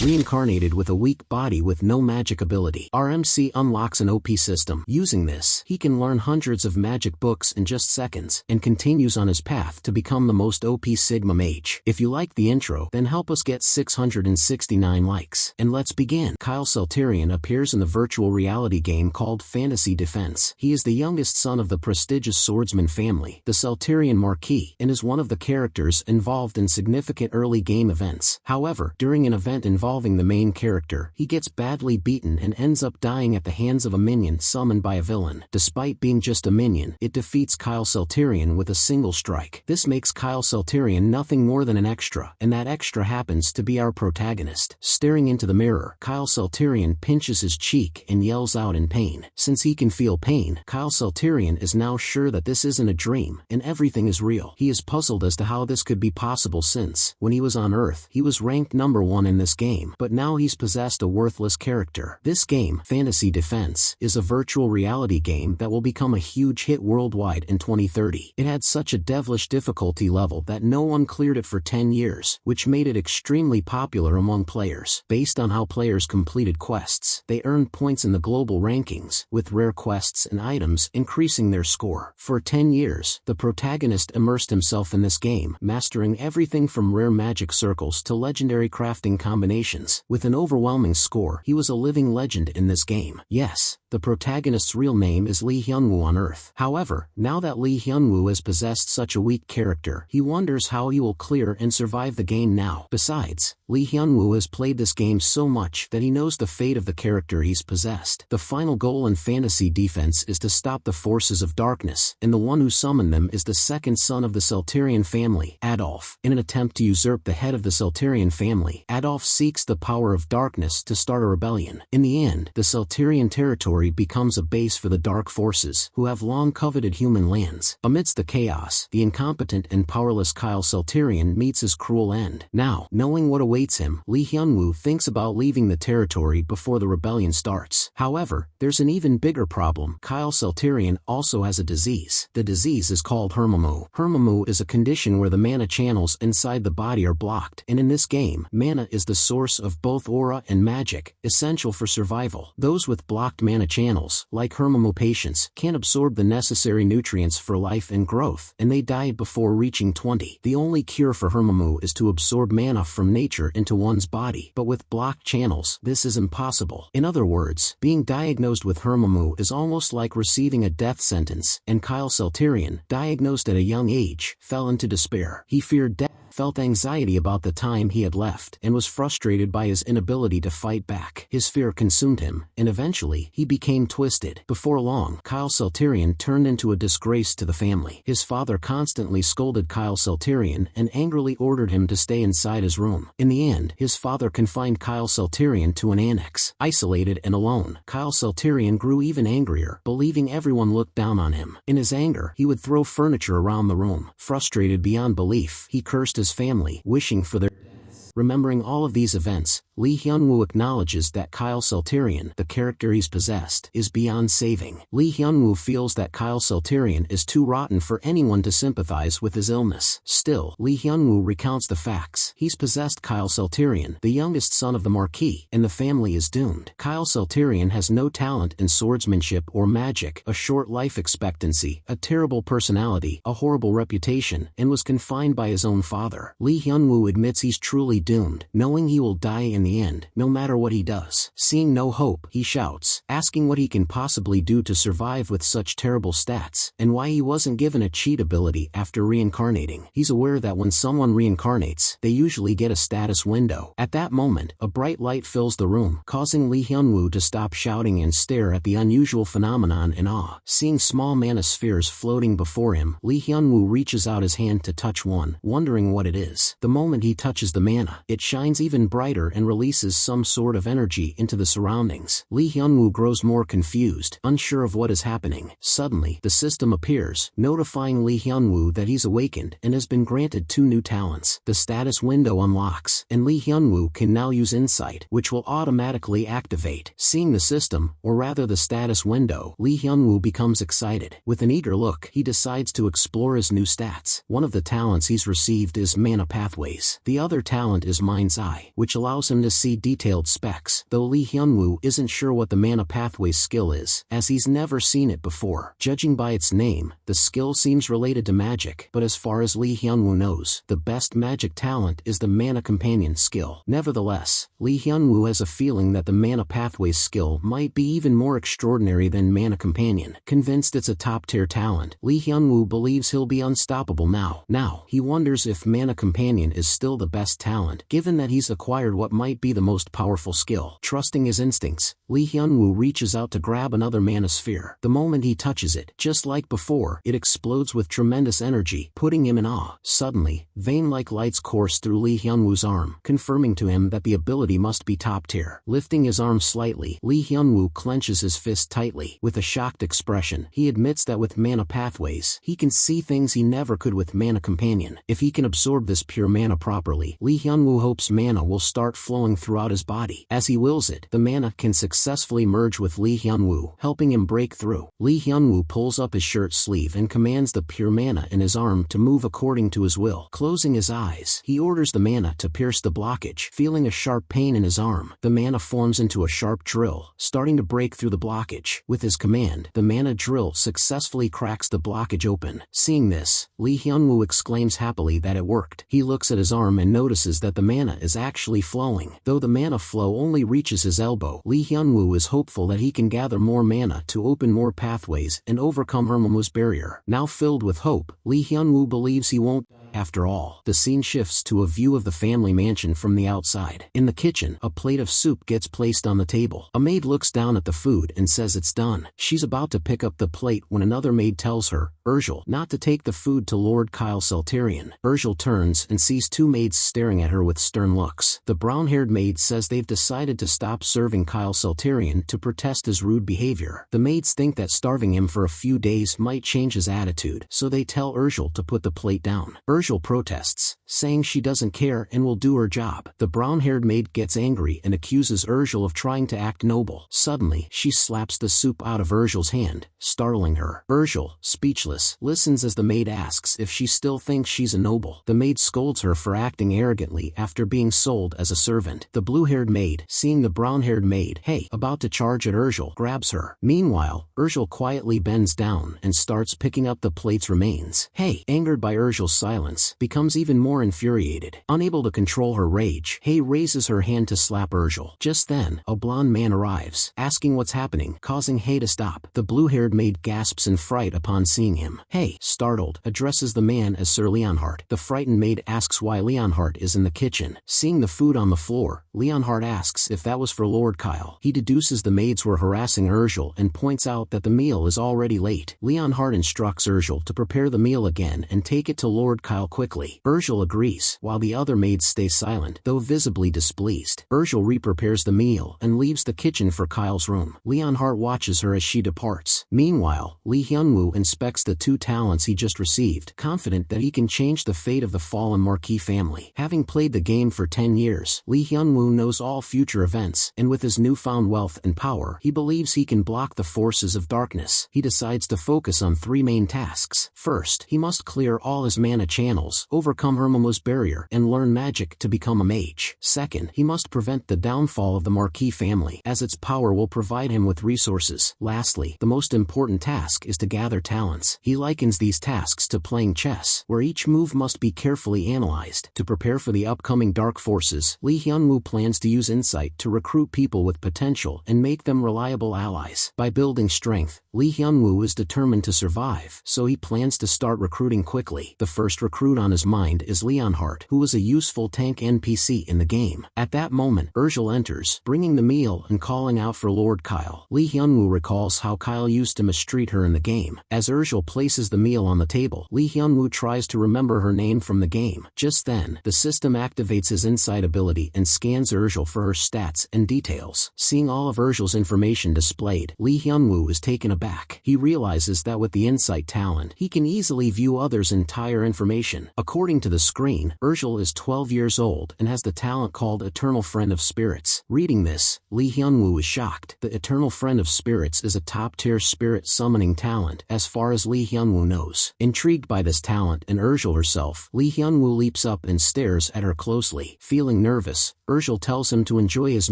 reincarnated with a weak body with no magic ability. RMC unlocks an OP system. Using this, he can learn hundreds of magic books in just seconds, and continues on his path to become the most OP Sigma mage. If you like the intro, then help us get 669 likes. And let's begin. Kyle Salterian appears in the virtual reality game called Fantasy Defense. He is the youngest son of the prestigious swordsman family, the Salterian Marquis, and is one of the characters involved in significant early game events. However, during an event involving the main character, he gets badly beaten and ends up dying at the hands of a minion summoned by a villain. Despite being just a minion, it defeats Kyle Salterian with a single strike. This makes Kyle Salterian nothing more than an extra, and that extra happens to be our protagonist. Staring into the mirror, Kyle Salterian pinches his cheek and yells out in pain. Since he can feel pain, Kyle Salterian is now sure that this isn't a dream, and everything is real. He is puzzled as to how this could be possible since, when he was on Earth, he was ranked number 1 in this game, but now he's possessed a worthless character. This game, Fantasy Defense, is a virtual reality game that will become a huge hit worldwide in 2030. It had such a devilish difficulty level that no one cleared it for 10 years, which made it extremely popular among players. Based on how players completed quests, they earned points in the global rankings, with rare quests and items increasing their score. For 10 years, the protagonist immersed himself in this game, mastering everything from rare magic circles to legendary crafting combinations. With an overwhelming score, he was a living legend in this game. Yes, the protagonist's real name is Lee Hyunwoo on Earth. However, now that Lee Hyunwoo has possessed such a weak character, he wonders how he will clear and survive the game now. Besides, Lee Hyunwoo has played this game so much that he knows the fate of the character he's possessed. The final goal in Fantasy Defense is to stop the forces of darkness, and the one who summoned them is the second son of the Salterian family, Adolf. In an attempt to usurp the head of the Salterian family, Adolf seeks the power of darkness to start a rebellion. In the end, the Salterian territory becomes a base for the dark forces, who have long coveted human lands. Amidst the chaos, the incompetent and powerless Kyle Salterian meets his cruel end. Now, knowing what awaits him, Lee Hyunwoo thinks about leaving the territory before the rebellion starts. However, there's an even bigger problem. Kyle Salterian also has a disease. The disease is called Hermamu. Hermamu is a condition where the mana channels inside the body are blocked, and in this game, mana is the source of both aura and magic, essential for survival. Those with blocked mana channels, like Hermamu patients, can't absorb the necessary nutrients for life and growth, and they die before reaching 20. The only cure for Hermamu is to absorb mana from nature into one's body, but with blocked channels, this is impossible. In other words, being diagnosed with Hermamu is almost like receiving a death sentence, and Kyle Salterian, diagnosed at a young age, fell into despair. He feared death, felt anxiety about the time he had left, and was frustrated by his inability to fight back. His fear consumed him, and eventually, he became twisted. Before long, Kyle Salterian turned into a disgrace to the family. His father constantly scolded Kyle Salterian and angrily ordered him to stay inside his room. In the end, his father confined Kyle Salterian to an annex. Isolated and alone, Kyle Salterian grew even angrier, believing everyone looked down on him. In his anger, he would throw furniture around the room. Frustrated beyond belief, he cursed his family, wishing for their deaths. Remembering all of these events, Lee Hyunwoo acknowledges that Kyle Salterian, the character he's possessed, is beyond saving. Lee Hyunwoo feels that Kyle Salterian is too rotten for anyone to sympathize with his illness. Still, Lee Hyunwoo recounts the facts. He's possessed Kyle Salterian, the youngest son of the Marquis, and the family is doomed. Kyle Salterian has no talent in swordsmanship or magic, a short life expectancy, a terrible personality, a horrible reputation, and was confined by his own father. Lee Hyunwoo admits he's truly doomed, knowing he will die in the end, no matter what he does. Seeing no hope, he shouts, asking what he can possibly do to survive with such terrible stats, and why he wasn't given a cheat ability after reincarnating. He's aware that when someone reincarnates, they usually get a status window. At that moment, a bright light fills the room, causing Lee Hyunwoo to stop shouting and stare at the unusual phenomenon in awe. Seeing small mana spheres floating before him, Lee Hyunwoo reaches out his hand to touch one, wondering what it is. The moment he touches the mana, it shines even brighter and releases some sort of energy into the surroundings. Lee Hyunwoo grows more confused, unsure of what is happening. Suddenly, the system appears, notifying Lee Hyunwoo that he's awakened and has been granted 2 new talents. The status window unlocks, and Lee Hyunwoo can now use Insight, which will automatically activate. Seeing the system, or rather the status window, Lee Hyunwoo becomes excited. With an eager look, he decides to explore his new stats. One of the talents he's received is Mana Pathways. The other talent is Mind's Eye, which allows him fun to see detailed specs, though Lee Hyun-woo isn't sure what the mana pathways skill is, as he's never seen it before. Judging by its name, the skill seems related to magic, but as far as Lee Hyun-woo knows, the best magic talent is the mana companion skill. Nevertheless, Lee Hyun-woo has a feeling that the mana pathways skill might be even more extraordinary than mana companion. Convinced it's a top-tier talent, Lee Hyun-woo believes he'll be unstoppable now. He wonders if mana companion is still the best talent, given that he's acquired what might be the most powerful skill. Trusting his instincts, Lee Hyun-woo reaches out to grab another mana sphere. The moment he touches it, just like before, it explodes with tremendous energy, putting him in awe. Suddenly, vein-like lights course through Lee Hyun-woo's arm, confirming to him that the ability must be top-tier. Lifting his arm slightly, Lee Hyun-woo clenches his fist tightly. With a shocked expression, he admits that with mana pathways, he can see things he never could with mana companion. If he can absorb this pure mana properly, Lee Hyun-woo hopes mana will start flowing throughout his body. As he wills it, the mana can successfully merge with Lee Hyun-woo, helping him break through. Lee Hyun-woo pulls up his shirt sleeve and commands the pure mana in his arm to move according to his will. Closing his eyes, he orders the mana to pierce the blockage. Feeling a sharp pain in his arm, the mana forms into a sharp drill, starting to break through the blockage. With his command, the mana drill successfully cracks the blockage open. Seeing this, Lee Hyun-woo exclaims happily that it worked. He looks at his arm and notices that the mana is actually flowing. Though the mana flow only reaches his elbow, Lee Hyun-woo is hopeful that he can gather more mana to open more pathways and overcome Hermomo's barrier. Now filled with hope, Lee Hyun-woo believes he won't die after all. The scene shifts to a view of the family mansion from the outside. In the kitchen, a plate of soup gets placed on the table. A maid looks down at the food and says it's done. She's about to pick up the plate when another maid tells her, Urgel, not to take the food to Lord Kyle Seltarian. Urgel turns and sees two maids staring at her with stern looks. The brown-haired maid says they've decided to stop serving Kyle Seltarian to protest his rude behavior. The maids think that starving him for a few days might change his attitude, so they tell Urgel to put the plate down. Urgel protests, saying she doesn't care and will do her job. The brown-haired maid gets angry and accuses Urgel of trying to act noble. Suddenly, she slaps the soup out of Urgel's hand, startling her. Urgel, speechless, listens as the maid asks if she still thinks she's a noble. The maid scolds her for acting arrogantly after being sold as a servant. The blue-haired maid, seeing the brown-haired maid, about to charge at Urgel, grabs her. Meanwhile, Urgel quietly bends down and starts picking up the plate's remains. Angered by Urgel's silence, becomes even more infuriated. Unable to control her rage, raises her hand to slap Urgel. Just then, a blonde man arrives, asking what's happening, causing to stop. The blue-haired maid gasps in fright upon seeing him. Startled, addresses the man as Sir Leonhardt. The frightened maid asks why Leonhardt is in the kitchen. Seeing the food on the floor, Leonhardt asks if that was for Lord Kyle. He deduces the maids were harassing Urgel and points out that the meal is already late. Leonhardt instructs Urgel to prepare the meal again and take it to Lord Kyle quickly. Urgel agrees, while the other maids stay silent, though visibly displeased. Urgel re-prepares the meal and leaves the kitchen for Kyle's room. Leonhardt watches her as she departs. Meanwhile, Lee Hyun-woo inspects the two talents he just received, confident that he can change the fate of the fallen Marquis family. Having played the game for 10 years, Lee Hyun-woo knows all future events, and with his newfound wealth and power, he believes he can block the forces of darkness. He decides to focus on three main tasks. First, he must clear all his mana channels, overcome Hermomo's barrier, and learn magic to become a mage. Second, he must prevent the downfall of the Marquis family, as its power will provide him with resources. Lastly, the most important task is to gather talents. He likens these tasks to playing chess, where each move must be carefully analyzed. To prepare for the upcoming dark forces, Lee Hyun-woo plans to use insight to recruit people with potential and make them reliable allies. By building strength, Lee Hyun-woo is determined to survive, so he plans to start recruiting quickly. The first recruit on his mind is Leonhardt, who is a useful tank NPC in the game. At that moment, Urgel enters, bringing the meal and calling out for Lord Kyle. Lee Hyun-woo recalls how Kyle used to mistreat her in the game. As Urgel places the meal on the table, Lee Hyun-woo tries to remember her name from the game. Just then, the system activates his insight ability and scans Urgel for her stats and details. Seeing all of Urgel's information displayed, Lee Hyun-woo is taken aback. He realizes that with the insight talent, he can easily view others' entire information information. According to the screen, Urgel is 12 years old and has the talent called Eternal Friend of Spirits. Reading this, Lee Hyunwoo is shocked. The Eternal Friend of Spirits is a top-tier spirit summoning talent as far as Lee Hyunwoo knows. Intrigued by this talent and Urgel herself, Lee Hyunwoo leaps up and stares at her closely. Feeling nervous, Urgel tells him to enjoy his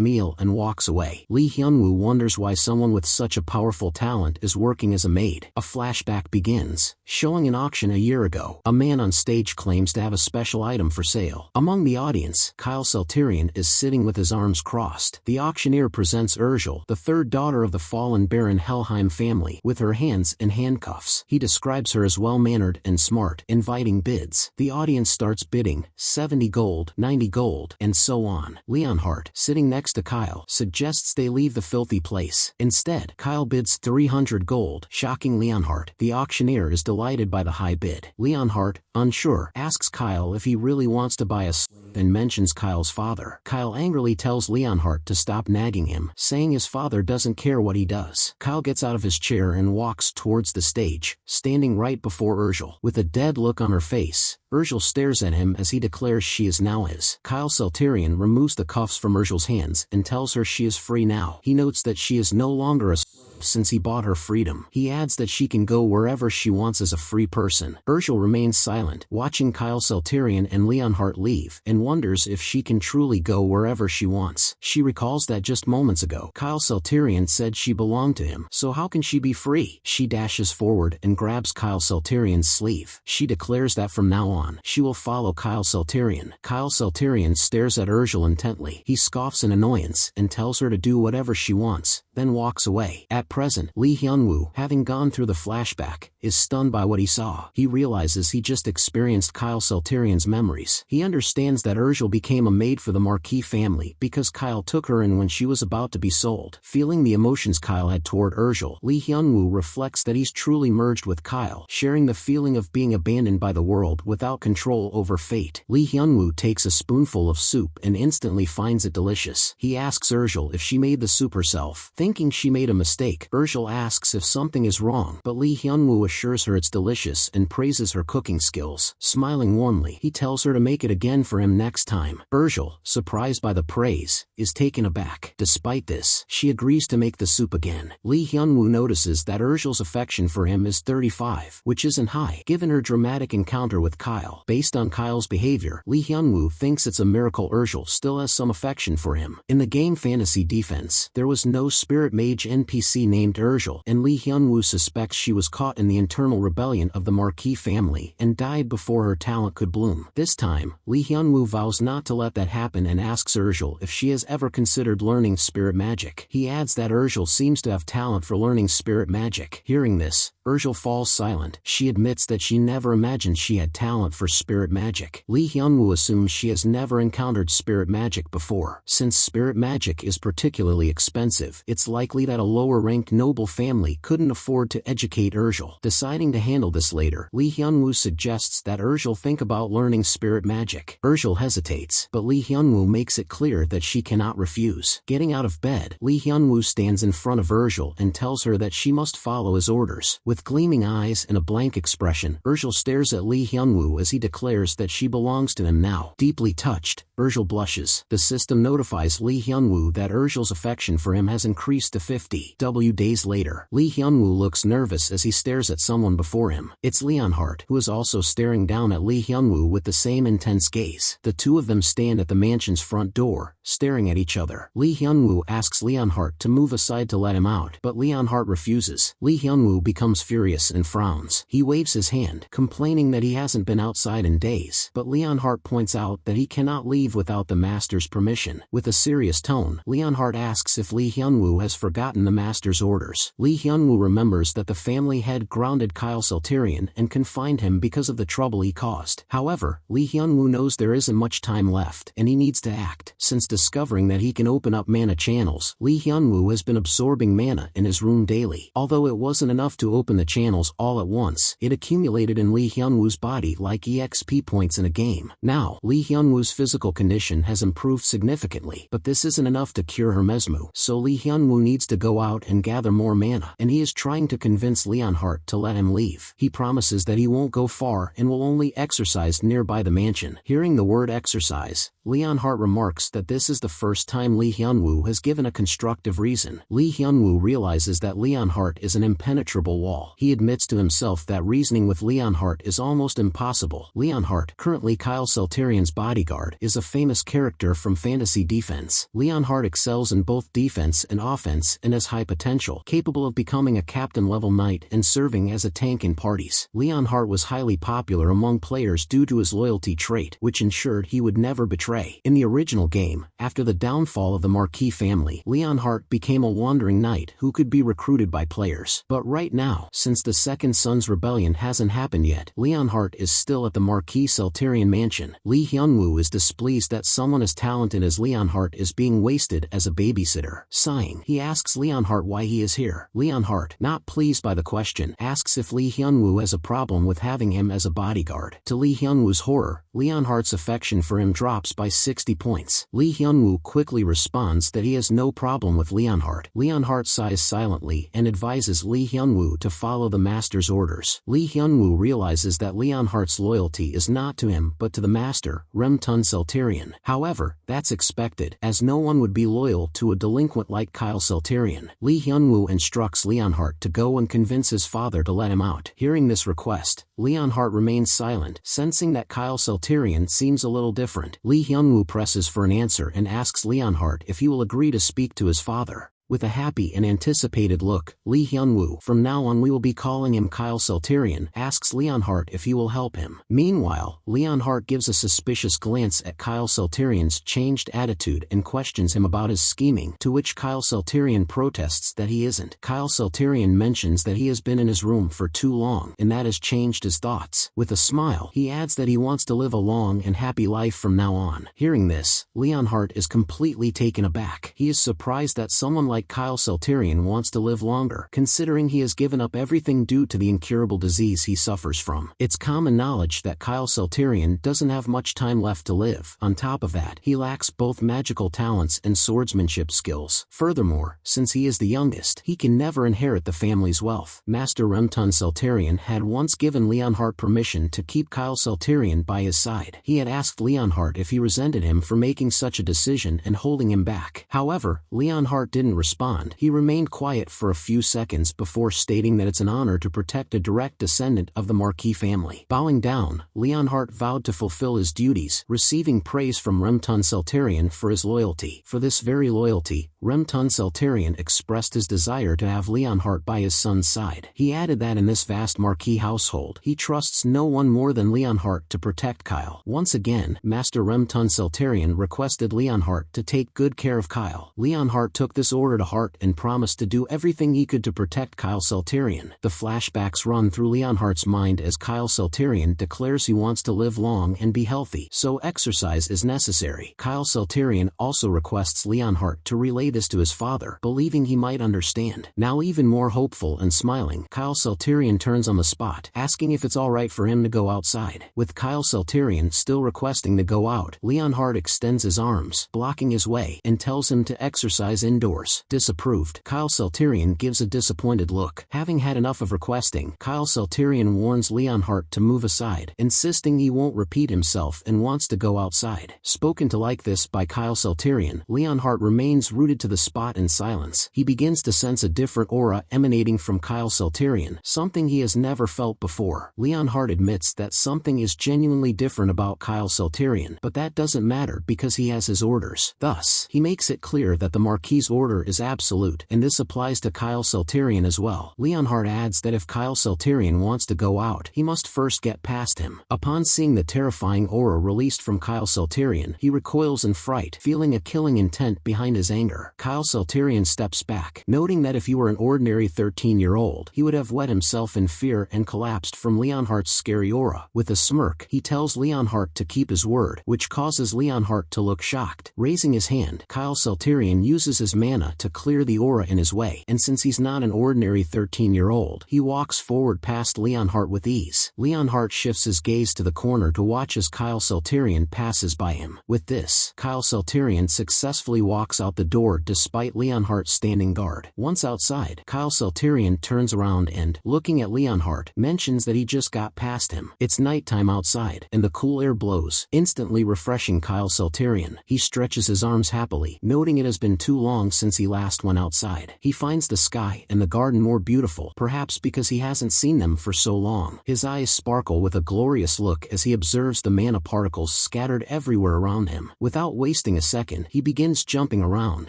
meal and walks away. Lee Hyunwoo wonders why someone with such a powerful talent is working as a maid. A flashback begins, showing an auction a year ago. A man on stage claims to have a special item for sale. Among the audience, Kyle Selterian is sitting with his arms crossed. The auctioneer presents Urgel, the third daughter of the fallen Baron Helheim family, with her hands in handcuffs. He describes her as well-mannered and smart, inviting bids. The audience starts bidding, 70 gold, 90 gold, and so on. Leonhardt, sitting next to Kyle, suggests they leave the filthy place. Instead, Kyle bids 300 gold, shocking Leonhardt. The auctioneer is delighted by the high bid. Leonhardt, unsure, asks Kyle if he really wants to buy a slave and mentions Kyle's father. Kyle angrily tells Leonhardt to stop nagging him, saying his father doesn't care what he does. Kyle gets out of his chair and walks towards the stage, standing right before Urgel. With a dead look on her face, Urgel stares at him as he declares she is now his. Kyle Selterian removes the cuffs from Urgel's hands and tells her she is free now. He notes that she is no longer a slave since he bought her freedom. He adds that she can go wherever she wants as a free person. Urgel remains silent, watching Kyle Selterian and Leonhardt leave, and wonders if she can truly go wherever she wants. She recalls that just moments ago, Kyle Selterian said she belonged to him, so how can she be free? She dashes forward and grabs Kyle Selterian's sleeve. She declares that from now on, she will follow Kyle Selterian. Kyle Selterian stares at Urgel intently. He scoffs in annoyance and tells her to do whatever she wants, then walks away. At present, Lee Hyunwoo, having gone through the flashback, is stunned by what he saw. He realizes he just experienced Kyle Selterian's memories. He understands that Urgel became a maid for the Marquis family because Kyle took her in when she was about to be sold. Feeling the emotions Kyle had toward Urgel, Lee Hyunwoo reflects that he's truly merged with Kyle, sharing the feeling of being abandoned by the world without control over fate. Lee Hyunwoo takes a spoonful of soup and instantly finds it delicious. He asks Urgel if she made the soup herself. Thinking she made a mistake, Urgel asks if something is wrong, but Lee Hyunwoo assures her it's delicious and praises her cooking skills. Smiling warmly, he tells her to make it again for him next time. Urgel, surprised by the praise, is taken aback. Despite this, she agrees to make the soup again. Lee Hyunwoo notices that Urgel's affection for him is 35, which isn't high, given her dramatic encounter with Kyle. Based on Kyle's behavior, Lee Hyunwoo thinks it's a miracle Urgel still has some affection for him. In the game Fantasy Defense, there was no spirit mage NPC named Urgel, and Lee Hyunwoo suspects she was caught in the internal rebellion of the Marquis family and died before her talent could bloom. This time, Lee Hyunwoo vows not to let that happen and asks Urgel if she has ever considered learning spirit magic. He adds that Urgel seems to have talent for learning spirit magic. Hearing this, Urgel falls silent. She admits that she never imagined she had talent for spirit magic. Lee Hyunwoo assumes she has never encountered spirit magic before. Since spirit magic is particularly expensive, it's likely that a lower-ranked noble family couldn't afford to educate Urgel. Deciding to handle this later, Lee Hyunwoo suggests that Urgel think about learning spirit magic. Urgel hesitates, but Lee Hyunwoo makes it clear that she cannot refuse. Getting out of bed, Lee Hyunwoo stands in front of Urgel and tells her that she must follow his orders. With gleaming eyes and a blank expression, Urgel stares at Lee Hyunwoo as he declares that she belongs to him now. Deeply touched, Urgel blushes. The system notifies Lee Hyunwoo that Urgel's affection for him has increased to 50 days later. Lee Hyunwoo looks nervous as he stares at someone before him. It's Leonhardt, who is also staring down at Lee Hyunwoo with the same intense gaze. The two of them stand at the mansion's front door, staring at each other. Lee Hyunwoo asks Leonhardt to move aside to let him out, but Leonhardt refuses. Lee Hyunwoo becomes furious and frowns. He waves his hand, complaining that he hasn't been outside in days, but Leonhardt points out that he cannot leave without the master's permission. With a serious tone, Leonhardt asks if Lee Hyunwoo has forgotten the master's orders. Lee Hyunwoo remembers that the family head grounded Kyle Selterian and confined him because of the trouble he caused. However, Lee Hyunwoo knows there isn't much time left, and he needs to act. Since discovering that he can open up mana channels, Lee Hyunwoo has been absorbing mana in his room daily. Although it wasn't enough to open the channels all at once, it accumulated in Lee Hyunwoo's body like EXP points in a game. Now, Lee Hyunwoo's physical condition has improved significantly, but this isn't enough to cure her mesmu, so Lee Hyunwoo needs to go out and gather more mana, and he is trying to convince Leonhardt to let him leave. He promises that he won't go far and will only exercise nearby the mansion. Hearing the word exercise, Leonhardt remarks that this is the first time Lee Hyunwoo has given a constructive reason. Lee Hyunwoo realizes that Leonhardt is an impenetrable wall. He admits to himself that reasoning with Leonhardt is almost impossible. Leonhardt, currently Kyle Selterian's bodyguard, is a famous character from fantasy defense. Leonhardt excels in both defense and offense and has high potential, capable of becoming a captain-level knight and serving as a tank in parties. Leonhardt was highly popular among players due to his loyalty trait, which ensured he would never betray. In the original game, after the downfall of the Marquis family, Leonhardt became a wandering knight who could be recruited by players. But right now, since the Second Son's rebellion hasn't happened yet, Leonhardt is still at the Marquis Selterian mansion. Lee Hyunwoo is displeased that someone as talented as Leonhardt is being wasted as a babysitter. Sighing, he asks Leonhardt why he is here. Leonhardt, not pleased by the question, asks if Lee Hyunwoo has a problem with having him as a bodyguard. To Lee Hyunwoo's horror, Leonhardt's affection for him drops by 60 points. Lee Hyunwoo quickly responds that he has no problem with Leonhardt. Leonhardt sighs silently and advises Lee Hyunwoo to follow the master's orders. Lee Hyunwoo realizes that Leonhardt's loyalty is not to him but to the master, Remtun Selterian. However, that's expected, as no one would be loyal to a delinquent like Kyle Selterian. Lee Hyunwoo instructs Leonhardt to go and convince his father to let him out. Hearing this request, Leonhardt remains silent, sensing that Kyle Selterian seems a little different. Lee Hyunwoo presses for an answer and asks Leonhardt if he will agree to speak to his father. With a happy and anticipated look, Lee Hyunwoo, from now on we will be calling him Kyle Selterian, asks Leonhardt if he will help him. Meanwhile, Leonhardt gives a suspicious glance at Kyle Selterian's changed attitude and questions him about his scheming, to which Kyle Selterian protests that he isn't. Kyle Selterian mentions that he has been in his room for too long, and that has changed his thoughts. With a smile, he adds that he wants to live a long and happy life from now on. Hearing this, Leonhardt is completely taken aback. He is surprised that someone like Kyle Selterian wants to live longer, considering he has given up everything due to the incurable disease he suffers from. It's common knowledge that Kyle Selterian doesn't have much time left to live. On top of that, he lacks both magical talents and swordsmanship skills. Furthermore, since he is the youngest, he can never inherit the family's wealth. Master Remtun Selterian had once given Leonhardt permission to keep Kyle Selterian by his side. He had asked Leonhardt if he resented him for making such a decision and holding him back. However, Leonhardt didn't respond. He remained quiet for a few seconds before stating that it's an honor to protect a direct descendant of the Marquis family. Bowing down, Leonhardt vowed to fulfill his duties, receiving praise from Remtun Selterian for his loyalty. For this very loyalty, Remtun Selterian expressed his desire to have Leonhardt by his son's side. He added that in this vast Marquis household, he trusts no one more than Leonhardt to protect Kyle. Once again, Master Remtun Selterian requested Leonhardt to take good care of Kyle. Leonhardt took this order to heart and promised to do everything he could to protect Kyle Selterian. The flashbacks run through Leonhardt's mind as Kyle Selterian declares he wants to live long and be healthy, so exercise is necessary. Kyle Selterian also requests Leonhardt to relay this to his father, believing he might understand. Now even more hopeful and smiling, Kyle Selterian turns on the spot, asking if it's alright for him to go outside. With Kyle Selterian still requesting to go out, Leonhardt extends his arms, blocking his way, and tells him to exercise indoors. Disapproved, Kyle Selterian gives a disappointed look. Having had enough of requesting, Kyle Selterian warns Leonhardt to move aside, insisting he won't repeat himself and wants to go outside. Spoken to like this by Kyle Selterian, Leonhardt remains rooted to the spot in silence. He begins to sense a different aura emanating from Kyle Selterian, something he has never felt before. Leonhardt admits that something is genuinely different about Kyle Selterian, but that doesn't matter because he has his orders. Thus, he makes it clear that the Marquis' order is absolute, and this applies to Kyle Selterian as well. Leonhardt adds that if Kyle Selterian wants to go out, he must first get past him. Upon seeing the terrifying aura released from Kyle Selterian, he recoils in fright, feeling a killing intent behind his anger. Kyle Selterian steps back, noting that if he were an ordinary 13-year-old, he would have wet himself in fear and collapsed from Leonhardt's scary aura. With a smirk, he tells Leonhardt to keep his word, which causes Leonhardt to look shocked. Raising his hand, Kyle Selterian uses his mana to clear the aura in his way, and since he's not an ordinary 13-year-old, he walks forward past Leonhardt with ease. Leonhardt shifts his gaze to the corner to watch as Kyle Salterian passes by him. With this, Kyle Salterian successfully walks out the door despite Leonhardt's standing guard. Once outside, Kyle Salterian turns around and, looking at Leonhardt, mentions that he just got past him. It's nighttime outside, and the cool air blows, instantly refreshing Kyle Salterian. He stretches his arms happily, noting it has been too long since he last went outside. He finds the sky and the garden more beautiful, perhaps because he hasn't seen them for so long. His eyes sparkle with a glorious look as he observes the mana particles scattered everywhere around him. Without wasting a second, he begins jumping around,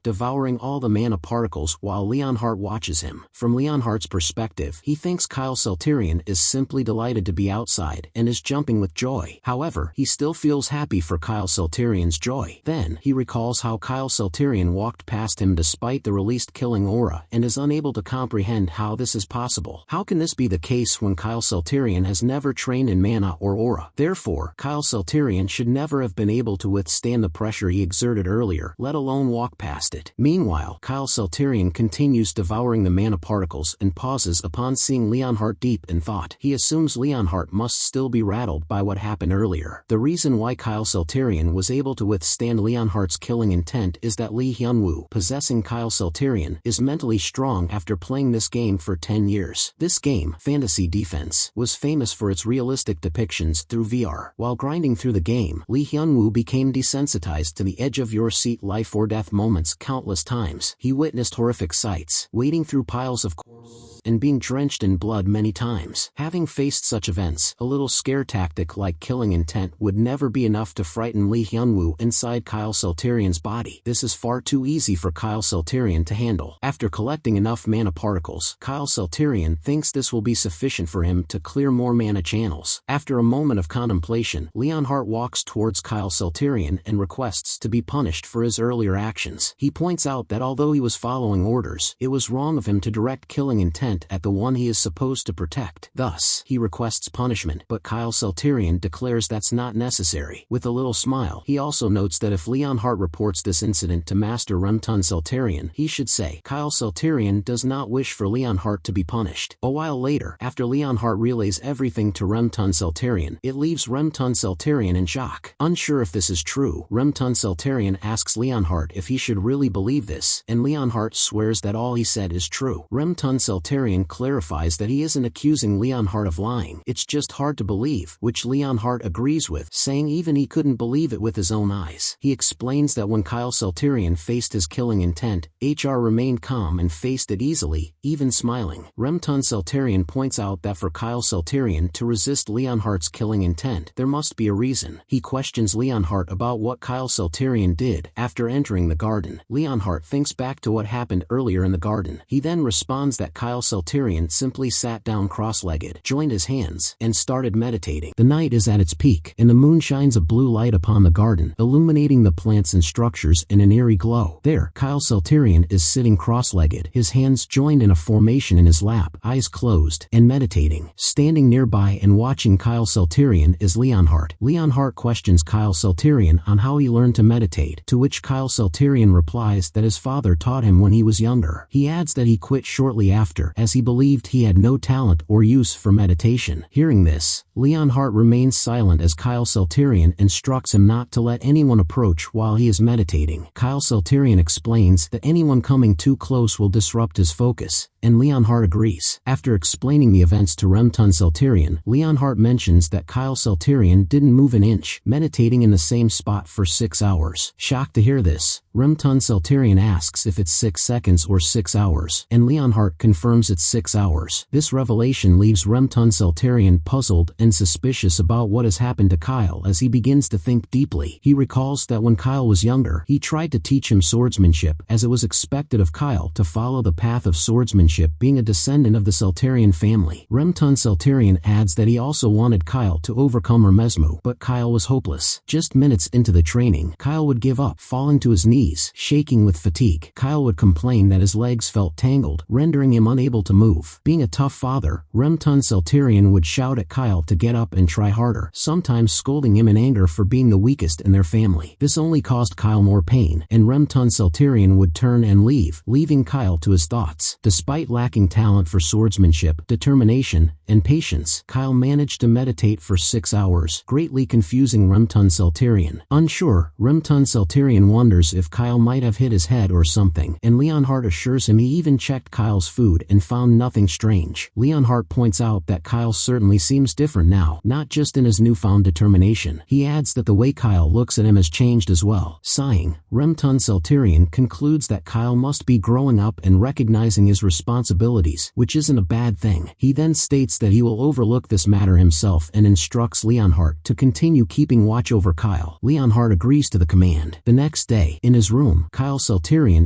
devouring all the mana particles while Leonhardt watches him. From Leonhardt's perspective, he thinks Kyle Salterian is simply delighted to be outside and is jumping with joy. However, he still feels happy for Kyle Salterian's joy. Then, he recalls how Kyle Salterian walked past him despite the released killing aura and is unable to comprehend how this is possible. How can this be the case when Kyle Salterian has never trained in mana or aura? Therefore, Kyle Salterian should never have been able to withstand the pressure he exerted earlier, let alone walk past it. Meanwhile, Kyle Salterian continues devouring the mana particles and pauses upon seeing Leonhardt deep in thought. He assumes Leonhardt must still be rattled by what happened earlier. The reason why Kyle Salterian was able to withstand Leonhardt's killing intent is that Lee Hyunwoo, possessing Kyle Salterian, is mentally strong after playing this game for 10 years. This game, Fantasy Defense, was famous for its realistic depictions through VR. While grinding through the game, Lee Hyunwoo became desensitized to the edge-of-your-seat life-or-death moments countless times. He witnessed horrific sights, wading through piles of corpses, and being drenched in blood many times. Having faced such events, a little scare tactic like killing intent would never be enough to frighten Lee Hyunwoo inside Kyle Salterian's body. This is far too easy for Kyle Salterian to handle. After collecting enough mana particles, Kyle Salterian thinks this will be sufficient for him to clear more mana channels. After a moment of contemplation, Leonhardt walks towards Kyle Salterian and requests to be punished for his earlier actions. He points out that although he was following orders, it was wrong of him to direct killing intent at the one he is supposed to protect. Thus, he requests punishment, but Kyle Salterian declares that's not necessary. With a little smile, he also notes that if Leonhardt reports this incident to Master Remtun Salterian, he should say, Kyle Salterian does not wish for Leonhardt to be punished. A while later, after Leonhardt relays everything to Remtun Salterian, it leaves Remtun Salterian in shock. Unsure if this is true, Remtun Salterian asks Leonhardt if he should really believe this, and Leonhardt swears that all he said is true. Remtun Salterian clarifies that he isn't accusing Leonhardt of lying, it's just hard to believe, which Leonhardt agrees with, saying even he couldn't believe it with his own eyes. He explains that when Kyle Salterian faced his killing intent, HR remained calm and faced it easily, even smiling. Remtun Salterian points out that for Kyle Salterian to resist Leonhardt's killing intent, there must be a reason. He questions Leonhardt about what Kyle Salterian did after entering the garden. Leonhardt thinks back to what happened earlier in the garden. He then responds that Kyle Salterian simply sat down cross-legged, joined his hands, and started meditating. The night is at its peak, and the moon shines a blue light upon the garden, illuminating the plants and structures in an eerie glow. There, Kyle Salterian is sitting cross-legged, his hands joined in a formation in his lap, eyes closed, and meditating. Standing nearby and watching Kyle Salterian is Leonhardt. Leonhardt questions Kyle Salterian on how he learned to meditate, to which Kyle Salterian replies that his father taught him when he was younger. He adds that he quit shortly after, as he believed he had no talent or use for meditation. Hearing this, Leonhardt remains silent as Kyle Salterian instructs him not to let anyone approach while he is meditating. Kyle Salterian explains that anyone coming too close will disrupt his focus, and Leonhardt agrees. After explaining the events to Remtun Salterian, Leonhardt mentions that Kyle Salterian didn't move an inch, meditating in the same spot for 6 hours. Shocked to hear this, Remtun Salterian asks if it's 6 seconds or 6 hours, and Leonhardt confirms it's 6 hours. This revelation leaves Remtun Salterian puzzled and suspicious about what has happened to Kyle as he begins to think deeply. He recalls that when Kyle was younger, he tried to teach him swordsmanship, as it was expected of Kyle to follow the path of swordsmanship, being a descendant of the Salterian family. Remtun Salterian adds that he also wanted Kyle to overcome Hermesmu, but Kyle was hopeless. Just minutes into the training, Kyle would give up, falling to his knees, shaking with fatigue. Kyle would complain that his legs felt tangled, rendering him unable will to move. Being a tough father, Remton would shout at Kyle to get up and try harder, sometimes scolding him in anger for being the weakest in their family. This only caused Kyle more pain, and Remton would turn and leave, leaving Kyle to his thoughts. Despite lacking talent for swordsmanship, determination, and patience, Kyle managed to meditate for 6 hours, greatly confusing Remton. Unsure, Remton wonders if Kyle might have hit his head or something, and Leonhardt assures him he even checked Kyle's food and found nothing strange. Leonhardt points out that Kyle certainly seems different now, not just in his newfound determination. He adds that the way Kyle looks at him has changed as well. Sighing, Remton concludes that Kyle must be growing up and recognizing his responsibilities, which isn't a bad thing. He then states that he will overlook this matter himself and instructs Leonhardt to continue keeping watch over Kyle. Leonhardt agrees to the command. The next day, in his room, Kyle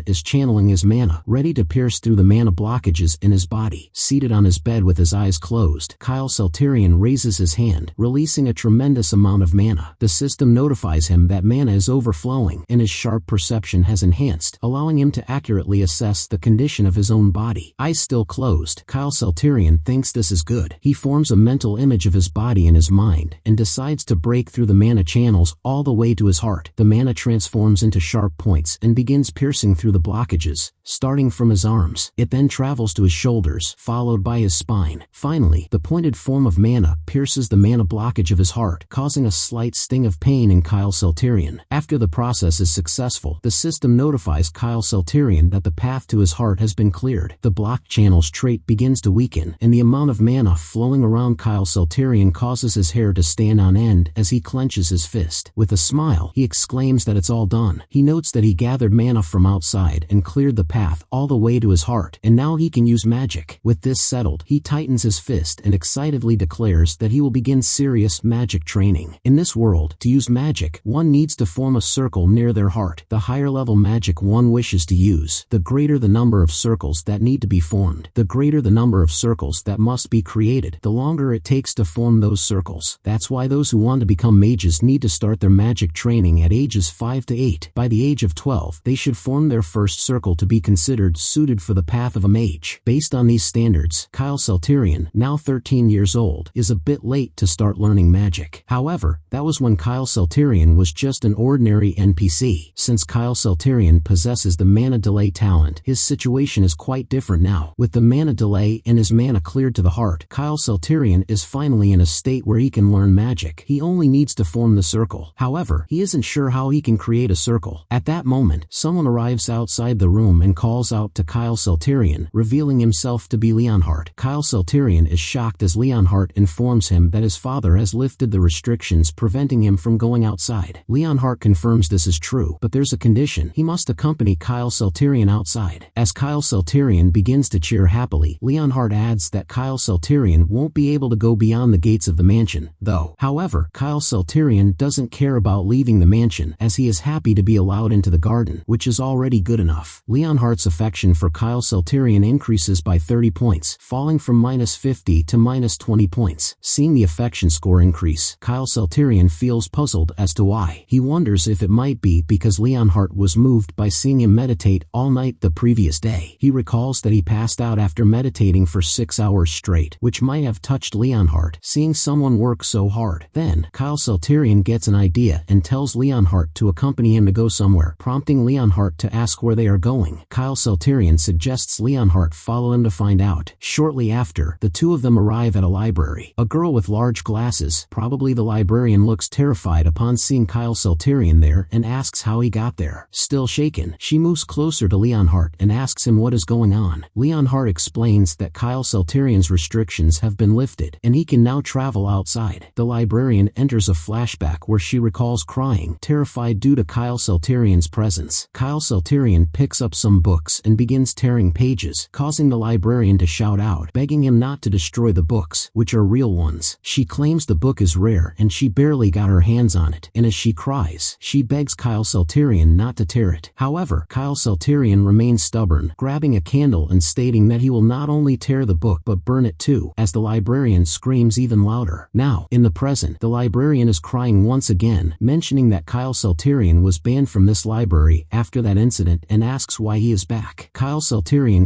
is channeling his mana, ready to pierce through the mana blockages in his body. Seated on his bed with his eyes closed, Kyle raises his hand, releasing a tremendous amount of mana. The system notifies him that mana is overflowing, and his sharp perception has enhanced, allowing him to accurately assess the condition of his own body. Eyes still closed, Kyle thinks this is good. He forms a mental image of his body in his mind, and decides to break through the mana channels all the way to his heart. The mana transforms into sharp points and begins piercing through the blockages, starting from his arms. It then travels to his shoulders, followed by his spine. Finally, the pointed form of mana pierces the mana blockage of his heart, causing a slight sting of pain in Kyle After the process is successful, the system notifies Kyle that the path to his heart has been cleared. The block channels trait begins to weaken, and the amount of mana flowing around Kyle causes his hair to stand on end as he clenches his fist. With a smile, he exclaims that it's all done. He notes that he gathered mana from outside and cleared the path all the way to his heart, and now he can use magic. With this settled, he tightens his fist and excitedly declares that he will begin serious magic training. In this world, to use magic, one needs to form a circle near their heart. The higher level magic one wishes to use, the greater the number of circles that need to be formed. The greater the number of circles that must be created, the longer it takes to form those circles. That's why those who want to become mages need to start their magic training at ages 5 to 8. By the age of 12, they should form their first circle to be considered suited for the path of a mage. Based on these standards, Kyle now 13 years old, is a bit late to start learning magic. However, that was when Kyle was just an ordinary NPC. Since Kyle possesses the mana delay talent, his situation is quite different now. With the mana delay and his mana cleared to the heart, Kyle is finally in a state where he can learn magic. He only needs to form the circle. However, he isn't sure how he can create a circle. At that moment, someone arrives outside the room and calls out to Kyle revealing himself to be Leonhardt. Kyle is shocked as Leonhardt informs him that his father has lifted the restrictions preventing him from going outside. Leonhardt confirms this is true, but there's a condition. He must accompany Kyle outside. As Kyle begins to cheer happily, Leonhardt adds that Kyle won't be able to go beyond the gates of the mansion, though. However, Kyle doesn't care about leaving the mansion, as he is happy to be allowed into the garden, which is already good enough. Leonhardt's affection for Kyle increases by 30 points, falling from -50 to -20 points. Seeing the affection score increase, Kyle feels puzzled as to why. He wonders if it might be because Leonhardt was moved by seeing him meditate all night the previous day. He recalls that he passed out after meditating for 6 hours straight, which might have touched Leonhardt, seeing someone work so hard. Then, Kyle gets an idea and tells Leonhardt to accompany him to go somewhere, prompting Leonhardt to ask where they are going. Kyle suggests Leonhardt follow him to find out. Shortly after, the two of them arrive at a library. A girl with large glasses, probably the librarian, looks terrified upon seeing Kyle there and asks how he got there. Still shaken, she moves closer to Leonhardt and asks him what is going on. Leonhardt explains that Kyle restrictions have been lifted, and he can now travel outside. The librarian enters a flashback where she recalls crying, terrified due to Kyle presence. Kyle picks up some books and begins tearing pages, causing the librarian to shout out, begging him not to destroy the books, which are real ones. She claims the book is rare and she barely got her hands on it, and as she cries, she begs Kyle not to tear it. However, Kyle remains stubborn, grabbing a candle and stating that he will not only tear the book but burn it too, as the librarian screams even louder. Now, in the present, the librarian is crying once again, mentioning that Kyle was banned from this library after that incident and asks why he is back. Kyle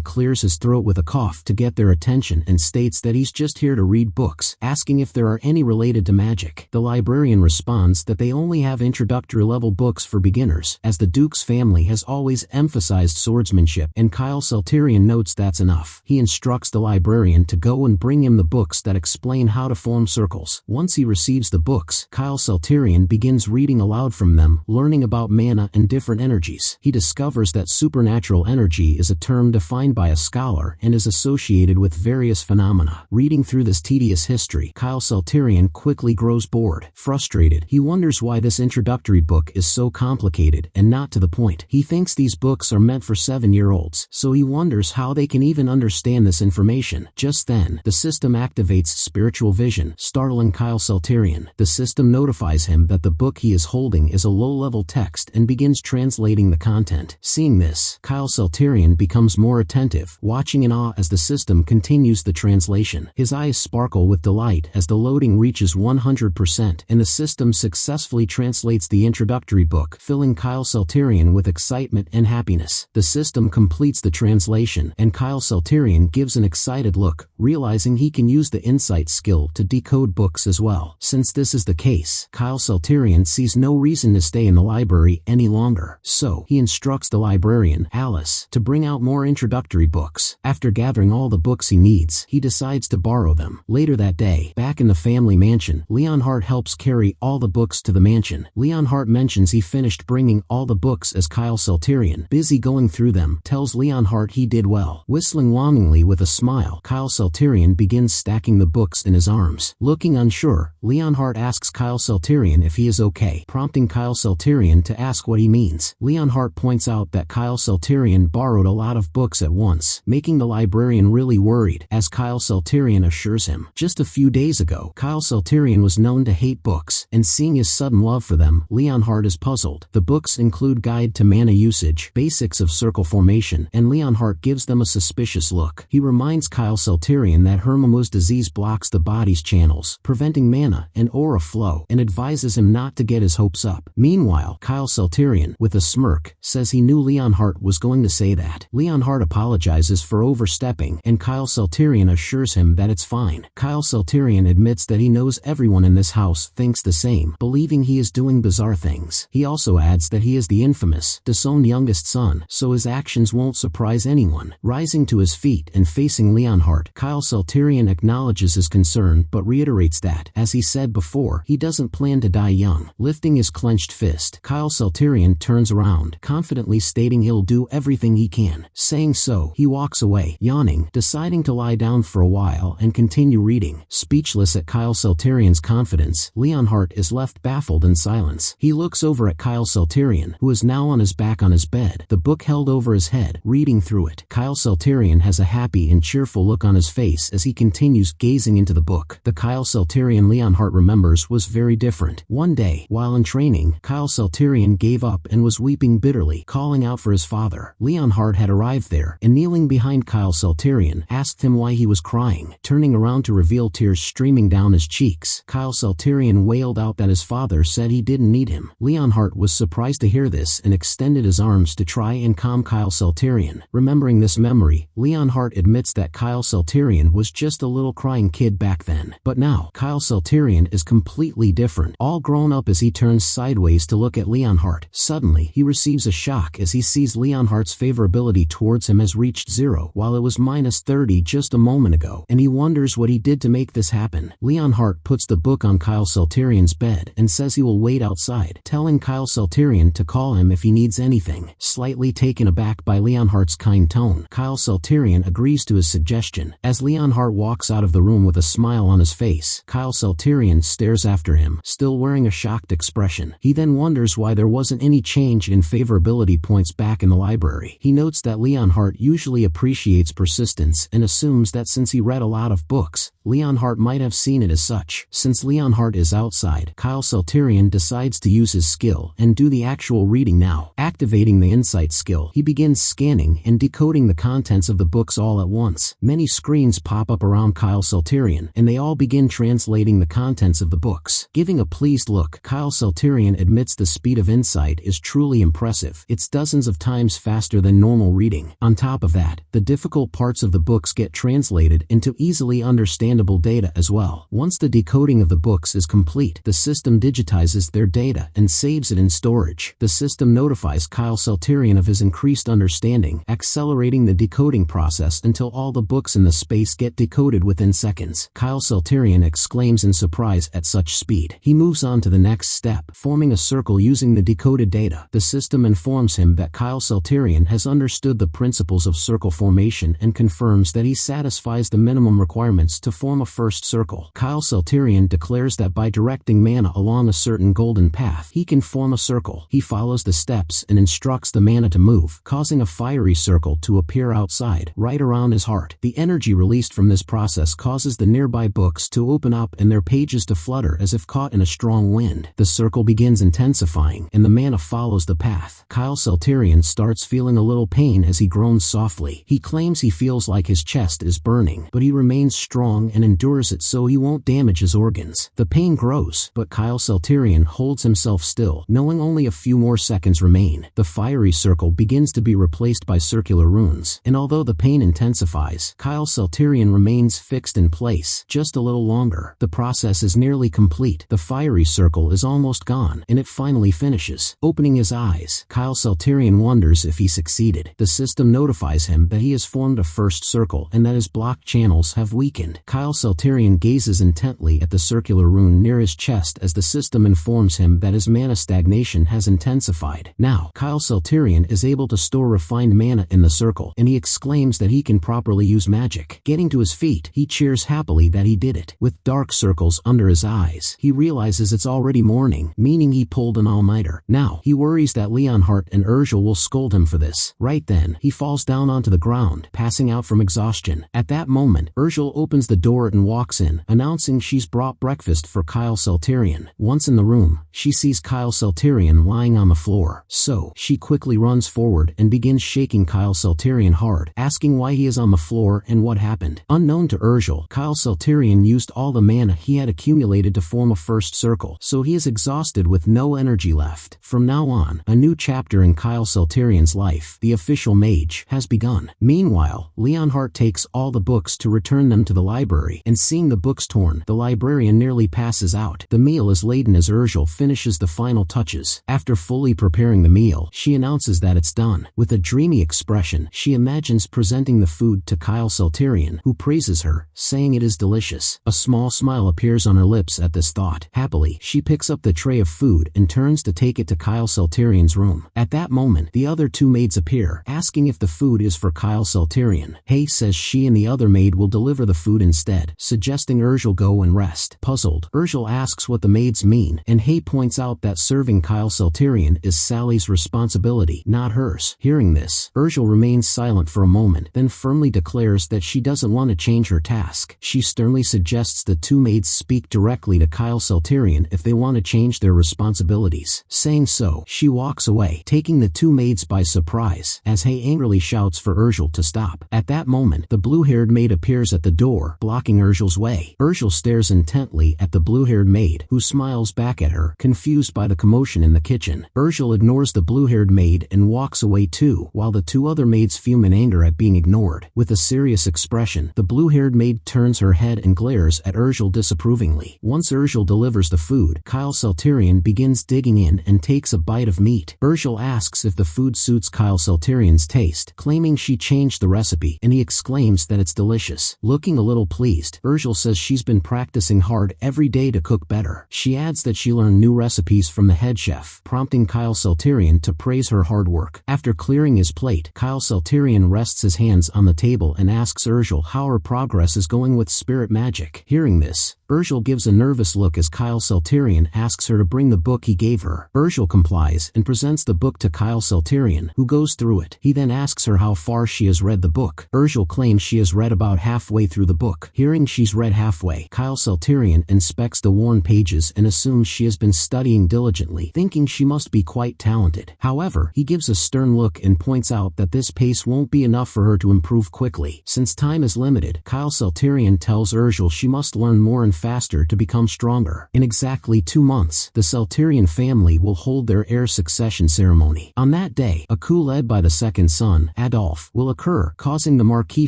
clears his throat throat with a cough to get their attention and states that he's just here to read books, asking if there are any related to magic. The librarian responds that they only have introductory level books for beginners, as the Duke's family has always emphasized swordsmanship, and Kyle Salterian notes that's enough. He instructs the librarian to go and bring him the books that explain how to form circles. Once he receives the books, Kyle Salterian begins reading aloud from them, learning about mana and different energies. He discovers that supernatural energy is a term defined by a scholar and is associated with various phenomena. Reading through this tedious history, Kyle Salterian quickly grows bored. Frustrated, he wonders why this introductory book is so complicated and not to the point. He thinks these books are meant for 7-year-olds, so he wonders how they can even understand this information. Just then, the system activates spiritual vision, startling Kyle Salterian. The system notifies him that the book he is holding is a low-level text and begins translating the content. Seeing this, Kyle Salterian becomes more attentive, watching in awe as the system continues the translation. His eyes sparkle with delight as the loading reaches 100% and the system successfully translates the introductory book, filling Kyle Salterian with excitement and happiness. The system completes the translation and Kyle Salterian gives an excited look, realizing he can use the insight skill to decode books as well. Since this is the case, Kyle Salterian sees no reason to stay in the library any longer, so he instructs the librarian, Alice, to bring out more introductory books. After gathering all the books he needs, he decides to borrow them. Later that day, back in the family mansion, Leonhardt helps carry all the books to the mansion. Leonhardt mentions he finished bringing all the books as Kyle Salterian, busy going through them, tells Leonhardt he did well. Whistling longingly with a smile, Kyle Salterian begins stacking the books in his arms. Looking unsure, Leonhardt asks Kyle Salterian if he is okay, prompting Kyle Salterian to ask what he means. Leonhardt points out that Kyle Salterian borrowed a lot of books at once, making the librarian really worried, as Kyle Salterian assures him. Just a few days ago, Kyle Salterian was known to hate books, and seeing his sudden love for them, Leonhardt is puzzled. The books include Guide to Mana Usage, Basics of Circle Formation, and Leonhardt gives them a suspicious look. He reminds Kyle Salterian that Hermam's disease blocks the body's channels, preventing mana and aura flow, and advises him not to get his hopes up. Meanwhile, Kyle Salterian, with a smirk, says he knew Leonhardt was going to say that. Leonhardt apologizes for overstepping, and Kyle Salterian assures him that it's fine. Kyle Salterian admits that he knows everyone in this house thinks the same, believing he is doing bizarre things. He also adds that he is the infamous, disowned youngest son, so his actions won't surprise anyone. Rising to his feet and facing Leonhardt, Kyle Salterian acknowledges his concern but reiterates that, as he said before, he doesn't plan to die young. Lifting his clenched fist, Kyle Salterian turns around, confidently stating he'll do everything he can. Saying so, he walks away, yawning, deciding to lie down for a while and continue reading. Speechless at Kyle Salterian's confidence, Leonhardt is left baffled in silence. He looks over at Kyle Salterian, who is now on his back on his bed, the book held over his head, reading through it. Kyle Salterian has a happy and cheerful look on his face as he continues gazing into the book. The Kyle Salterian Leonhardt remembers was very different. One day, while in training, Kyle Salterian gave up and was weeping bitterly, calling out for his father. Leonhardt had arrived there, and kneeling behind Kyle Salterian, asked him why he was crying. Turning around to reveal tears streaming down his cheeks, Kyle Salterian wailed out that his father said he didn't need him. Leonhardt was surprised to hear this and extended his arms to try and calm Kyle Salterian. Remembering this memory, Leonhardt admits that Kyle Salterian was just a little crying kid back then. But now, Kyle Salterian is completely different, all grown up as he turns sideways to look at Leonhardt. Suddenly, he receives a shock as he sees Leonhardt's favorability towards him has reached 0, while it was -30 just a moment ago, and he wonders what he did to make this happen. Leonhardt puts the book on Kyle Salterian's bed and says he will wait outside, telling Kyle Salterian to call him if he needs anything. Slightly taken aback by Leonhardt's kind tone, Kyle Salterian agrees to his suggestion. As Leonhardt walks out of the room with a smile on his face, Kyle Salterian stares after him, still wearing a shocked expression. He then wonders why there wasn't any change in favorability points back in the library. He notes that Leonhardt usually appreciates persistence and assumes that since he read a lot of books, Leonhardt might have seen it as such. Since Leonhardt is outside, Kyle Salterian decides to use his skill and do the actual reading now. Activating the insight skill, he begins scanning and decoding the contents of the books all at once. Many screens pop up around Kyle Salterian, and they all begin translating the contents of the books. Giving a pleased look, Kyle Salterian admits the speed of insight is truly impressive. It's dozens of times faster than normal reading. On top of that, the difficult parts of the books get translated into easily understandable data as well. Once the decoding of the books is complete, the system digitizes their data and saves it in storage. The system notifies Kyle Salterian of his increased understanding, accelerating the decoding process until all the books in the space get decoded within seconds. Kyle Salterian exclaims in surprise at such speed. He moves on to the next step, forming a circle using the decoded data. The system informs him that Kyle Salterian has understood the principles of circle formation and confirms that he satisfies the minimum requirements to form a first circle. Kyle Salterian declares that by directing mana along a certain golden path, he can form a circle. He follows the steps and instructs the mana to move, causing a fiery circle to appear outside, right around his heart. The energy released from this process causes the nearby books to open up and their pages to flutter as if caught in a strong wind. The circle begins intensifying, and the mana follows the path. Kyle Salterian starts feeling a little pain as he groans softly. He claims he feels like his chest is burning, but he remains strong and endures it so he won't damage his organs. The pain grows, but Kyle Salterian holds himself still, knowing only a few more seconds remain. The fiery circle begins to be replaced by circular runes, and although the pain intensifies, Kyle Salterian remains fixed in place just a little longer. The process is nearly complete. The fiery circle is almost gone, and it finally finishes. Opening his eyes, Kyle Salterian wonders if he succeeded. The system notifies him that he has formed a first circle and that his blocked channels have weakened. Kyle Salterian gazes intently at the circular rune near his chest as the system informs him that his mana stagnation has intensified. Now, Kyle Salterian is able to store refined mana in the circle, and he exclaims that he can properly use magic. Getting to his feet, he cheers happily that he did it. With dark circles under his eyes, he realizes it's already morning, meaning he pulled an all-nighter. Now, he worries that Leonhardt and Urgel will scold him for this. Right then, he falls down onto the ground, passing out from exhaustion. At that moment, Urgel opens the door and walks in, announcing she's brought breakfast for Kyle Salterian. Once in the room, she sees Kyle Salterian lying on the floor. So, she quickly runs forward and begins shaking Kyle Salterian hard, asking why he is on the floor and what happened. Unknown to Urgel, Kyle Salterian used all the mana he had accumulated to form a first circle, so he is exhausted with no energy left. From now on, a new chapter in Kyle Salterian's life, the official mage, has begun. Meanwhile, Leonhardt takes all the books to return them to the library, and seeing the books torn, the librarian nearly passes out. The meal is laden as Urgel finishes the final touches. After fully preparing the meal, she announces that it's done. With a dreamy expression, she imagines presenting the food to Kyle Salterian, who praises her, saying it is delicious. A small smile appears on her lips at this thought. Happily, she picks up the tray of food and turns to take it to Kyle Salterian's room. At that moment, the other two maids appear, asking if the food is for Kyle Salterian. Hey says she and the other maid will deliver the food instead, suggesting Urgel go and rest. Puzzled, Urgel asks what the maids mean, and Hay points out that serving Kyle Salterian is Sally's responsibility, not hers. Hearing this, Urgel remains silent for a moment, then firmly declares that she doesn't want to change her task. She sternly suggests the two maids speak directly to Kyle Salterian if they want to change their responsibilities. Saying so, she walks away, taking the two maids by surprise, as Hay angrily shouts for Urgel to stop. At that moment, the blue-haired maid appears at the door, blocking Urgel's way. Urgel stares intently at the blue-haired maid, who smiles back at her, confused by the commotion in the kitchen. Urgel ignores the blue-haired maid and walks away too, while the two other maids fume in anger at being ignored. With a serious expression, the blue-haired maid turns her head and glares at Urgel disapprovingly. Once Urgel delivers the food, Kyle Salterian begins digging in and takes a bite of meat. Urgel asks if the food suits Kyle Salterian's taste, claiming she changed the recipe, and he exclaims that it's delicious. Looking a little pleased, Urgel says she's been practicing hard every day to cook better. She adds that she learned new recipes from the head chef, prompting Kyle Salterian to praise her hard work. After clearing his plate, Kyle Salterian rests his hands on the table and asks Urgel how her progress is going with spirit magic. Hearing this, Urgel gives a nervous look as Kyle Salterian asks her to bring the book he gave her. Urgel complies and presents the book to Kyle Salterian, who goes through it. He then asks her how far she has read the book. Urgel claims she has read about halfway through the book. Hearing she's read halfway, Kyle Salterian inspects the worn pages and assumes she has been studying diligently, thinking she must be quite talented. However, he gives a stern look and points out that this pace won't be enough for her to improve quickly. Since time is limited, Kyle Salterian tells Urgel she must learn more and faster to become stronger. In exactly 2 months, the Salterian family will hold their heir succession ceremony. On that day, a coup led by the second son, Adolf, will occur, causing the Marquis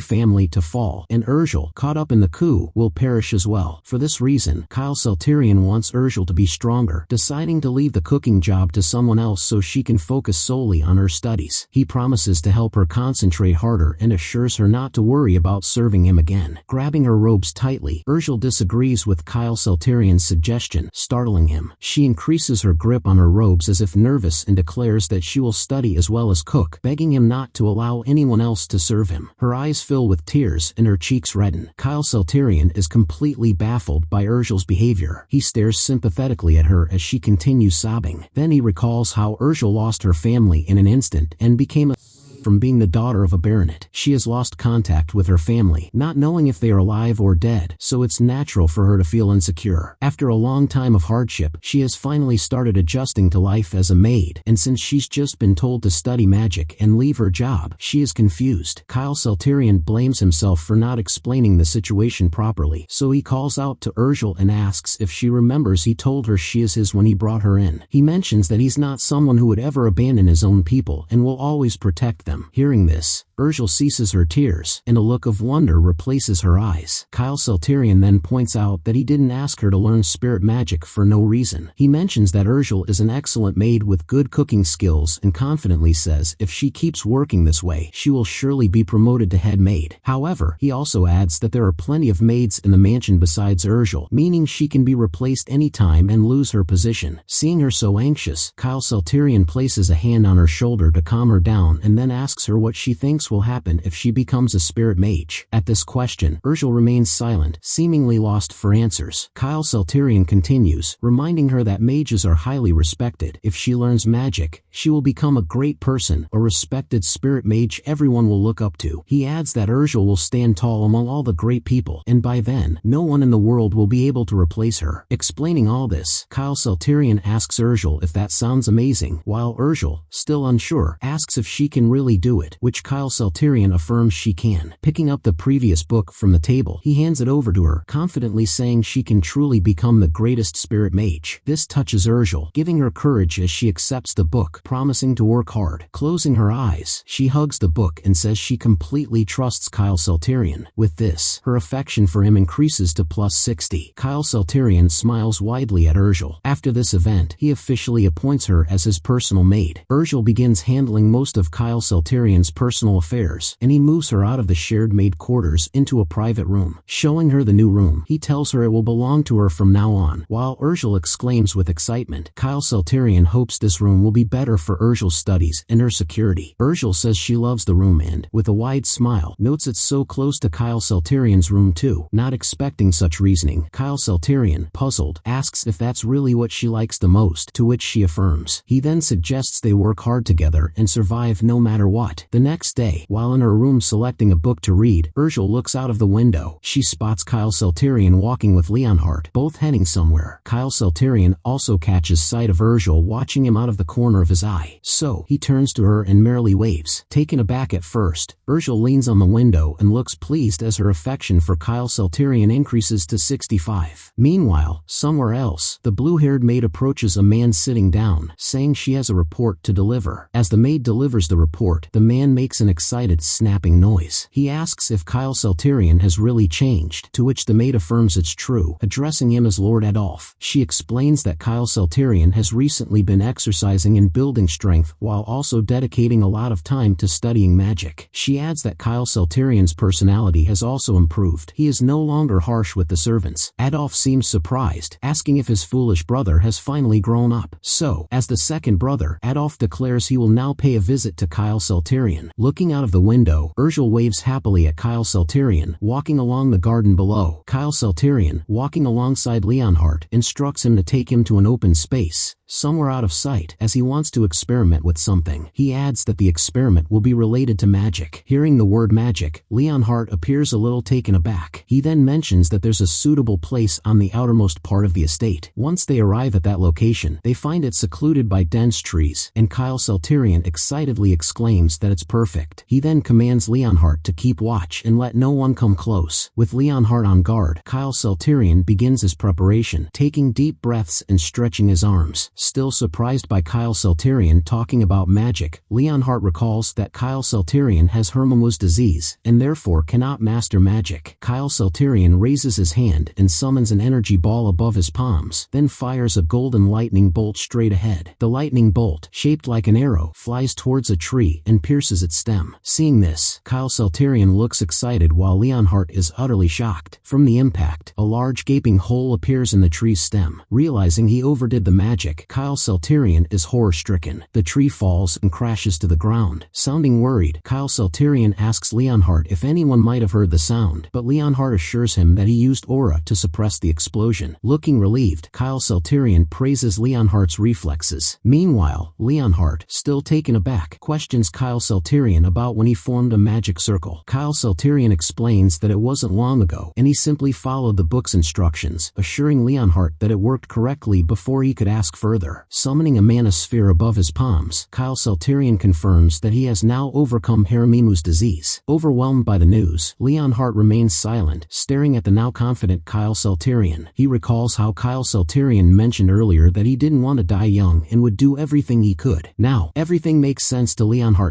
family to fall, and Urgel, caught up in the coup, will perish as well. For this reason, Kyle Salterian wants Urgel to be stronger, deciding to leave the cooking job to someone else so she can focus solely on her studies. He promises to help her concentrate harder and assures her not to worry about serving him again. Grabbing her robes tightly, Urgel disagrees with Kyle Salterian's suggestion, startling him. She increases her grip on her robes as if nervous and declares that she will study as well as cook, begging him not to allow anyone else to serve him. Her eyes fill with tears and her cheeks redden. Kyle Salterian is completely baffled by Urgel's behavior. He stares sympathetically at her as she continues sobbing. Then he recalls how Urgel lost her family in an instant and became a from being the daughter of a baronet. She has lost contact with her family, not knowing if they are alive or dead, so it's natural for her to feel insecure. After a long time of hardship, she has finally started adjusting to life as a maid, and since she's just been told to study magic and leave her job, she is confused. Kyle Salterian blames himself for not explaining the situation properly, so he calls out to Urgel and asks if she remembers he told her she is his when he brought her in. He mentions that he's not someone who would ever abandon his own people and will always protect them. Hearing this, Urgel ceases her tears, and a look of wonder replaces her eyes. Kyle Salterian then points out that he didn't ask her to learn spirit magic for no reason. He mentions that Urgel is an excellent maid with good cooking skills and confidently says if she keeps working this way, she will surely be promoted to head maid. However, he also adds that there are plenty of maids in the mansion besides Urgel, meaning she can be replaced anytime and lose her position. Seeing her so anxious, Kyle Salterian places a hand on her shoulder to calm her down and then asks her what she thinks will happen if she becomes a spirit mage. At this question, Urgel remains silent, seemingly lost for answers. Kyle Salterian continues, reminding her that mages are highly respected. If she learns magic, she will become a great person, a respected spirit mage everyone will look up to. He adds that Urgel will stand tall among all the great people, and by then, no one in the world will be able to replace her. Explaining all this, Kyle Salterian asks Urgel if that sounds amazing, while Urgel, still unsure, asks if she can really do it, which Kyle Salterian affirms she can. Picking up the previous book from the table, he hands it over to her, confidently saying she can truly become the greatest spirit mage. This touches Urgel, giving her courage as she accepts the book, promising to work hard. Closing her eyes, she hugs the book and says she completely trusts Kyle Salterian. With this, her affection for him increases to +60. Kyle Salterian smiles widely at Urgel. After this event, he officially appoints her as his personal maid. Urgel begins handling most of Kyle Salterian's personal affairs, and he moves her out of the shared maid quarters into a private room. Showing her the new room, he tells her it will belong to her from now on. While Urgel exclaims with excitement, Kyle Salterian hopes this room will be better for Urgel's studies and her security. Urgel says she loves the room and, with a wide smile, notes it's so close to Kyle Salterian's room too. Not expecting such reasoning, Kyle Salterian, puzzled, asks if that's really what she likes the most, to which she affirms. He then suggests they work hard together and survive no matter what. The next day, while in her room selecting a book to read, Urgel looks out of the window. She spots Kyle Salterian walking with Leonhardt, both heading somewhere. Kyle Salterian also catches sight of Urgel watching him out of the corner of his eye. So, he turns to her and merely waves. Taken aback at first, Urgel leans on the window and looks pleased as her affection for Kyle Salterian increases to 65. Meanwhile, somewhere else, the blue-haired maid approaches a man sitting down, saying she has a report to deliver. As the maid delivers the report, the man makes an excited snapping noise. He asks if Kyle Salterian has really changed, to which the maid affirms it's true, addressing him as Lord Adolf. She explains that Kyle Salterian has recently been exercising and building strength while also dedicating a lot of time to studying magic. She adds that Kyle Salterian's personality has also improved. He is no longer harsh with the servants. Adolf seems surprised, asking if his foolish brother has finally grown up. So, as the second brother, Adolf declares he will now pay a visit to Kyle Salterian. Looking out of the window, Urgel waves happily at Kyle Salterian, walking along the garden below. Kyle Salterian, walking alongside Leonhardt, instructs him to take him to an open space, somewhere out of sight, as he wants to experiment with something. He adds that the experiment will be related to magic. Hearing the word magic, Leonhardt appears a little taken aback. He then mentions that there's a suitable place on the outermost part of the estate. Once they arrive at that location, they find it secluded by dense trees, and Kyle Salterian excitedly exclaims claims that it's perfect. He then commands Leonhardt to keep watch and let no one come close. With Leonhardt on guard, Kyle Salterian begins his preparation, taking deep breaths and stretching his arms. Still surprised by Kyle Salterian talking about magic, Leonhardt recalls that Kyle Salterian has Hermann's disease and therefore cannot master magic. Kyle Salterian raises his hand and summons an energy ball above his palms, then fires a golden lightning bolt straight ahead. The lightning bolt, shaped like an arrow, flies towards a tree and pierces its stem. Seeing this, Kyle Salterian looks excited while Leonhardt is utterly shocked. From the impact, a large gaping hole appears in the tree's stem. Realizing he overdid the magic, Kyle Salterian is horror-stricken. The tree falls and crashes to the ground. Sounding worried, Kyle Salterian asks Leonhardt if anyone might have heard the sound, but Leonhardt assures him that he used aura to suppress the explosion. Looking relieved, Kyle Salterian praises Leonhardt's reflexes. Meanwhile, Leonhardt, still taken aback, questions Kyle Salterian about when he formed a magic circle. Kyle Salterian explains that it wasn't long ago, and he simply followed the book's instructions, assuring Leonhardt that it worked correctly before he could ask further. Summoning a mana sphere above his palms, Kyle Salterian confirms that he has now overcome Hermann's disease. Overwhelmed by the news, Leonhardt remains silent, staring at the now confident Kyle Salterian. He recalls how Kyle Salterian mentioned earlier that he didn't want to die young and would do everything he could. Now, everything makes sense to Leonhardt.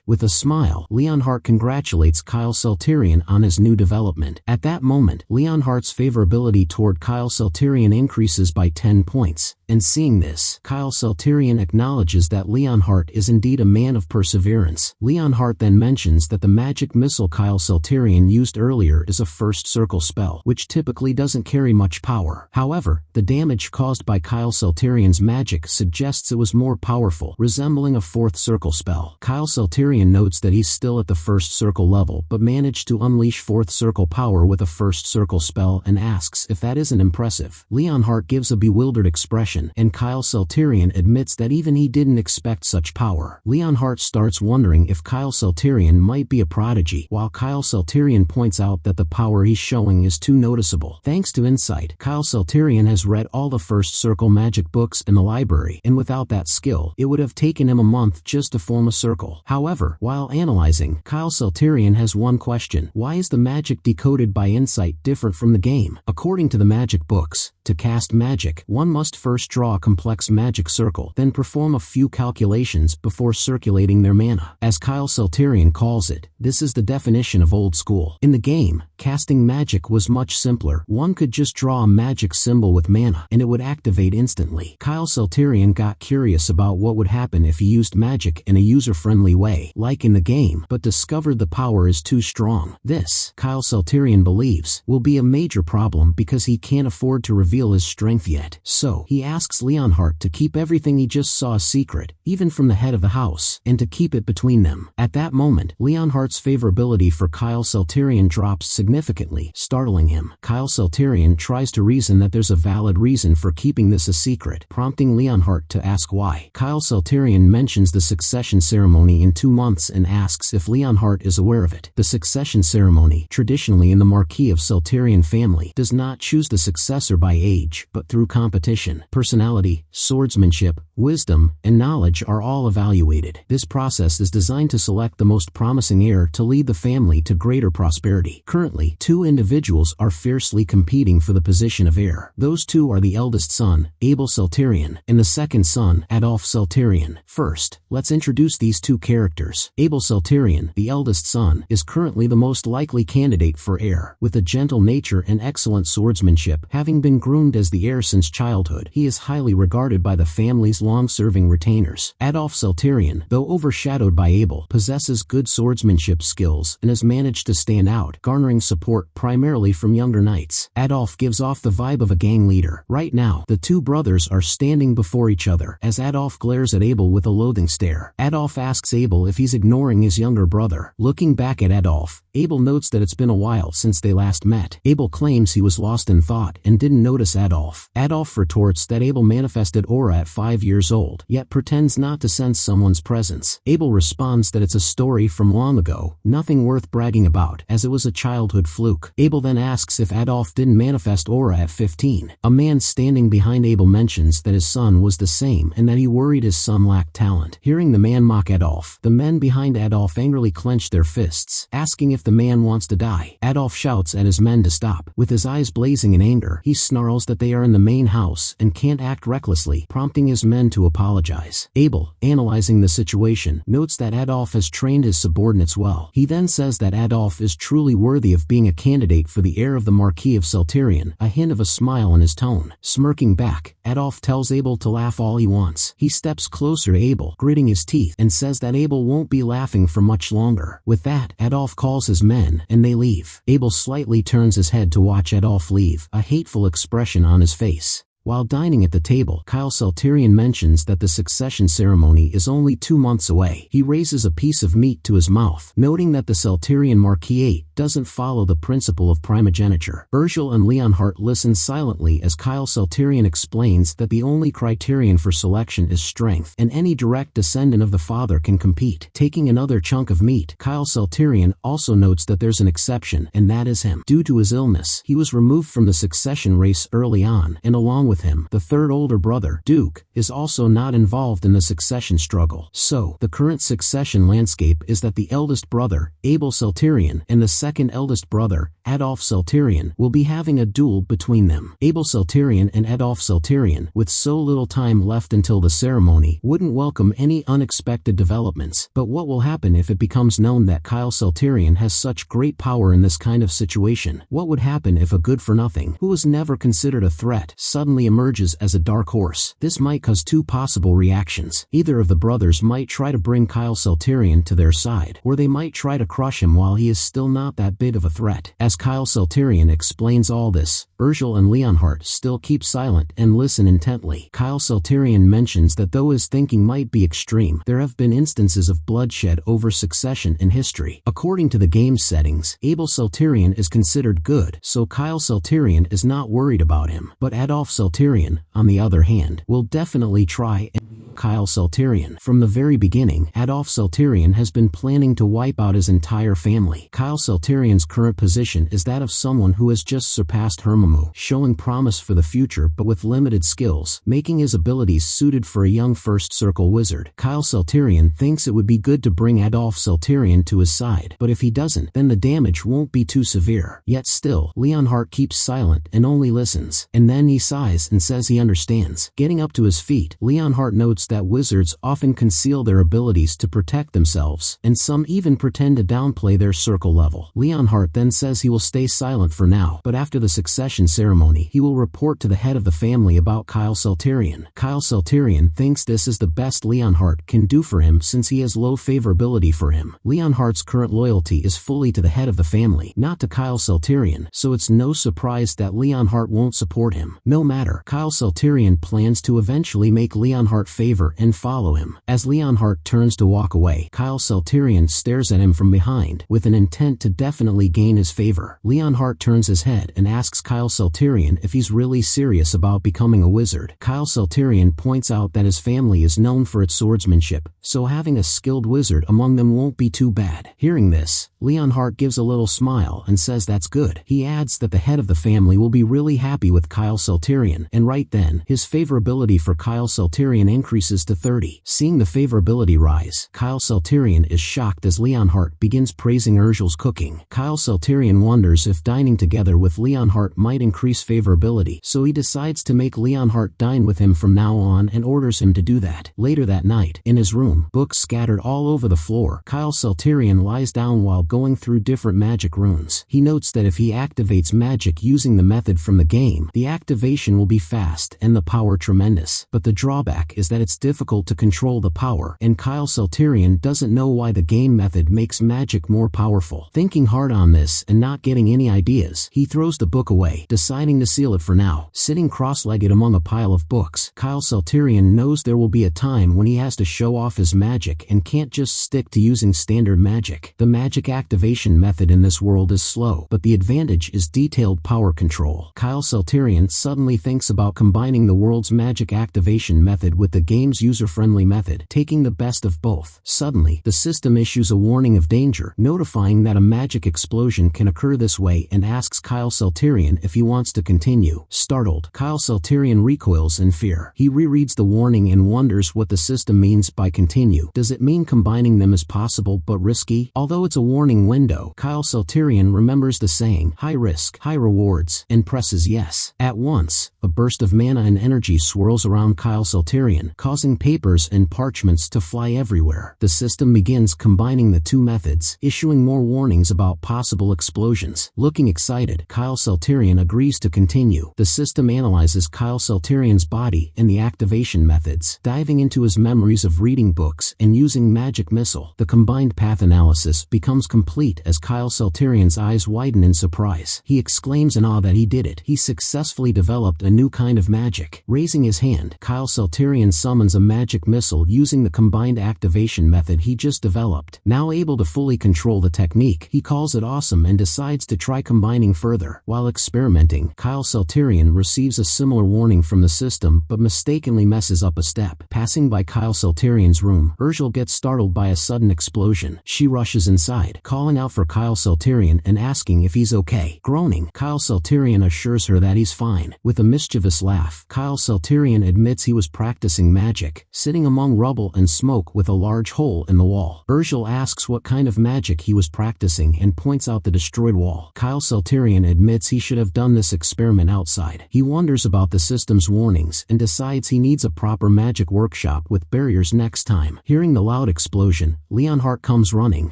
With a smile, Leonhardt congratulates Kyle Salterian on his new development. At that moment, Leonhardt's favorability toward Kyle Salterian increases by 10 points. And seeing this, Kyle Salterian acknowledges that Leonhardt is indeed a man of perseverance. Leonhardt then mentions that the magic missile Kyle Salterian used earlier is a first circle spell, which typically doesn't carry much power. However, the damage caused by Kyle Salterian's magic suggests it was more powerful, resembling a fourth circle spell. Kyle Salterian notes that he's still at the first circle level but managed to unleash fourth circle power with a first circle spell and asks if that isn't impressive. Leonhardt gives a bewildered expression, and Kyle Salterian admits that even he didn't expect such power. Leonhardt starts wondering if Kyle Salterian might be a prodigy, while Kyle Salterian points out that the power he's showing is too noticeable. Thanks to insight, Kyle Salterian has read all the first circle magic books in the library, and without that skill, it would have taken him a month just to form a circle. However, while analyzing, Kyle Salterian has one question: why is the magic decoded by insight different from the game? According to the magic books, to cast magic, one must first draw a complex magic circle, then perform a few calculations before circulating their mana. As Kyle Salterian calls it, this is the definition of old school. In the game, casting magic was much simpler. One could just draw a magic symbol with mana, and it would activate instantly. Kyle Salterian got curious about what would happen if he used magic in a user-friendly way, like in the game, but discovered the power is too strong. This, Kyle Salterian believes, will be a major problem because he can't afford to reveal his strength yet. So, he asks Leonhardt to keep everything he just saw a secret, even from the head of the house, and to keep it between them. At that moment, Leonhardt's favorability for Kyle Salterian drops significantly, startling him. Kyle Salterian tries to reason that there's a valid reason for keeping this a secret, prompting Leonhardt to ask why. Kyle Salterian mentions the succession ceremony in 2 months and asks if Leonhardt is aware of it. The succession ceremony, traditionally in the Marquis of Salterian family, does not choose the successor by age, but through competition. Personality, swordsmanship, wisdom, and knowledge are all evaluated. This process is designed to select the most promising heir to lead the family to greater prosperity. Currently, 2 individuals are fiercely competing for the position of heir. Those 2 are the eldest son, Abel Salterian, and the second son, Adolf Salterian. First, let's introduce these 2 characters. Abel Salterian, the eldest son, is currently the most likely candidate for heir. With a gentle nature and excellent swordsmanship, having been groomed as the heir since childhood, he is highly regarded by the family's long-serving retainers. Adolf Salterian, though overshadowed by Abel, possesses good swordsmanship skills and has managed to stand out, garnering support primarily from younger knights. Adolf gives off the vibe of a gang leader. Right now, the 2 brothers are standing before each other as Adolf glares at Abel with a loathing stare. Adolf asks Abel if he's ignoring his younger brother. Looking back at Adolf, Abel notes that it's been a while since they last met. Abel claims he was lost in thought and didn't notice Adolf. Adolf retorts that that Abel manifested aura at 5 years old, yet pretends not to sense someone's presence. Abel responds that it's a story from long ago, nothing worth bragging about, as it was a childhood fluke. Abel then asks if Adolf didn't manifest aura at 15. A man standing behind Abel mentions that his son was the same and that he worried his son lacked talent. Hearing the man mock Adolf, the men behind Adolf angrily clench their fists, asking if the man wants to die. Adolf shouts at his men to stop. With his eyes blazing in anger, he snarls that they are in the main house and can't act recklessly, prompting his men to apologize. Abel, analyzing the situation, notes that Adolf has trained his subordinates well. He then says that Adolf is truly worthy of being a candidate for the heir of the Marquis of Salterian, a hint of a smile in his tone. Smirking back, Adolf tells Abel to laugh all he wants. He steps closer to Abel, gritting his teeth, and says that Abel won't be laughing for much longer. With that, Adolf calls his men, and they leave. Abel slightly turns his head to watch Adolf leave, a hateful expression on his face. While dining at the table, Kyle Salterian mentions that the succession ceremony is only 2 months away. He raises a piece of meat to his mouth, noting that the Salterian Marquis doesn't follow the principle of primogeniture. Urgel and Leonhardt listen silently as Kyle Salterian explains that the only criterion for selection is strength, and any direct descendant of the father can compete. Taking another chunk of meat, Kyle Salterian also notes that there's an exception, and that is him. Due to his illness, he was removed from the succession race early on, and along with him, the third older brother, Duke, is also not involved in the succession struggle. So, the current succession landscape is that the eldest brother, Abel Salterian, and the second eldest brother, Adolf Salterian, will be having a duel between them. Abel Salterian and Adolf Salterian, with so little time left until the ceremony, wouldn't welcome any unexpected developments. But what will happen if it becomes known that Kyle Salterian has such great power in this kind of situation? What would happen if a good-for-nothing, who was never considered a threat, suddenly emerges as a dark horse? This might cause two possible reactions. Either of the brothers might try to bring Kyle Salterian to their side, or they might try to crush him while he is still not that big of a threat. As Kyle Salterian explains all this, Urgel and Leonhardt still keep silent and listen intently. Kyle Salterian mentions that though his thinking might be extreme, there have been instances of bloodshed over succession in history. According to the game's settings, Abel Salterian is considered good, so Kyle Salterian is not worried about him. But Adolf Salterian, on the other hand, will definitely try and Kyle Salterian. From the very beginning, Adolf Salterian has been planning to wipe out his entire family. Kyle Salterian's current position is that of someone who has just surpassed Hermamu, showing promise for the future but with limited skills, making his abilities suited for a young first circle wizard. Kyle Salterian thinks it would be good to bring Adolf Salterian to his side, but if he doesn't, then the damage won't be too severe. Yet still, Leonhardt keeps silent and only listens, and then he sighs and says he understands. Getting up to his feet, Leonhardt notes that wizards often conceal their abilities to protect themselves, and some even pretend to downplay their circle level. Leonhardt then says he will stay silent for now, but after the succession ceremony he will report to the head of the family about Kyle Salterian. Kyle Salterian thinks this is the best Leonhardt can do for him since he has low favorability for him. Leonhardt's current loyalty is fully to the head of the family, not to Kyle Salterian, so it's no surprise that Leonhardt won't support him. No matter, Kyle Salterian plans to eventually make Leonhardt favor and follow him. As Leonhardt turns to walk away, Kyle Salterian stares at him from behind, with an intent to definitely gain his favor. Leonhardt turns his head and asks Kyle Salterian if he's really serious about becoming a wizard. Kyle Salterian points out that his family is known for its swordsmanship, so having a skilled wizard among them won't be too bad. Hearing this, Leonhardt gives a little smile and says that's good. He adds that the head of the family will be really happy with Kyle Salterian, and right then, his favorability for Kyle Salterian increases to 30. Seeing the favorability rise, Kyle Salterian is shocked as Leonhardt begins praising Urgel's cooking. Kyle Salterian wonders if dining together with Leonhardt might increase favorability, so he decides to make Leonhardt dine with him from now on and orders him to do that. Later that night, in his room, books scattered all over the floor, Kyle Salterian lies down while going through different magic runes. He notes that if he activates magic using the method from the game, the activation will be fast and the power tremendous, but the drawback is that it's it's difficult to control the power, and Kyle Salterian doesn't know why the game method makes magic more powerful. Thinking hard on this and not getting any ideas, he throws the book away, deciding to seal it for now. Sitting cross-legged among a pile of books, Kyle Salterian knows there will be a time when he has to show off his magic and can't just stick to using standard magic. The magic activation method in this world is slow, but the advantage is detailed power control. Kyle Salterian suddenly thinks about combining the world's magic activation method with the game's user-friendly method, taking the best of both. Suddenly, the system issues a warning of danger, notifying that a magic explosion can occur this way, and asks Kyle Salterian if he wants to continue. Startled, Kyle Salterian recoils in fear. He rereads the warning and wonders what the system means by continue. Does it mean combining them is possible but risky? Although it's a warning window, Kyle Salterian remembers the saying, high risk, high rewards, and presses yes. At once, a burst of mana and energy swirls around Kyle Salterian, causing papers and parchments to fly everywhere. The system begins combining the two methods, issuing more warnings about possible explosions. Looking excited, Kyle Salterian agrees to continue. The system analyzes Kyle Salterian's body and the activation methods, diving into his memories of reading books and using magic missile. The combined path analysis becomes complete as Kyle Salterian's eyes widen in surprise. He exclaims in awe that he did it. He successfully developed a new kind of magic. Raising his hand, Kyle Salterian summons a magic missile using the combined activation method he just developed. Now able to fully control the technique, he calls it awesome and decides to try combining further. While experimenting, Kyle Salterian receives a similar warning from the system but mistakenly messes up a step. Passing by Kyle Salterian's room, Urgel gets startled by a sudden explosion. She rushes inside, calling out for Kyle Salterian and asking if he's okay. Groaning, Kyle Salterian assures her that he's fine. With a mischievous laugh, Kyle Salterian admits he was practicing magic, sitting among rubble and smoke with a large hole in the wall. Urgel asks what kind of magic he was practicing and points out the destroyed wall. Kyle Salterian admits he should have done this experiment outside. He wonders about the system's warnings and decides he needs a proper magic workshop with barriers next time. Hearing the loud explosion, Leonhardt comes running,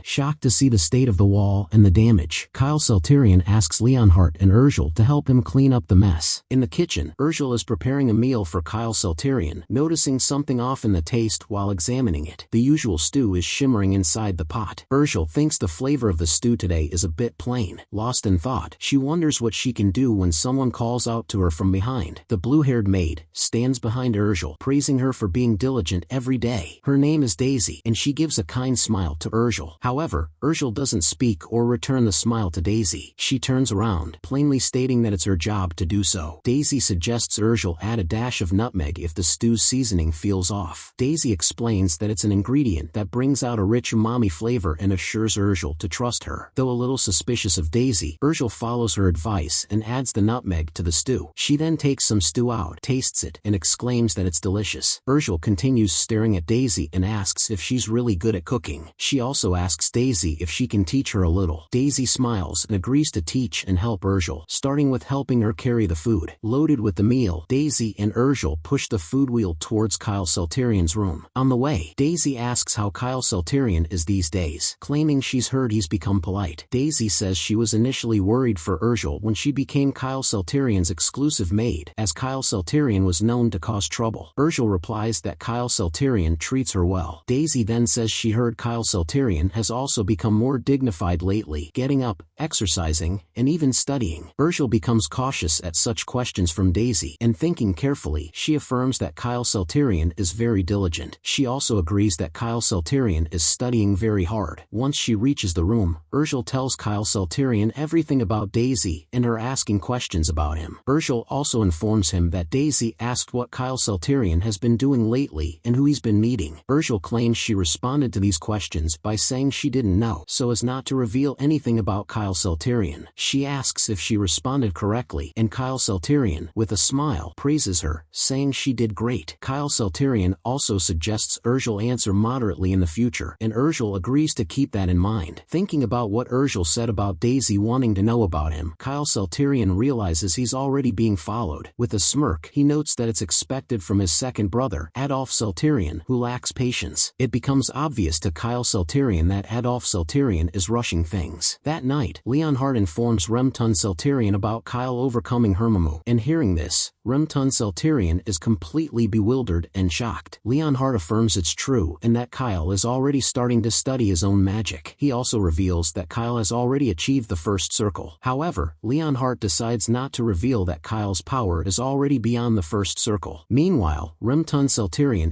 shocked to see the state of the wall and the damage. Kyle Salterian asks Leonhardt and Urgel to help him clean up the mess. In the kitchen, Urgel is preparing a meal for Kyle Salterian, noticing something off in the taste while examining it. The usual stew is shimmering inside the pot. Urgel thinks the flavor of the stew today is a bit plain. Lost in thought, she wonders what she can do when someone calls out to her from behind. The blue-haired maid stands behind Urgel, praising her for being diligent every day. Her name is Daisy, and she gives a kind smile to Urgel. However, Urgel doesn't speak or return the smile to Daisy. She turns around, plainly stating that it's her job to do so. Daisy suggests Urgel add a dash of nutmeg if the stew's seasoning feels off. Daisy explains that it's an ingredient that brings out a rich umami flavor and assures Urgel to trust her. Though a little suspicious of Daisy, Urgel follows her advice and adds the nutmeg to the stew. She then takes some stew out, tastes it, and exclaims that it's delicious. Urgel continues staring at Daisy and asks if she's really good at cooking. She also asks Daisy if she can teach her a little. Daisy smiles and agrees to teach and help Urgel, starting with helping her carry the food. Loaded with the meal, Daisy and Urgel push the food wheel towards Kyle Salterian's room. On the way, Daisy asks how Kyle Salterian is these days, claiming she's heard he's become polite. Daisy says she was initially worried for Urgel when she became Kyle Salterian's exclusive maid, as Kyle Salterian was known to cause trouble. Urgel replies that Kyle Salterian treats her well. Daisy then says she heard Kyle Salterian has also become more dignified lately, getting up, exercising, and even studying. Urgel becomes cautious at such questions from Daisy, and thinking carefully, she affirms that Kyle Salterian is very diligent. She also agrees that Kyle Salterian is studying very hard. Once she reaches the room, Urgel tells Kyle Salterian everything about Daisy and her asking questions about him. Urgel also informs him that Daisy asked what Kyle Salterian has been doing lately and who he's been meeting. Urgel claims she responded to these questions by saying she didn't know, so as not to reveal anything about Kyle Salterian. She asks if she responded correctly, and Kyle Salterian, with a smile, praises her, saying she did great. Kyle Salterian also suggests Urgel answer moderately in the future, and Urgel agrees to keep that in mind. Thinking about what Urgel said about Daisy wanting to know about him, Kyle Salterian realizes he's already being followed. With a smirk, he notes that it's expected from his second brother, Adolf Salterian, who lacks patience. It becomes obvious to Kyle Salterian that Adolf Salterian is rushing things. That night, Leonhardt informs Remtun Salterian about Kyle overcoming Hermamu, and hearing this, Remtun is completely bewildered and shocked. Leonhardt affirms it's true and that Kyle is already starting to study his own magic. He also reveals that Kyle has already achieved the first circle. However, Leonhardt decides not to reveal that Kyle's power is already beyond the first circle. Meanwhile, Remtun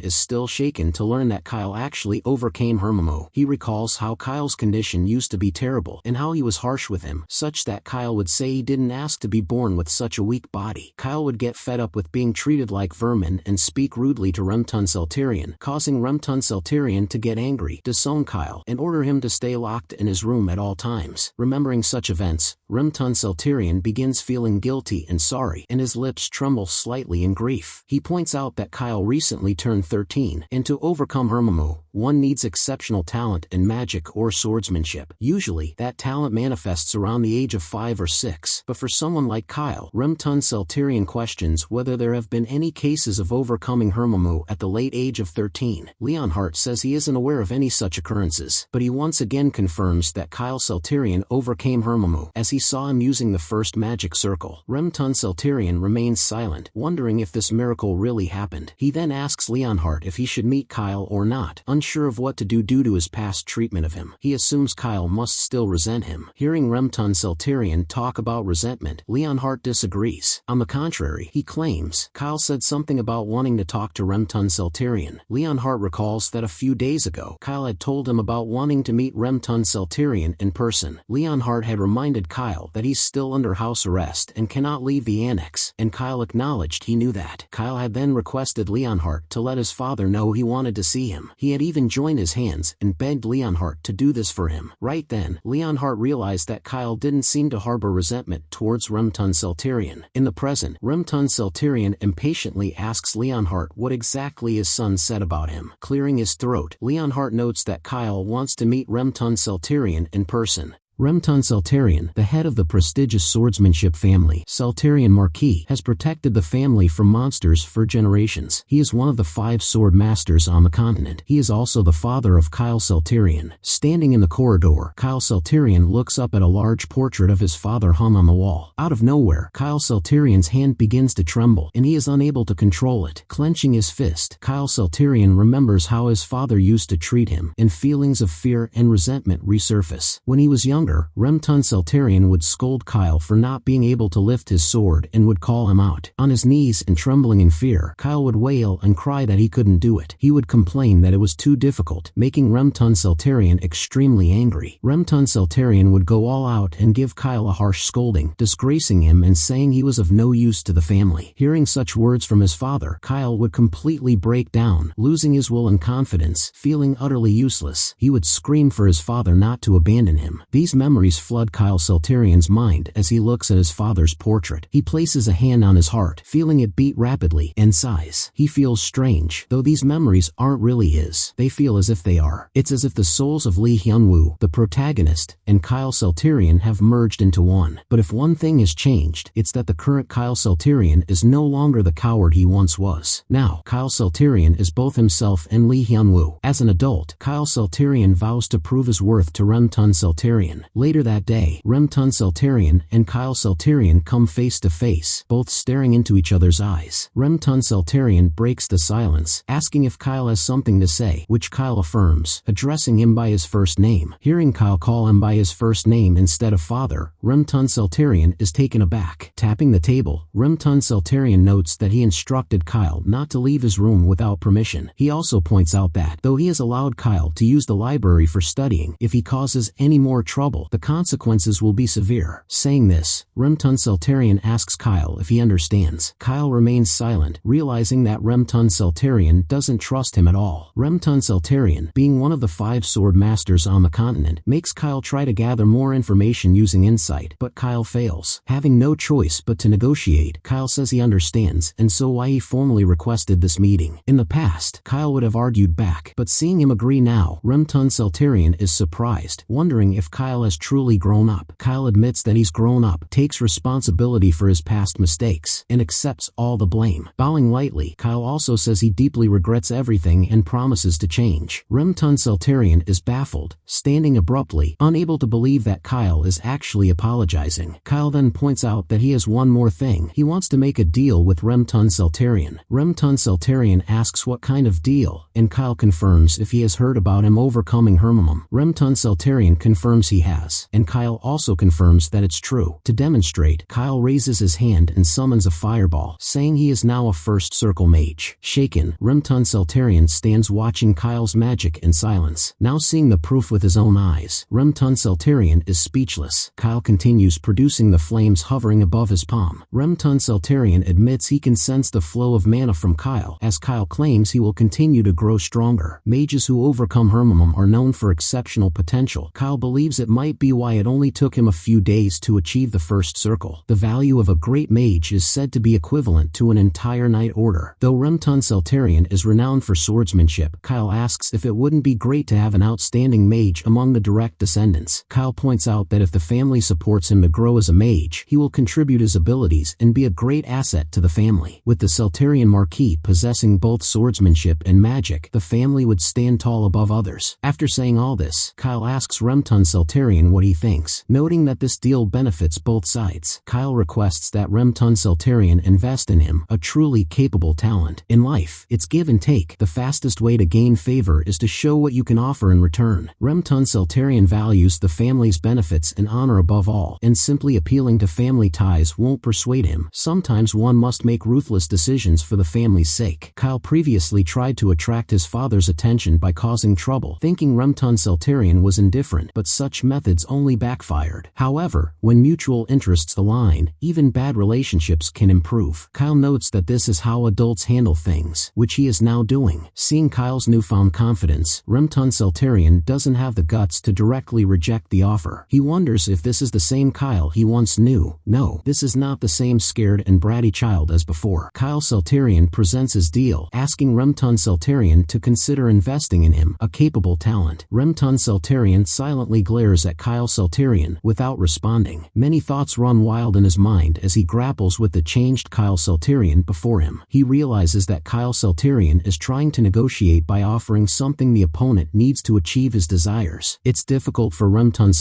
is still shaken to learn that Kyle actually overcame Hermomo. He recalls how Kyle's condition used to be terrible and how he was harsh with him, such that Kyle would say he didn't ask to be born with such a weak body. Kyle would get fed up with being treated like vermin and speak rudely to Remtun, causing Remtun to get angry, disown Kyle, and order him to stay locked in his room at all times. Remembering such events, Remtun begins feeling guilty and sorry, and his lips tremble slightly in grief. He points out that Kyle recently turned 13, and to overcome Hermomo, one needs exceptional talent in magic or swordsmanship. Usually, that talent manifests around the age of 5 or 6, but for someone like Kyle, Remtun questions whether there have been any cases of overcoming Hermomo at the late age of 13. Leonhardt says he isn't aware of any such occurrences, but he once again confirms that Kyle overcame Hermomo as he saw him using the first magic circle. Remtun remains silent, wondering if this miracle really happened. He then asks Leonhardt if he should meet Kyle or not, unsure of what to do due to his past treatment of him. He assumes Kyle must still resent him. Hearing Remtun talk about resentment, Leonhardt disagrees. On the contrary, he claims Kyle said something about wanting to talk to Remtun. Leonhardt recalls that a few days ago, Kyle had told him about wanting to meet Remtun in person. Leonhardt had reminded Kyle that he's still under house arrest and cannot leave the annex, and Kyle acknowledged he knew that. Kyle had then requested Leonhardt to let his father know he wanted to see him. He had even joined his hands and begged Leonhardt to do this for him. Right then, Leonhardt realized that Kyle didn't seem to harbor resentment towards Remtun. In the present, Remtun impatiently asks Leonhardt what exactly his son said about him. Clearing his throat, Leonhardt notes that Kyle wants to meet Remtun in person. Remtun, the head of the prestigious swordsmanship family, Saltarian Marquis, has protected the family from monsters for generations. He is one of the 5 sword masters on the continent. He is also the father of Kyle Saltarian. Standing in the corridor, Kyle Saltarian looks up at a large portrait of his father hung on the wall. Out of nowhere, Kyle Saltarian's hand begins to tremble, and he is unable to control it. Clenching his fist, Kyle Saltarian remembers how his father used to treat him, and feelings of fear and resentment resurface. When he was younger, Remtun would scold Kyle for not being able to lift his sword and would call him out. On his knees and trembling in fear, Kyle would wail and cry that he couldn't do it. He would complain that it was too difficult, making Remtun extremely angry. Remtun would go all out and give Kyle a harsh scolding, disgracing him and saying he was of no use to the family. Hearing such words from his father, Kyle would completely break down, losing his will and confidence, feeling utterly useless. He would scream for his father not to abandon him. These memories flood Kyle Saltarian's mind as he looks at his father's portrait. He places a hand on his heart, feeling it beat rapidly, and sighs. He feels strange, though these memories aren't really his. They feel as if they are. It's as if the souls of Lee Hyun-woo, the protagonist, and Kyle Saltarian have merged into one. But if one thing has changed, it's that the current Kyle Saltarian is no longer the coward he once was. Now, Kyle Saltarian is both himself and Lee Hyun-woo. As an adult, Kyle Saltarian vows to prove his worth to Remtun. Later that day, Remtun and Kyle Saltarian come face to face, both staring into each other's eyes. Remtun breaks the silence, asking if Kyle has something to say, which Kyle affirms, addressing him by his first name. Hearing Kyle call him by his first name instead of father, Remtun is taken aback. Tapping the table, Remtun notes that he instructed Kyle not to leave his room without permission. He also points out that, though he has allowed Kyle to use the library for studying, if he causes any more trouble, the consequences will be severe. Saying this, Remtun asks Kyle if he understands. Kyle remains silent, realizing that Remtun doesn't trust him at all. Remtun, being one of the 5 sword masters on the continent, makes Kyle try to gather more information using insight, but Kyle fails. Having no choice but to negotiate, Kyle says he understands, and so why he formally requested this meeting. In the past, Kyle would have argued back, but seeing him agree now, Remtun is surprised, wondering if Kyle has truly grown up. Kyle admits that he's grown up, takes responsibility for his past mistakes, and accepts all the blame. Bowing lightly, Kyle also says he deeply regrets everything and promises to change. Remton is baffled, standing abruptly, unable to believe that Kyle is actually apologizing. Kyle then points out that he has one more thing. He wants to make a deal with Remton asks what kind of deal, and Kyle confirms if he has heard about him overcoming Hermamum. Remton confirms he has, and Kyle also confirms that it's true. To demonstrate, Kyle raises his hand and summons a fireball, saying he is now a first circle mage. Shaken, Remton stands watching Kyle's magic in silence. Now seeing the proof with his own eyes, Remton is speechless. Kyle continues producing the flames hovering above his palm. Remton admits he can sense the flow of mana from Kyle, as Kyle claims he will continue to grow stronger. Mages who overcome Hermamum are known for exceptional potential. Kyle believes it might be why it only took him a few days to achieve the first circle. The value of a great mage is said to be equivalent to an entire knight order. Though Remton is renowned for swordsmanship, Kyle asks if it wouldn't be great to have an outstanding mage among the direct descendants. Kyle points out that if the family supports him to grow as a mage, he will contribute his abilities and be a great asset to the family. With the Seltarian Marquis possessing both swordsmanship and magic, the family would stand tall above others. After saying all this, Kyle asks Remton what he thinks, noting that this deal benefits both sides. Kyle requests that Remton invest in him, a truly capable talent. In life, it's give and take. The fastest way to gain favor is to show what you can offer in return. Remton values the family's benefits and honor above all, and simply appealing to family ties won't persuade him. Sometimes one must make ruthless decisions for the family's sake. Kyle previously tried to attract his father's attention by causing trouble, thinking Remton was indifferent, but such methods only backfired. However, when mutual interests align, even bad relationships can improve. Kyle notes that this is how adults handle things, which he is now doing. Seeing Kyle's newfound confidence, Remton doesn't have the guts to directly reject the offer. He wonders if this is the same Kyle he once knew. No, this is not the same scared and bratty child as before. Kyle presents his deal, asking Remton to consider investing in him, a capable talent. Remton silently glares at Kyle without responding. Many thoughts run wild in his mind as he grapples with the changed Kyle before him. He realizes that Kyle is trying to negotiate by offering something the opponent needs to achieve his desires. It's difficult for Remton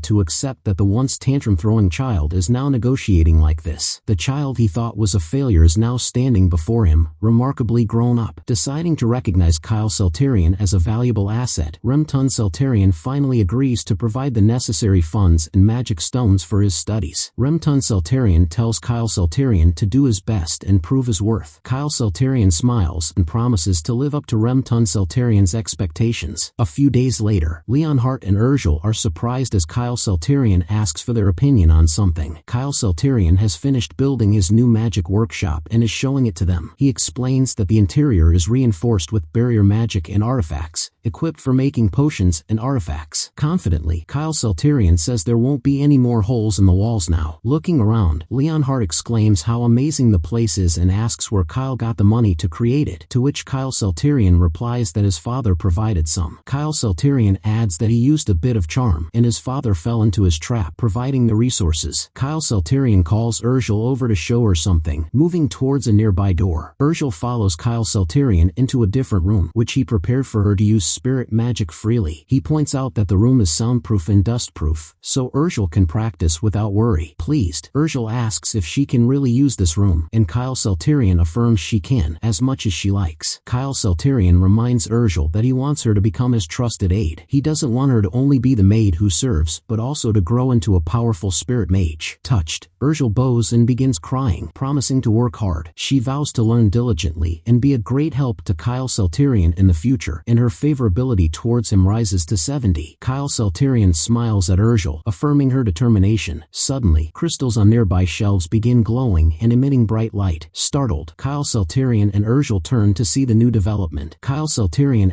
to accept that the once tantrum-throwing child is now negotiating like this. The child he thought was a failure is now standing before him, remarkably grown up. Deciding to recognize Kyle as a valuable asset, Remton finally agrees to provide the necessary funds and magic stones for his studies. Remton tells Kyle to do his best and prove his worth. Kyle smiles and promises to live up to Remton expectations. A few days later, Leonhardt and Urgel are surprised as Kyle asks for their opinion on something. Kyle has finished building his new magic workshop and is showing it to them. He explains that the interior is reinforced with barrier magic and artifacts, equipped for making potions and artifacts. Confidently, Kyle says there won't be any more holes in the walls now. Looking around, Leonhardt exclaims how amazing the place is and asks where Kyle got the money to create it, to which Kyle replies that his father provided some. Kyle adds that he used a bit of charm, and his father fell into his trap, providing the resources. Kyle calls Urgel over to show her something, moving towards a nearby door. Urgel follows Kyle into a different room, which he prepared for her to use spirit magic freely. He points out that the room is soundproof and dustproof, so Urgel can practice without worry. Pleased, Urgel asks if she can really use this room, and Kyle affirms she can, as much as she likes. Kyle reminds Urgel that he wants her to become his trusted aide. He doesn't want her to only be the maid who serves, but also to grow into a powerful spirit mage. Touched, Urgel bows and begins crying, promising to work hard. She vows to learn diligently and be a great help to Kyle in the future, and her favorability towards him rises to 70. Kyle smiles at Urgel, affirming her determination. Suddenly, crystals on nearby shelves begin glowing and emitting bright light. Startled, Kyle and Urgel turn to see the new development. Kyle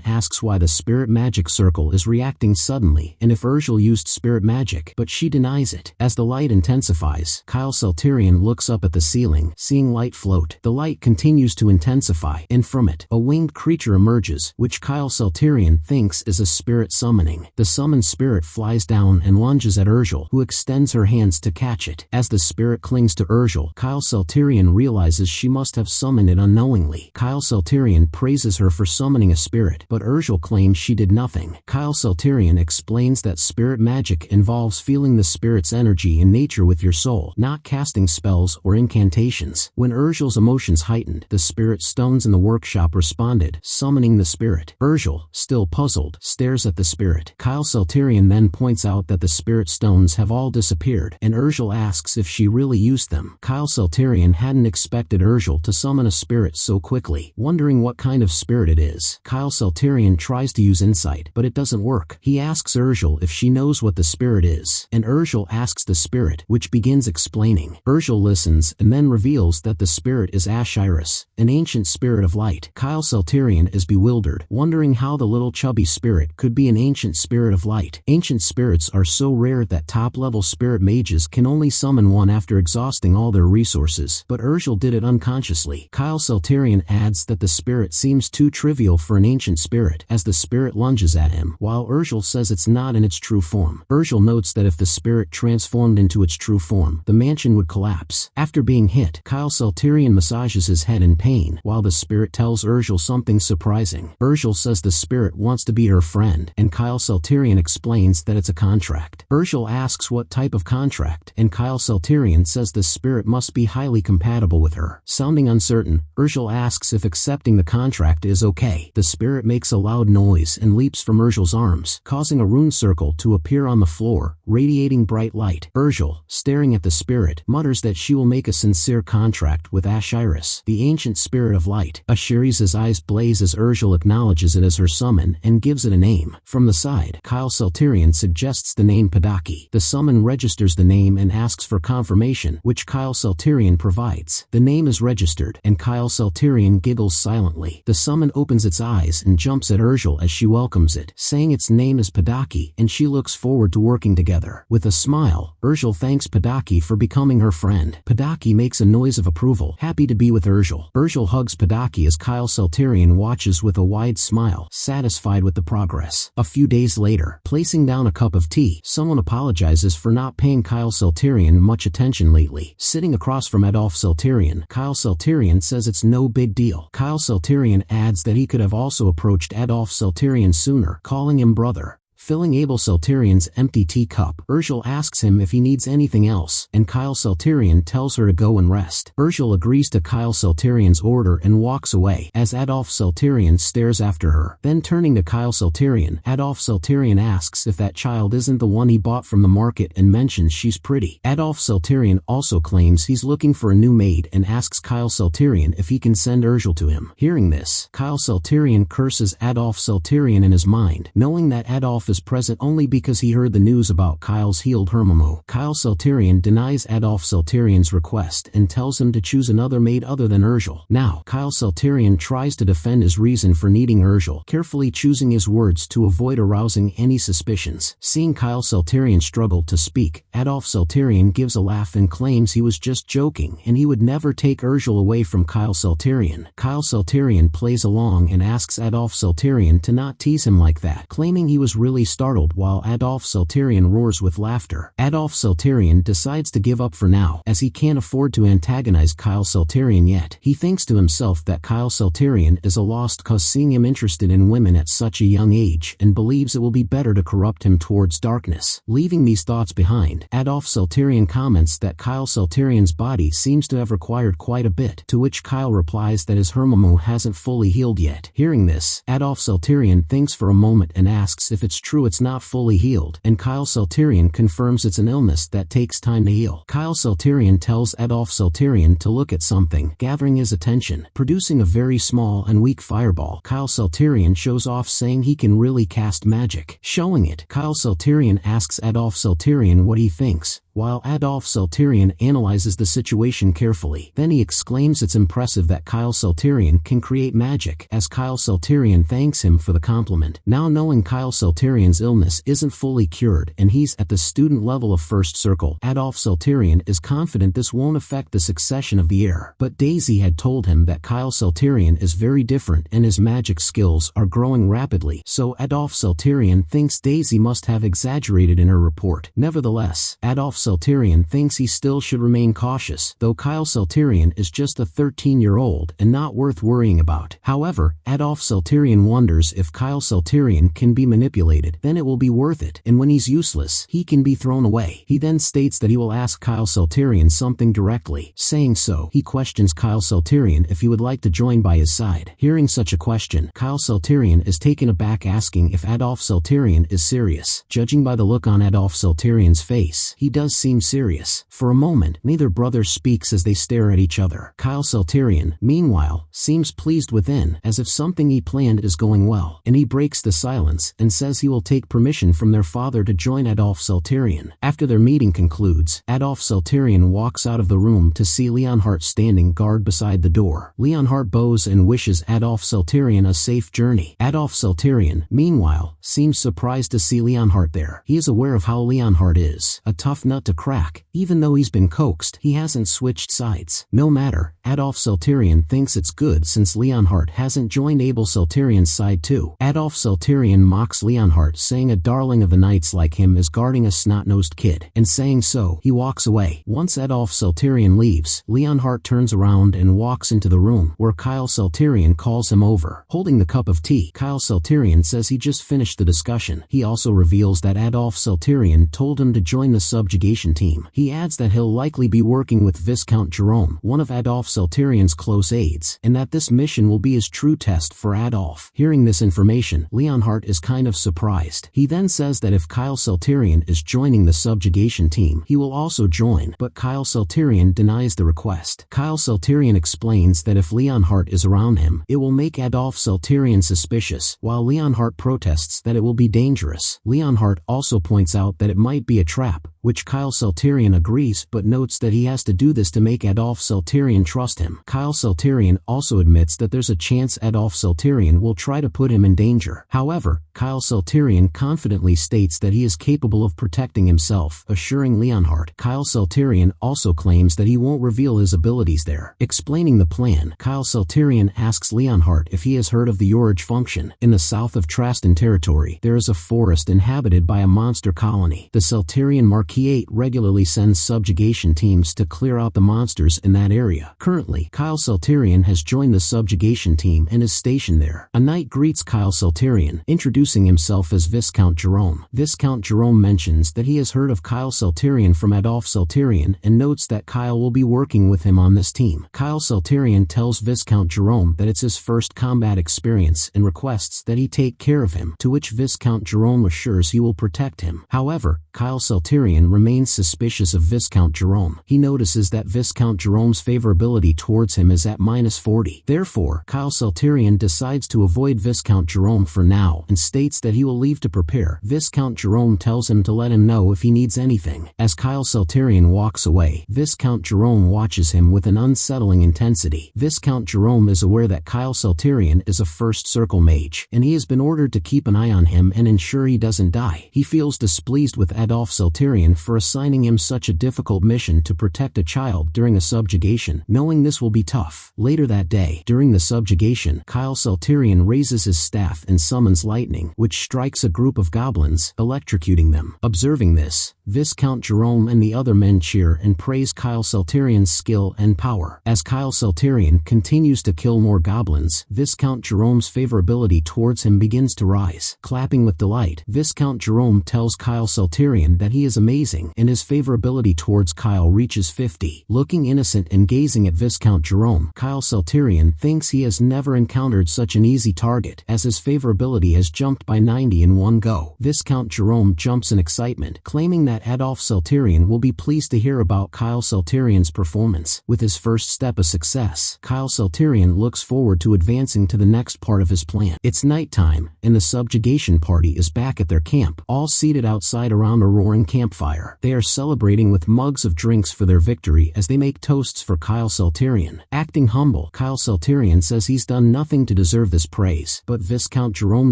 asks why the spirit magic circle is reacting suddenly and if Urgel used spirit magic, but she denies it. As the light intensifies, Kyle Salterian looks up at the ceiling, seeing light float. The light continues to intensify, and from it, a winged creature emerges, which Kyle Salterian thinks is a spirit summoning. The summoned spirit flies down and lunges at Urgel, who extends her hands to catch it. As the spirit clings to Urgel, Kyle Salterian realizes she must have summoned it unknowingly. Kyle Salterian praises her for summoning a spirit, but Urgel claims she did nothing. Kyle Salterian explains that spirit magic involves feeling the spirit's energy in nature with your soul, not casting spells or incantations. When Urgel's emotions heightened, the spirit stones in the workshop responded, summoning the spirit. Urgel, still puzzled, stares at the spirit. Kyle Salterian then points out that the spirit stones have all disappeared, and Urgel asks if she really used them. Kyle Salterian hadn't expected Urgel to summon a spirit so quickly. Wondering what kind of spirit it is, Kyle Salterian tries to use insight, but it doesn't work. He asks Urgel if she knows what the spirit is, and Urgel asks the spirit, which begins explaining. Urgel listens and then reveals that the spirit is Ashiris, an ancient spirit of light. Kyle Salterian is bewildered, wondering how the little chubby spirit could be an ancient spirit of light. Ancient spirits are so rare that top-level spirit mages can only summon one after exhausting all their resources, but Urgel did it unconsciously. Kyle Salterian adds that the spirit seems too trivial for an ancient spirit, as the spirit lunges at him, while Urgel says it's not in its true form. Urgel notes that if the spirit transformed into its true form, the mansion would collapse. After being hit, Kyle Salterian massages his head in pain, while the spirit tells Urgel something surprising. Urgel says the spirit wants to be her friend, and Kyle Salterian explains that it's a contract. Urgel asks what type of contract, and Kyle Salterian says the spirit must be highly compatible with her. Sounding uncertain, Urgel asks if accepting the contract is okay. The spirit makes a loud noise and leaps from Urgel's arms, causing a rune circle to appear on the floor, radiating bright light. Urgel, staring at the spirit, mutters that she will make a sincere contract with Ashiris, the ancient spirit of light. Ashiris' eyes blaze as Urgel acknowledges it as her summon and gives it a name. From the side, Kyle Salterian suggests the name Padaki. The summon registers the name and asks for confirmation, which Kyle Salterian provides. The name is registered, and Kyle Salterian giggles silently. The summon opens its eyes and jumps at Urgel as she welcomes it, saying its name is Padaki, and she looks forward to working together. With a smile, Urgel thanks Padaki for becoming her friend. Padaki makes a noise of approval, happy to be with Urgel. Urgel hugs Padaki as Kyle Salterian watches with a wide smile, satisfied with the progress. A few days later, placing down a cup of tea, someone apologizes for not paying Kyle Salterian much attention lately. Sitting across from Adolf Salterian, Kyle Salterian says it's no big deal. Kyle Salterian adds that he could have also approached Adolf Salterian sooner, calling him brother. Filling Abel Salterian's empty teacup, Urgel asks him if he needs anything else, and Kyle Salterian tells her to go and rest. Urgel agrees to Kyle Salterian's order and walks away, as Adolf Salterian stares after her. Then turning to Kyle Salterian, Adolf Salterian asks if that child isn't the one he bought from the market and mentions she's pretty. Adolf Salterian also claims he's looking for a new maid and asks Kyle Salterian if he can send Urgel to him. Hearing this, Kyle Salterian curses Adolf Salterian in his mind, knowing that Adolf is present only because he heard the news about Kyle's healed Hermamu. Kyle Salterian denies Adolf Salterian's request and tells him to choose another maid other than Urgel. Now, Kyle Salterian tries to defend his reason for needing Urgel, carefully choosing his words to avoid arousing any suspicions. Seeing Kyle Salterian struggle to speak, Adolf Salterian gives a laugh and claims he was just joking and he would never take Urgel away from Kyle Salterian. Kyle Salterian plays along and asks Adolf Salterian to not tease him like that, claiming he was really startled while Adolf Salterian roars with laughter. Adolf Salterian decides to give up for now, as he can't afford to antagonize Kyle Salterian yet. He thinks to himself that Kyle Salterian is a lost cause, seeing him interested in women at such a young age, and believes it will be better to corrupt him towards darkness. Leaving these thoughts behind, Adolf Salterian comments that Kyle Salterian's body seems to have required quite a bit, to which Kyle replies that his Hermamu hasn't fully healed yet. Hearing this, Adolf Salterian thinks for a moment and asks if it's true it's not fully healed, and Kyle Salterian confirms it's an illness that takes time to heal. Kyle Salterian tells Adolf Salterian to look at something, gathering his attention. Producing a very small and weak fireball, Kyle Salterian shows off, saying he can really cast magic. Showing it, Kyle Salterian asks Adolf Salterian what he thinks, while Adolf Salterian analyzes the situation carefully. Then he exclaims it's impressive that Kyle Salterian can create magic, as Kyle Salterian thanks him for the compliment. Now knowing Kyle Salterian's illness isn't fully cured and he's at the student level of first circle, Adolf Salterian is confident this won't affect the succession of the heir. But Daisy had told him that Kyle Salterian is very different and his magic skills are growing rapidly, so Adolf Salterian thinks Daisy must have exaggerated in her report. Nevertheless, Adolf Salterian thinks he still should remain cautious, though Kyle Salterian is just a 13-year-old and not worth worrying about. However, Adolf Salterian wonders if Kyle Salterian can be manipulated, then it will be worth it, and when he's useless, he can be thrown away. He then states that he will ask Kyle Salterian something directly. Saying so, he questions Kyle Salterian if he would like to join by his side. Hearing such a question, Kyle Salterian is taken aback, asking if Adolf Salterian is serious. Judging by the look on Adolf Salterian's face, he does seem serious. For a moment, neither brother speaks as they stare at each other. Kyle Salterian, meanwhile, seems pleased within, as if something he planned is going well, and he breaks the silence and says he will take permission from their father to join Adolf Salterian. After their meeting concludes, Adolf Salterian walks out of the room to see Leonhardt standing guard beside the door. Leonhardt bows and wishes Adolf Salterian a safe journey. Adolf Salterian, meanwhile, seems surprised to see Leonhardt there. He is aware of how Leonhardt is a tough nut to crack. Even though he's been coaxed, he hasn't switched sides. No matter, Adolf Salterian thinks it's good since Leonhardt hasn't joined Abel Salterian's side too. Adolf Salterian mocks Leonhardt, saying a darling of the knights like him is guarding a snot-nosed kid, and saying so, he walks away. Once Adolf Salterian leaves, Leonhardt turns around and walks into the room, where Kyle Salterian calls him over. Holding the cup of tea, Kyle Salterian says he just finished the discussion. He also reveals that Adolf Salterian told him to join the subjugation team. He adds that he'll likely be working with Viscount Jerome, one of Adolf Salterian's close aides, and that this mission will be his true test for Adolf. Hearing this information, Leonhardt is kind of surprised. He then says that if Kyle Salterian is joining the subjugation team, he will also join, but Kyle Salterian denies the request. Kyle Salterian explains that if Leonhardt is around him, it will make Adolf Salterian suspicious, while Leonhardt protests that it will be dangerous. Leonhardt also points out that it might be a trap, which Kyle Salterian agrees, but notes that he has to do this to make Adolf Salterian trust him. Kyle Salterian also admits that there's a chance Adolf Salterian will try to put him in danger. However, Kyle Salterian confidently states that he is capable of protecting himself, assuring Leonhardt. Kyle Salterian also claims that he won't reveal his abilities there. Explaining the plan, Kyle Salterian asks Leonhardt if he has heard of the Yorage function. In the south of Traston territory, there is a forest inhabited by a monster colony. The Salterian Marquis regularly sends subjugation teams to clear out the monsters in that area. Currently, Kyle Salterian has joined the subjugation team and is stationed there. A knight greets Kyle Salterian, introducing himself as Viscount Jerome. Viscount Jerome mentions that he has heard of Kyle Salterian from Adolf Salterian and notes that Kyle will be working with him on this team. Kyle Salterian tells Viscount Jerome that it's his first combat experience and requests that he take care of him, to which Viscount Jerome assures he will protect him. However, Kyle Salterian remains suspicious of Viscount Jerome. He notices that Viscount Jerome's favorability towards him is at -40. Therefore, Kyle Salterian decides to avoid Viscount Jerome for now and states that he will leave to prepare. Viscount Jerome tells him to let him know if he needs anything. As Kyle Salterian walks away, Viscount Jerome watches him with an unsettling intensity. Viscount Jerome is aware that Kyle Salterian is a first circle mage, and he has been ordered to keep an eye on him and ensure he doesn't die. He feels displeased with Adolf Salterian for assigning him such a difficult mission to protect a child during a subjugation, knowing this will be tough. Later that day, during the subjugation, Kyle Salterian raises his staff and summons lightning, which strikes a group of goblins, electrocuting them. Observing this, Viscount Jerome and the other men cheer and praise Kyle Salterian's skill and power. As Kyle Salterian continues to kill more goblins, Viscount Jerome's favorability towards him begins to rise. Clapping with delight, Viscount Jerome tells Kyle Salterian that he is amazing and his favorability towards Kyle reaches 50. Looking innocent and gazing at Viscount Jerome, Kyle Salterian thinks he has never encountered such an easy target, as his favorability has jumped by 90 in one go. Viscount Jerome jumps in excitement, claiming that Adolf Salterian will be pleased to hear about Kyle Salterian's performance. With his first step a success, Kyle Salterian looks forward to advancing to the next part of his plan. It's nighttime, and the subjugation party is back at their camp, all seated outside around a a roaring campfire. They are celebrating with mugs of drinks for their victory as they make toasts for Kyle Salterian. Acting humble, Kyle Salterian says he's done nothing to deserve this praise, but Viscount Jerome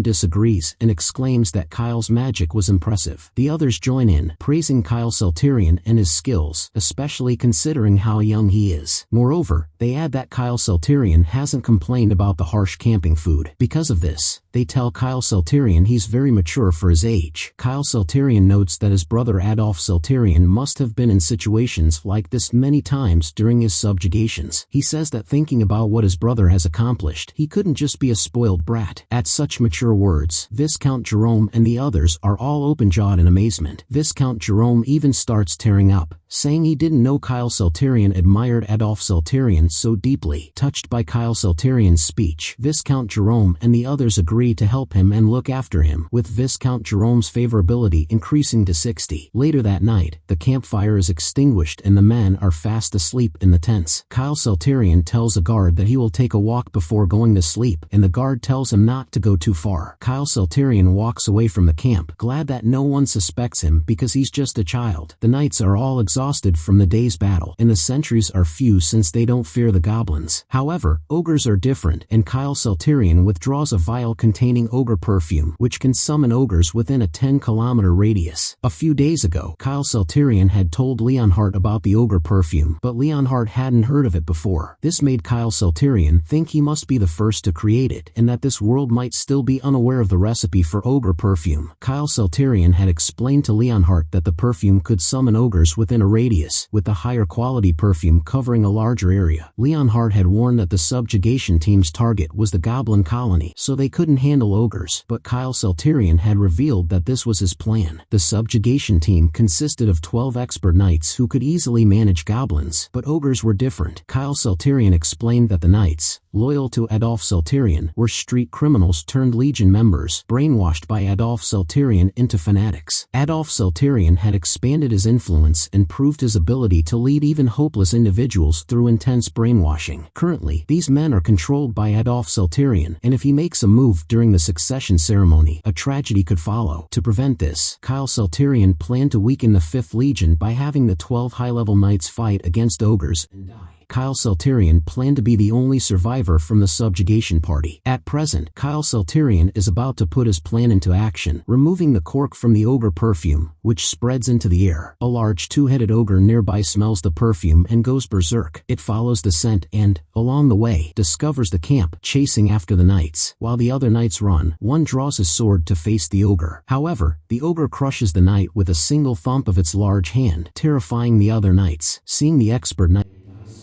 disagrees and exclaims that Kyle's magic was impressive. The others join in, praising Kyle Salterian and his skills, especially considering how young he is. Moreover, they add that Kyle Salterian hasn't complained about the harsh camping food. Because of this, they tell Kyle Salterian he's very mature for his age. Kyle Salterian notes that his brother Adolf Salterian must have been in situations like this many times during his subjugations. He says that thinking about what his brother has accomplished, he couldn't just be a spoiled brat. At such mature words, Viscount Jerome and the others are all open-jawed in amazement. Viscount Jerome even starts tearing up, saying he didn't know Kyle Salterian admired Adolf Salterian so deeply. Touched by Kyle Salterian's speech, Viscount Jerome and the others agree to help him and look after him, with Viscount Jerome's favorability increasing to 60. Later that night, the campfire is extinguished and the men are fast asleep in the tents. Kyle Salterian tells a guard that he will take a walk before going to sleep, and the guard tells him not to go too far. Kyle Salterian walks away from the camp, glad that no one suspects him because he's just a child. The knights are all exhausted from the day's battle, and the sentries are few since they don't fear the goblins. However, ogres are different, and Kyle Salterian withdraws a vial containing ogre perfume, which can summon ogres within a 10-kilometer radius. A few days ago, Kyle Salterian had told Leonhardt about the ogre perfume, but Leonhardt hadn't heard of it before. This made Kyle Salterian think he must be the first to create it, and that this world might still be unaware of the recipe for ogre perfume. Kyle Salterian had explained to Leonhardt that the perfume could summon ogres within a radius, with the higher quality perfume covering a larger area. Leonhardt had warned that the subjugation team's target was the goblin colony, so they couldn't handle ogres, but Kyle Salterian had revealed that this was his plan. The subjugation team consisted of 12 expert knights who could easily manage goblins, but ogres were different. Kyle Salterian explained that the knights, loyal to Adolf Salterian, were street criminals turned legion members, brainwashed by Adolf Salterian into fanatics. Adolf Salterian had expanded his influence and proved his ability to lead even hopeless individuals through intense brainwashing. Currently, these men are controlled by Adolf Salterian, and if he makes a move during the succession ceremony, a tragedy could follow. To prevent this, Kyle Salterian planned to weaken the 5th Legion by having the 12 high-level knights fight against ogres and die. Kyle Salterian planned to be the only survivor from the subjugation party. At present, Kyle Salterian is about to put his plan into action, removing the cork from the ogre perfume, which spreads into the air. A large two-headed ogre nearby smells the perfume and goes berserk. It follows the scent and, along the way, discovers the camp, chasing after the knights. While the other knights run, one draws his sword to face the ogre. However, the ogre crushes the knight with a single thump of its large hand, terrifying the other knights. Seeing the expert knight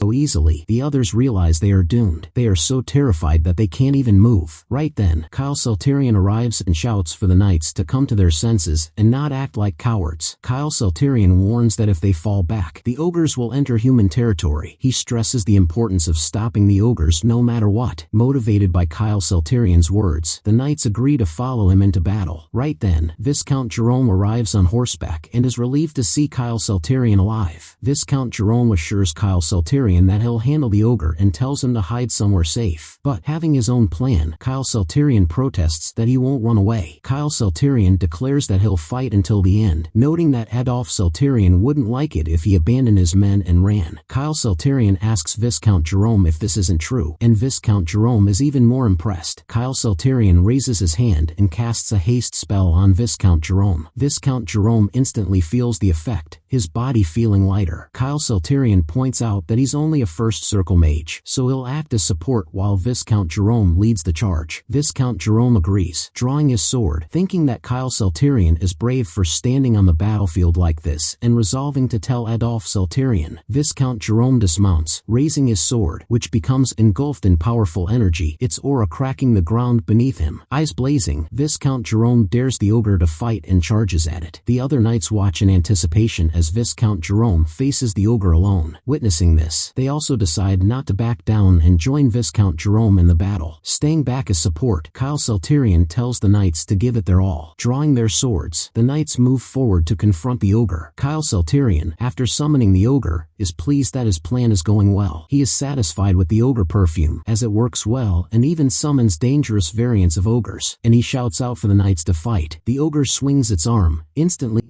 so easily, the others realize they are doomed. They are so terrified that they can't even move. Right then, Kyle Salterian arrives and shouts for the knights to come to their senses and not act like cowards. Kyle Salterian warns that if they fall back, the ogres will enter human territory. He stresses the importance of stopping the ogres no matter what. Motivated by Kyle Salterian's words, the knights agree to follow him into battle. Right then, Viscount Jerome arrives on horseback and is relieved to see Kyle Salterian alive. Viscount Jerome assures Kyle Salterian that he'll handle the ogre and tells him to hide somewhere safe. But, having his own plan, Kyle Salterian protests that he won't run away. Kyle Salterian declares that he'll fight until the end, noting that Adolf Salterian wouldn't like it if he abandoned his men and ran. Kyle Salterian asks Viscount Jerome if this isn't true, and Viscount Jerome is even more impressed. Kyle Salterian raises his hand and casts a haste spell on Viscount Jerome. Viscount Jerome instantly feels the effect, his body feeling lighter. Kyle Salterian points out that he's only a first circle mage, so he'll act as support while Viscount Jerome leads the charge. Viscount Jerome agrees, drawing his sword, thinking that Kyle Salterian is brave for standing on the battlefield like this, and resolving to tell Adolf Salterian. Viscount Jerome dismounts, raising his sword, which becomes engulfed in powerful energy, its aura cracking the ground beneath him. Eyes blazing, Viscount Jerome dares the ogre to fight and charges at it. The other knights watch in anticipation as Viscount Jerome faces the ogre alone. Witnessing this, they also decide not to back down and join Viscount Jerome in the battle. Staying back as support, Kyle Salterian tells the knights to give it their all. Drawing their swords, the knights move forward to confront the ogre. Kyle Salterian, after summoning the ogre, is pleased that his plan is going well. He is satisfied with the ogre perfume, as it works well and even summons dangerous variants of ogres, and he shouts out for the knights to fight. The ogre swings its arm, instantly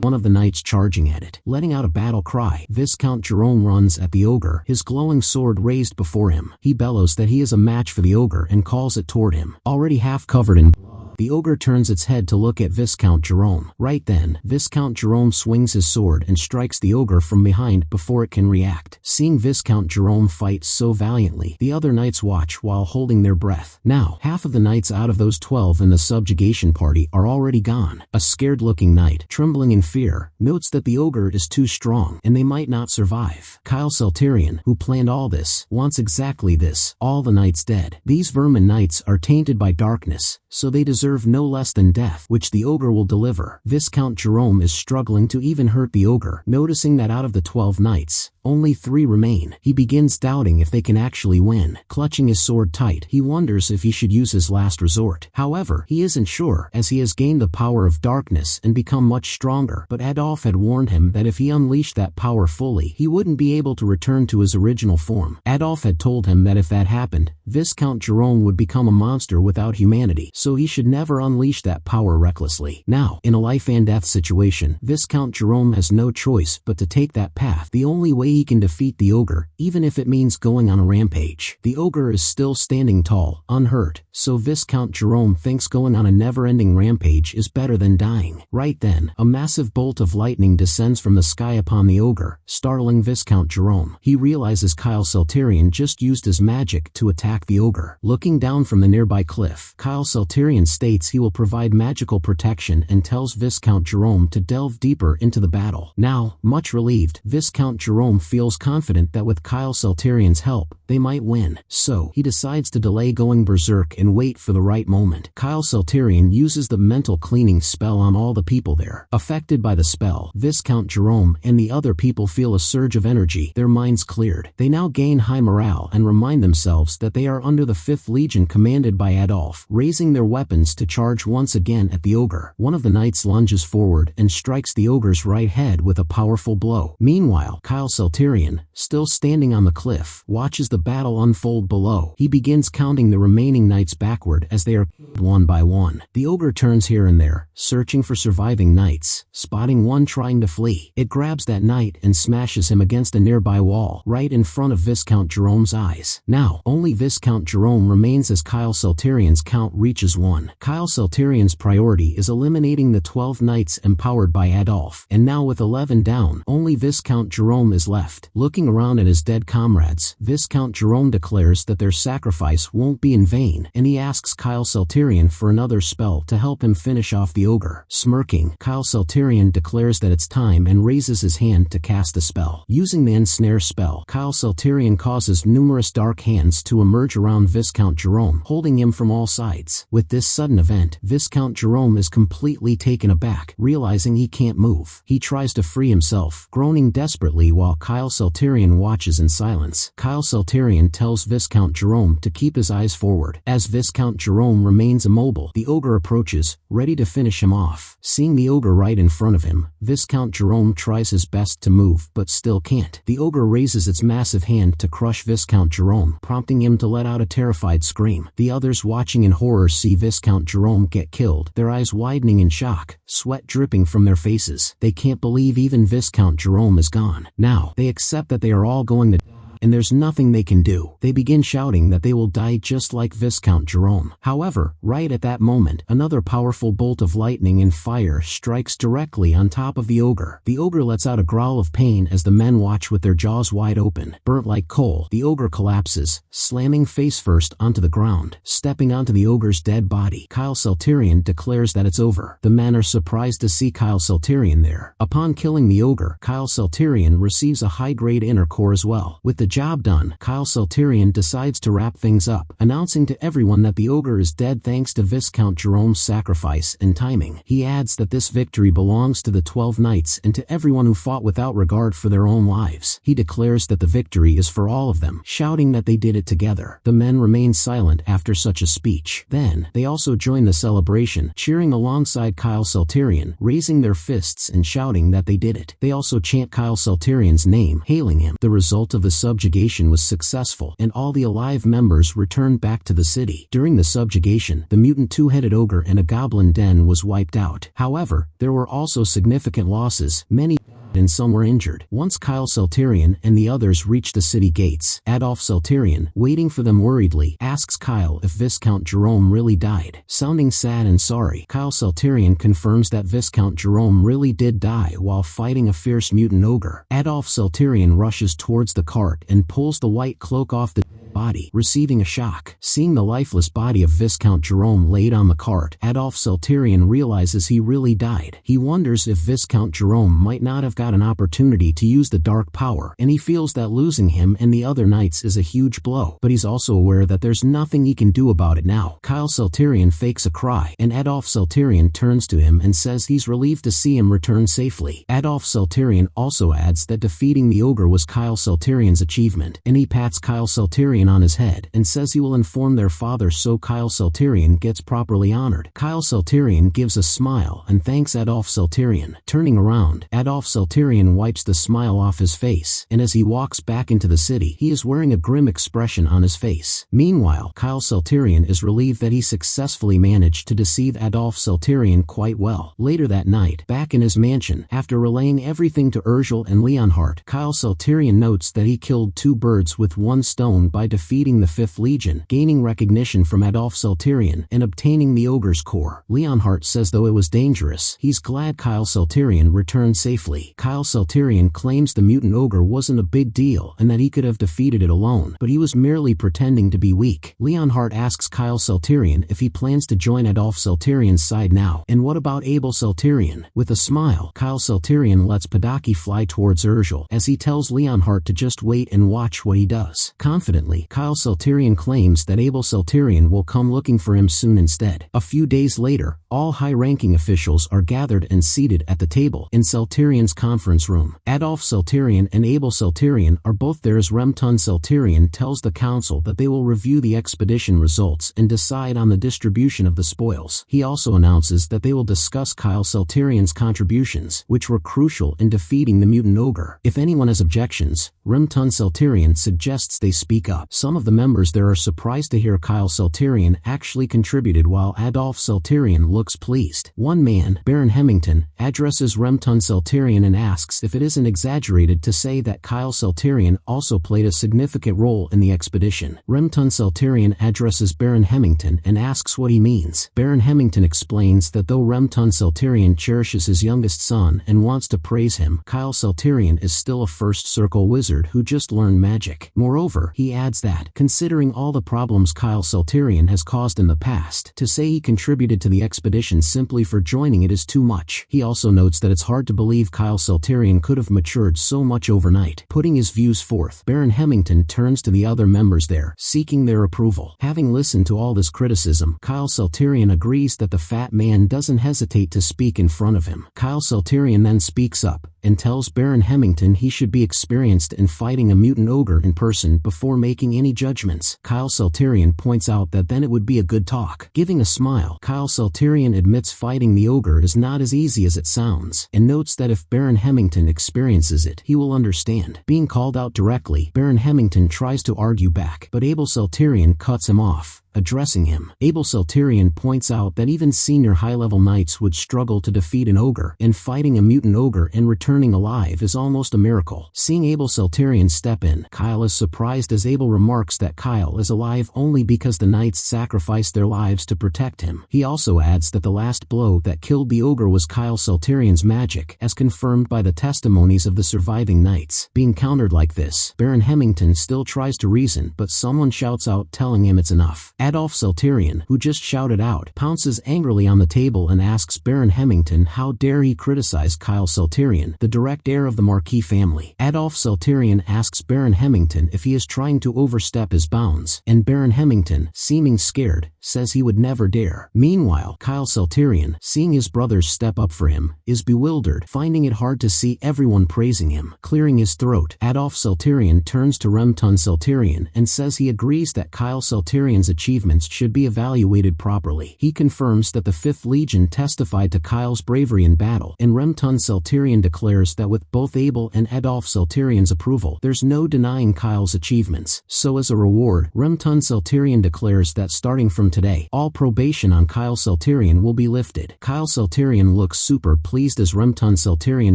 one of the knights charging at it. Letting out a battle cry, Viscount Jerome runs at the ogre, his glowing sword raised before him. He bellows that he is a match for the ogre and calls it toward him. Already half covered in blood, the ogre turns its head to look at Viscount Jerome. Right then, Viscount Jerome swings his sword and strikes the ogre from behind before it can react. Seeing Viscount Jerome fight so valiantly, the other knights watch while holding their breath. Now, half of the knights out of those 12 in the subjugation party are already gone. A scared-looking knight, trembling in fear, notes that the ogre is too strong and they might not survive. Kyle Celterion, who planned all this, wants exactly this: all the knights dead. These vermin knights are tainted by darkness, so they deserve no less than death, which the ogre will deliver. Viscount Jerome is struggling to even hurt the ogre. Noticing that out of the 12 knights, only 3 remain, he begins doubting if they can actually win. Clutching his sword tight, he wonders if he should use his last resort. However, he isn't sure, as he has gained the power of darkness and become much stronger, but Adolf had warned him that if he unleashed that power fully, he wouldn't be able to return to his original form. Adolf had told him that if that happened, Viscount Jerome would become a monster without humanity, so he should never unleash that power recklessly. Now, in a life and death situation, Viscount Jerome has no choice but to take that path. The only way he can defeat the ogre, even if it means going on a rampage. The ogre is still standing tall, unhurt, so Viscount Jerome thinks going on a never-ending rampage is better than dying. Right then, a massive bolt of lightning descends from the sky upon the ogre, startling Viscount Jerome. He realizes Kyle Celterion just used his magic to attack the ogre. Looking down from the nearby cliff, Kyle Celterion states he will provide magical protection and tells Viscount Jerome to delve deeper into the battle. Now, much relieved, Viscount Jerome feels confident that with Kyle Celterion's help, they might win. So, he decides to delay going berserk and wait for the right moment. Kyle Celterion uses the mental cleaning spell on all the people there. Affected by the spell, Viscount Jerome and the other people feel a surge of energy, their minds cleared. They now gain high morale and remind themselves that they are under the 5th Legion commanded by Adolf. Raising their weapons to charge once again at the ogre, one of the knights lunges forward and strikes the ogre's right head with a powerful blow. Meanwhile, Kyle Celterion, still standing on the cliff, watches the battle unfold below. He begins counting the remaining knights backward as they are killed one by one. The ogre turns here and there, searching for surviving knights. Spotting one trying to flee, it grabs that knight and smashes him against a nearby wall, right in front of Viscount Jerome's eyes. Now, only Viscount Jerome remains as Kyle Celterion's count reaches 1. Kyle Celterion's priority is eliminating the 12 knights empowered by Adolf, and now with 11 down, only Viscount Jerome is left. Looking around at his dead comrades, Viscount Jerome declares that their sacrifice won't be in vain, and he asks Kyle Celterion for another spell to help him finish off the ogre. Smirking, Kyle Celterion declares that it's time and raises his hand to cast a spell. Using the ensnare spell, Kyle Celterion causes numerous dark hands to emerge around Viscount Jerome, holding him from all sides. With this sudden event, Viscount Jerome is completely taken aback, realizing he can't move. He tries to free himself, groaning desperately while Kyle Celterion watches in silence. Kyle Celterion tells Viscount Jerome to keep his eyes forward. As Viscount Jerome remains immobile, the ogre approaches, ready to finish him off. Seeing the ogre right in front of him, Viscount Jerome tries his best to move but still can't. The ogre raises its massive hand to crush Viscount Jerome, prompting him to let out a terrified scream. The others watching in horror see Viscount Jerome get killed, their eyes widening in shock, sweat dripping from their faces. They can't believe even Viscount Jerome is gone. Now, they accept that they are all going to die, and there's nothing they can do. They begin shouting that they will die just like Viscount Jerome. However, right at that moment, another powerful bolt of lightning and fire strikes directly on top of the ogre. The ogre lets out a growl of pain as the men watch with their jaws wide open. Burnt like coal, the ogre collapses, slamming face first onto the ground. Stepping onto the ogre's dead body, Kyle Celterion declares that it's over. The men are surprised to see Kyle Celterion there. Upon killing the ogre, Kyle Celterion receives a high-grade inner core as well. With the job done, Kyle Celterion decides to wrap things up, announcing to everyone that the ogre is dead thanks to Viscount Jerome's sacrifice and timing. He adds that this victory belongs to the 12 knights and to everyone who fought without regard for their own lives. He declares that the victory is for all of them, shouting that they did it together. The men remain silent after such a speech. Then, they also join the celebration, cheering alongside Kyle Celterion, raising their fists and shouting that they did it. They also chant Kyle Celterion's name, hailing him. The result of the subjugation was successful and all the alive members returned back to the city. During the subjugation, the mutant two-headed ogre and a goblin den was wiped out. However, there were also significant losses. Many and some were injured. Once Kyle Salterian and the others reached the city gates, Adolf Salterian, waiting for them worriedly, asks Kyle if Viscount Jerome really died. Sounding sad and sorry, Kyle Salterian confirms that Viscount Jerome really did die while fighting a fierce mutant ogre. Adolf Salterian rushes towards the cart and pulls the white cloak off the body, receiving a shock. Seeing the lifeless body of Viscount Jerome laid on the cart, Adolf Salterian realizes he really died. He wonders if Viscount Jerome might not have got an opportunity to use the dark power, and he feels that losing him and the other knights is a huge blow, but he's also aware that there's nothing he can do about it now. Kyle Salterian fakes a cry, and Adolf Salterian turns to him and says he's relieved to see him return safely. Adolf Salterian also adds that defeating the ogre was Kyle Salterian's achievement, and he pats Kyle Salterian on his head and says he will inform their father so Kyle Salterian gets properly honored. Kyle Salterian gives a smile and thanks Adolf Salterian. Turning around, Adolf Salterian wipes the smile off his face, and as he walks back into the city, he is wearing a grim expression on his face. Meanwhile, Kyle Salterian is relieved that he successfully managed to deceive Adolf Salterian quite well. Later that night, back in his mansion, after relaying everything to Urgel and Leonhardt, Kyle Salterian notes that he killed 2 birds with 1 stone by defeating the 5th Legion, gaining recognition from Adolf Salterian, and obtaining the ogre's core. Leonhardt says though it was dangerous, he's glad Kyle Salterian returned safely. Kyle Salterian claims the mutant ogre wasn't a big deal and that he could have defeated it alone, but he was merely pretending to be weak. Leonhardt asks Kyle Salterian if he plans to join Adolf Salterian's side now, and what about Abel Salterian? With a smile, Kyle Salterian lets Padaki fly towards Urgel as he tells Leonhardt to just wait and watch what he does. Confidently, Kyle Salterian claims that Abel Salterian will come looking for him soon instead. A few days later, all high-ranking officials are gathered and seated at the table in Salterian's conference room. Adolf Salterian and Abel Salterian are both there as Remton Salterian tells the council that they will review the expedition results and decide on the distribution of the spoils. He also announces that they will discuss Kyle Salterian's contributions, which were crucial in defeating the mutant ogre. If anyone has objections, Remton Salterian suggests they speak up. Some of the members there are surprised to hear Kyle Salterian actually contributed while Adolf Salterian looks pleased. One man, Baron Hemington, addresses Remton Salterian and asks if it isn't exaggerated to say that Kyle Salterian also played a significant role in the expedition. Remton Salterian addresses Baron Hemington and asks what he means. Baron Hemington explains that though Remton Salterian cherishes his youngest son and wants to praise him, Kyle Salterian is still a first circle wizard who just learned magic. Moreover, he adds that, considering all the problems Kyle Salterian has caused in the past, to say he contributed to the expedition simply for joining it is too much. He also notes that it's hard to believe Kyle Salterian could have matured so much overnight. Putting his views forth, Baron Hemington turns to the other members there, seeking their approval. Having listened to all this criticism, Kyle Salterian agrees that the fat man doesn't hesitate to speak in front of him. Kyle Salterian then speaks up and tells Baron Hemington he should be experienced in fighting a mutant ogre in person before making any judgments. Kyle Salterian points out that then it would be a good talk. Giving a smile, Kyle Salterian admits fighting the ogre is not as easy as it sounds, and notes that if Baron Hemington experiences it, he will understand. Being called out directly, Baron Hemington tries to argue back, but Abel Salterian cuts him off. Addressing him, Abel Salterian points out that even senior high-level knights would struggle to defeat an ogre, and fighting a mutant ogre and returning alive is almost a miracle. Seeing Abel Salterian step in, Kyle is surprised as Abel remarks that Kyle is alive only because the knights sacrificed their lives to protect him. He also adds that the last blow that killed the ogre was Kyle Salterian's magic, as confirmed by the testimonies of the surviving knights. Being countered like this, Baron Hemington still tries to reason, but someone shouts out telling him it's enough. Adolf Salterian, who just shouted out, pounces angrily on the table and asks Baron Hemington how dare he criticize Kyle Salterian, the direct heir of the Marquis family. Adolf Salterian asks Baron Hemington if he is trying to overstep his bounds, and Baron Hemington, seeming scared, says he would never dare. Meanwhile, Kyle Salterian, seeing his brothers step up for him, is bewildered, finding it hard to see everyone praising him. Clearing his throat, Adolf Salterian turns to Remton Salterian and says he agrees that Kyle Salterian's achievement achievements should be evaluated properly. He confirms that the 5th Legion testified to Kyle's bravery in battle, and Remton Selterian declares that with both Abel and Adolf Selterian's approval, there's no denying Kyle's achievements. So as a reward, Remton Selterian declares that starting from today, all probation on Kyle Selterian will be lifted. Kyle Selterian looks super pleased as Remton Selterian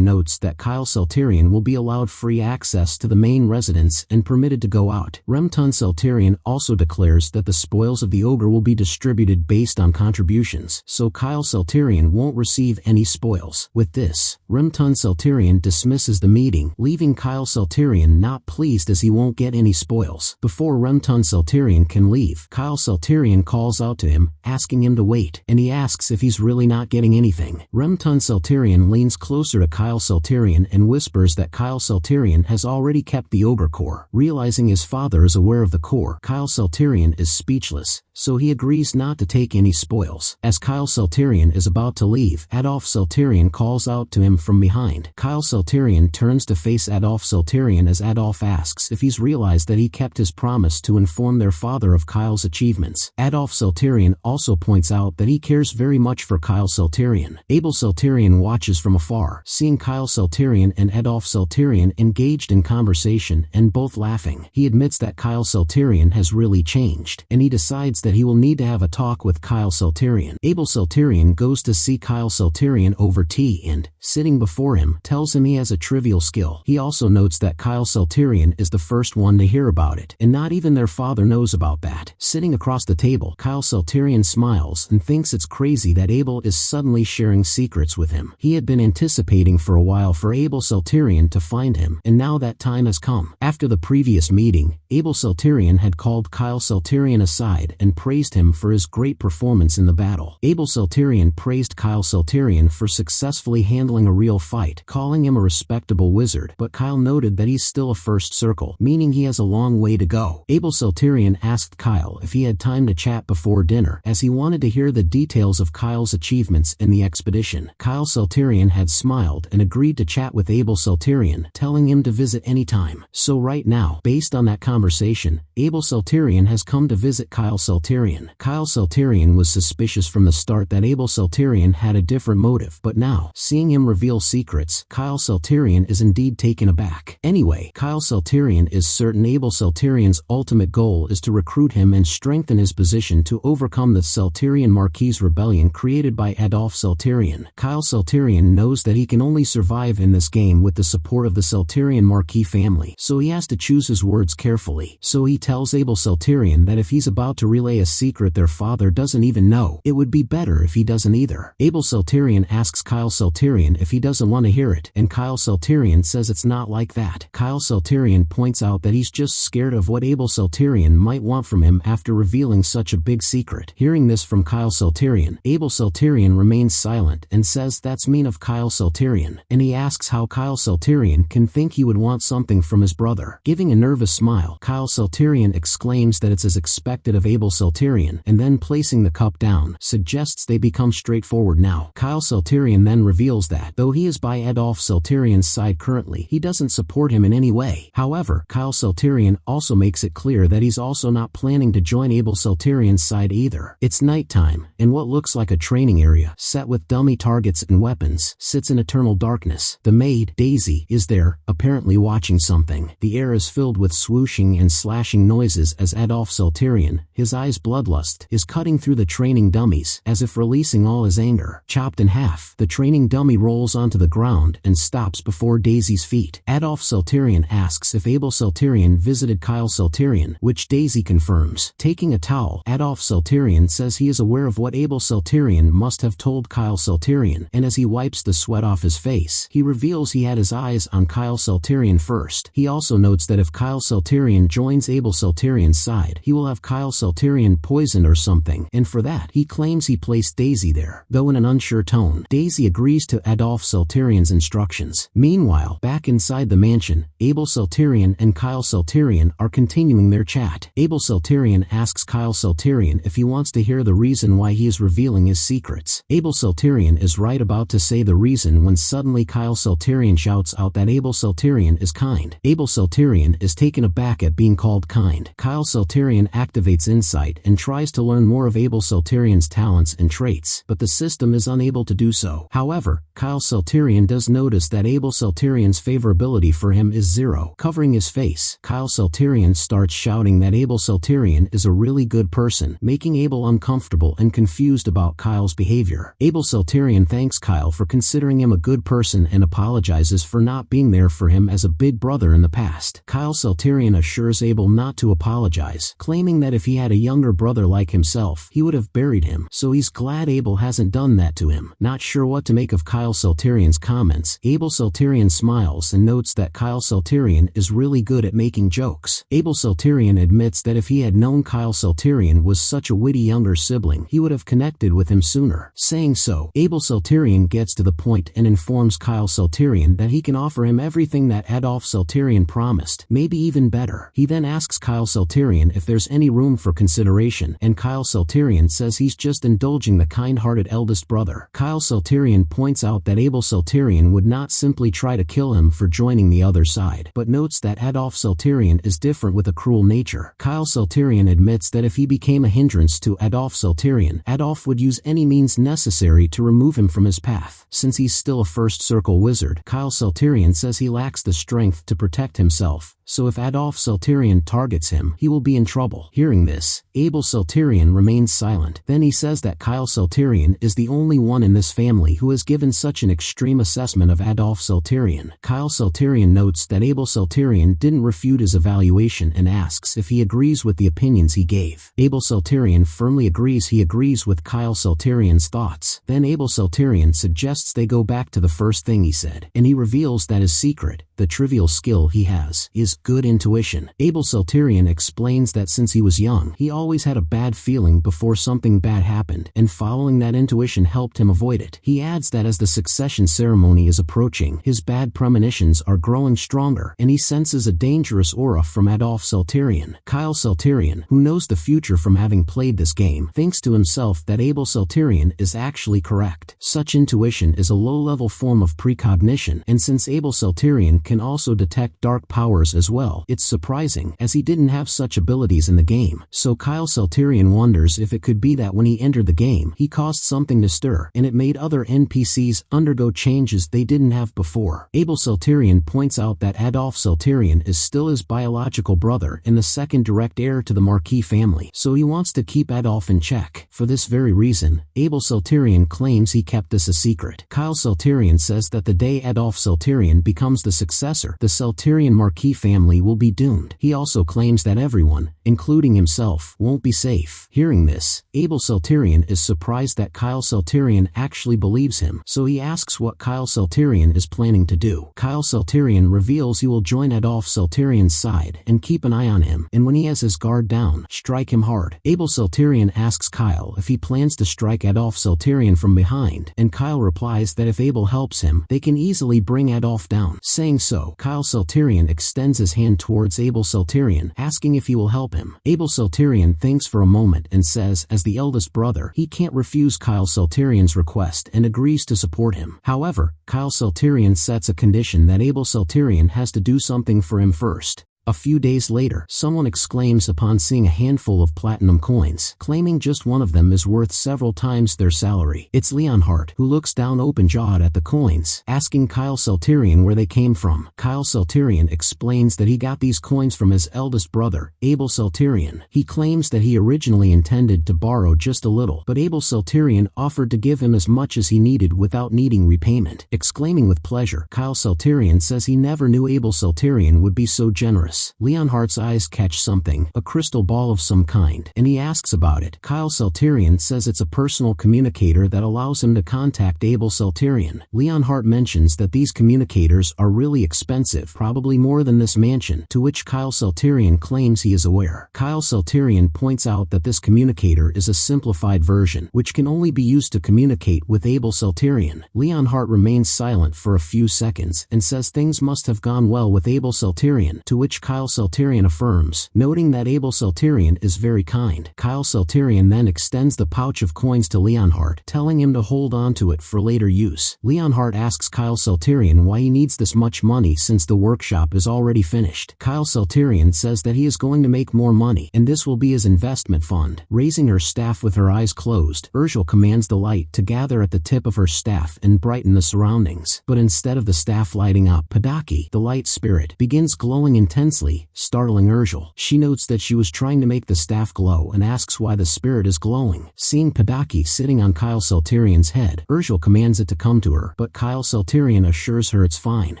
notes that Kyle Selterian will be allowed free access to the main residence and permitted to go out. Remton Selterian also declares that the spoils of the ogre will be distributed based on contributions, so Kyle Selterian won't receive any spoils. With this, Remton Selterian dismisses the meeting, leaving Kyle Selterian not pleased as he won't get any spoils. Before Remton Selterian can leave, Kyle Selterian calls out to him, asking him to wait, and he asks if he's really not getting anything. Remton Selterian leans closer to Kyle Selterian and whispers that Kyle Selterian has already kept the ogre core. Realizing his father is aware of the core, Kyle Selterian is speechless, so he agrees not to take any spoils. As Kyle Selterian is about to leave, Adolf Selterian calls out to him from behind. Kyle Selterian turns to face Adolf Selterian as Adolf asks if he's realized that he kept his promise to inform their father of Kyle's achievements. Adolf Selterian also points out that he cares very much for Kyle Selterian. Abel Selterian watches from afar, seeing Kyle Selterian and Adolf Selterian engaged in conversation and both laughing. He admits that Kyle Selterian has really changed, and he decides that he will need to have a talk with Kyle Selterian. Abel Selterian goes to see Kyle Selterian over tea and, sitting before him, tells him he has a trivial skill. He also notes that Kyle Selterian is the first one to hear about it, and not even their father knows about that. Sitting across the table, Kyle Selterian smiles and thinks it's crazy that Abel is suddenly sharing secrets with him. He had been anticipating for a while for Abel Selterian to find him, and now that time has come. After the previous meeting, Abel Selterian had called Kyle Selterian aside and praised him for his great performance in the battle. Abel Selterian praised Kyle Selterian for successfully handling a real fight, calling him a respectable wizard, but Kyle noted that he's still a first circle, meaning he has a long way to go. Abel Selterian asked Kyle if he had time to chat before dinner, as he wanted to hear the details of Kyle's achievements in the expedition. Kyle Selterian had smiled and agreed to chat with Abel Selterian, telling him to visit anytime. So right now, based on that conversation, Abel Selterian has come to visit Kyle Selterian. Kyle Selterian was suspicious from the start that Abel Selterian had a different motive, but now, seeing him reveal secrets, Kyle Selterian is indeed taken aback. Anyway, Kyle Selterian is certain Abel Selterian's ultimate goal is to recruit him and strengthen his position to overcome the Selterian Marquis rebellion created by Adolf Selterian. Kyle Selterian knows that he can only survive in this game with the support of the Selterian Marquis family, so he has to choose his words carefully. So he tells Abel Selterian that if he's about to relay a secret their father doesn't even know, it would be better if he doesn't either. Abel Selterian asks Kyle Selterian if he doesn't want to hear it, and Kyle Selterian says it's not like that. Kyle Selterian points out that he's just scared of what Abel Selterian might want from him after revealing such a big secret. Hearing this from Kyle Selterian, Abel Selterian remains silent and says that's mean of Kyle Selterian, and he asks how Kyle Selterian can think he would want something from his brother. Giving a nervous smile, Kyle Selterian exclaims that it's as expected of Abel Selterian, and then placing the cup down, suggests they become straightforward now. Kyle Selterian then reveals that, though he is by Adolf Selterian's side currently, he doesn't support him in any way. However, Kyle Selterian also makes it clear that he's also not planning to join Abel Selterian's side either. It's nighttime, and what looks like a training area, set with dummy targets and weapons, sits in eternal darkness. The maid, Daisy, is there, apparently watching something. The air is filled with swooshing and slashing noises as Adolf Selterian, his eyes bloodlust, is cutting through the training dummies, as if releasing all his anger. Chopped in half, the training dummy rolls onto the ground and stops before Daisy's feet. Adolf Selterian asks if Abel Selterian visited Kyle Selterian, which Daisy confirms. Taking a towel, Adolf Selterian says he is aware of what Abel Selterian must have told Kyle Selterian, and as he wipes the sweat off his face, he reveals he had his eyes on Kyle Selterian first. He also notes that if Kyle Selterian joins Abel Selterian's side, he will have Kyle Selterian poisoned or something, and for that, he claims he placed Daisy there, though in an unsure tone. Daisy agrees to Adolf Selterian's instructions. Meanwhile, back inside the mansion, Abel Selterian and Kyle Selterian are continuing their chat. Abel Selterian asks Kyle Selterian if he wants to hear the reason why he is revealing his secrets. Abel Selterian is right about to say the reason when suddenly Kyle Selterian shouts out that Abel Selterian is kind. Abel Selterian is taken aback at being called kind. Kyle Selterian activates insight and tries to learn more of Abel Saltarian's talents and traits, but the system is unable to do so. However, Kyle Saltarian does notice that Abel Saltarian's favorability for him is 0. Covering his face, Kyle Saltarian starts shouting that Abel Saltarian is a really good person, making Abel uncomfortable and confused about Kyle's behavior. Abel Saltarian thanks Kyle for considering him a good person and apologizes for not being there for him as a big brother in the past. Kyle Saltarian assures Abel not to apologize, claiming that if he had a younger brother like himself, he would have buried him, so he's glad Abel hasn't done that to him. Not sure what to make of Kyle Saltarian's comments, Abel Saltarian smiles and notes that Kyle Saltarian is really good at making jokes. Abel Saltarian admits that if he had known Kyle Saltarian was such a witty younger sibling, he would have connected with him sooner. Saying so, Abel Saltarian gets to the point and informs Kyle Saltarian that he can offer him everything that Adolf Saltarian promised, maybe even better. He then asks Kyle Saltarian if there's any room for consideration, and Kyle Saltarian says he's just indulging the kind-hearted eldest brother. Kyle Saltarian points out that Abel Saltarian would not simply try to kill him for joining the other side, but notes that Adolf Saltarian is different with a cruel nature. Kyle Saltarian admits that if he became a hindrance to Adolf Saltarian, Adolf would use any means necessary to remove him from his path. Since he's still a first circle wizard, Kyle Saltarian says he lacks the strength to protect himself, so if Adolf Saltarian targets him, he will be in trouble. Hearing this, Abel Saltarian remains silent. Then he says that Kyle Saltarian is the only one in this family who has given such an extreme assessment of Adolf Saltarian. Kyle Saltarian notes that Abel Saltarian didn't refute his evaluation and asks if he agrees with the opinions he gave. Abel Saltarian firmly agrees he agrees with Kyle Saltarian's thoughts. Then Abel Saltarian suggests they go back to the first thing he said, and he reveals that his secret, the trivial skill he has, is good intuition. Abel Saltarian explains that since he was young, he always had a bad feeling before something bad happened, and following that intuition helped him avoid it. He adds that as the succession ceremony is approaching, his bad premonitions are growing stronger, and he senses a dangerous aura from Adolf Saltarian. Kyle Saltarian, who knows the future from having played this game, thinks to himself that Abel Saltarian is actually correct. Such intuition is a low-level form of precognition, and since Abel Saltarian can also detect dark powers as well, it's surprising, as he didn't have such abilities in the game. So Kyle Saltarian wonders if it could be that when he entered the game, he caused something to stir, and it made other NPCs undergo changes they didn't have before. Abel Saltarian points out that Adolf Saltarian is still his biological brother and the second direct heir to the Marquis family, so he wants to keep Adolf in check. For this very reason, Abel Saltarian claims he kept this a secret. Kyle Saltarian says that the day Adolf Saltarian becomes the successor, the Saltarian Marquis family will be doomed. He also claims that everyone, including himself, won't be safe. Hearing this, Abel Saltarian is surprised that Kyle Saltarian actually believes him, so he asks what Kyle Saltarian is planning to do. Kyle Saltarian reveals he will join Adolf Saltarian's side and keep an eye on him, and when he has his guard down, strike him hard. Abel Saltarian asks Kyle if he plans to strike Adolf Saltarian from behind, and Kyle replies that if Abel helps him, they can easily bring Adolf down. Saying so, Kyle Saltarian extends his hand towards Abel Saltarian, asking if he will help him. Abel Saltarian thinks for a moment and says, as the eldest brother, he can't refuse Kyle Saltarian's request and agrees to support him. However, Kyle Saltarian sets a condition that Abel Saltarian has to do something for him first. A few days later, someone exclaims upon seeing a handful of platinum coins, claiming just one of them is worth several times their salary. It's Leonhardt, who looks down open-jawed at the coins, asking Kyle Saltarian where they came from. Kyle Saltarian explains that he got these coins from his eldest brother, Abel Saltarian. He claims that he originally intended to borrow just a little, but Abel Saltarian offered to give him as much as he needed without needing repayment. Exclaiming with pleasure, Kyle Saltarian says he never knew Abel Saltarian would be so generous. Leonhardt's eyes catch something, a crystal ball of some kind, and he asks about it. Kyle Saltarian says it's a personal communicator that allows him to contact Abel Saltarian. Leonhardt mentions that these communicators are really expensive, probably more than this mansion, to which Kyle Saltarian claims he is aware. Kyle Saltarian points out that this communicator is a simplified version, which can only be used to communicate with Abel Saltarian. Leonhardt remains silent for a few seconds and says things must have gone well with Abel Saltarian, to which which Kyle Selterian affirms, noting that Abel Selterian is very kind. Kyle Selterian then extends the pouch of coins to Leonhardt, telling him to hold on to it for later use. Leonhardt asks Kyle Selterian why he needs this much money since the workshop is already finished. Kyle Selterian says that he is going to make more money, and this will be his investment fund. Raising her staff with her eyes closed, Urgel commands the light to gather at the tip of her staff and brighten the surroundings. But instead of the staff lighting up, Padaki, the light spirit, begins glowing intensely, startling Urgel. She notes that she was trying to make the staff glow and asks why the spirit is glowing. Seeing Padaki sitting on Kyle Selterian's head, Urgel commands it to come to her, but Kyle Selterian assures her it's fine.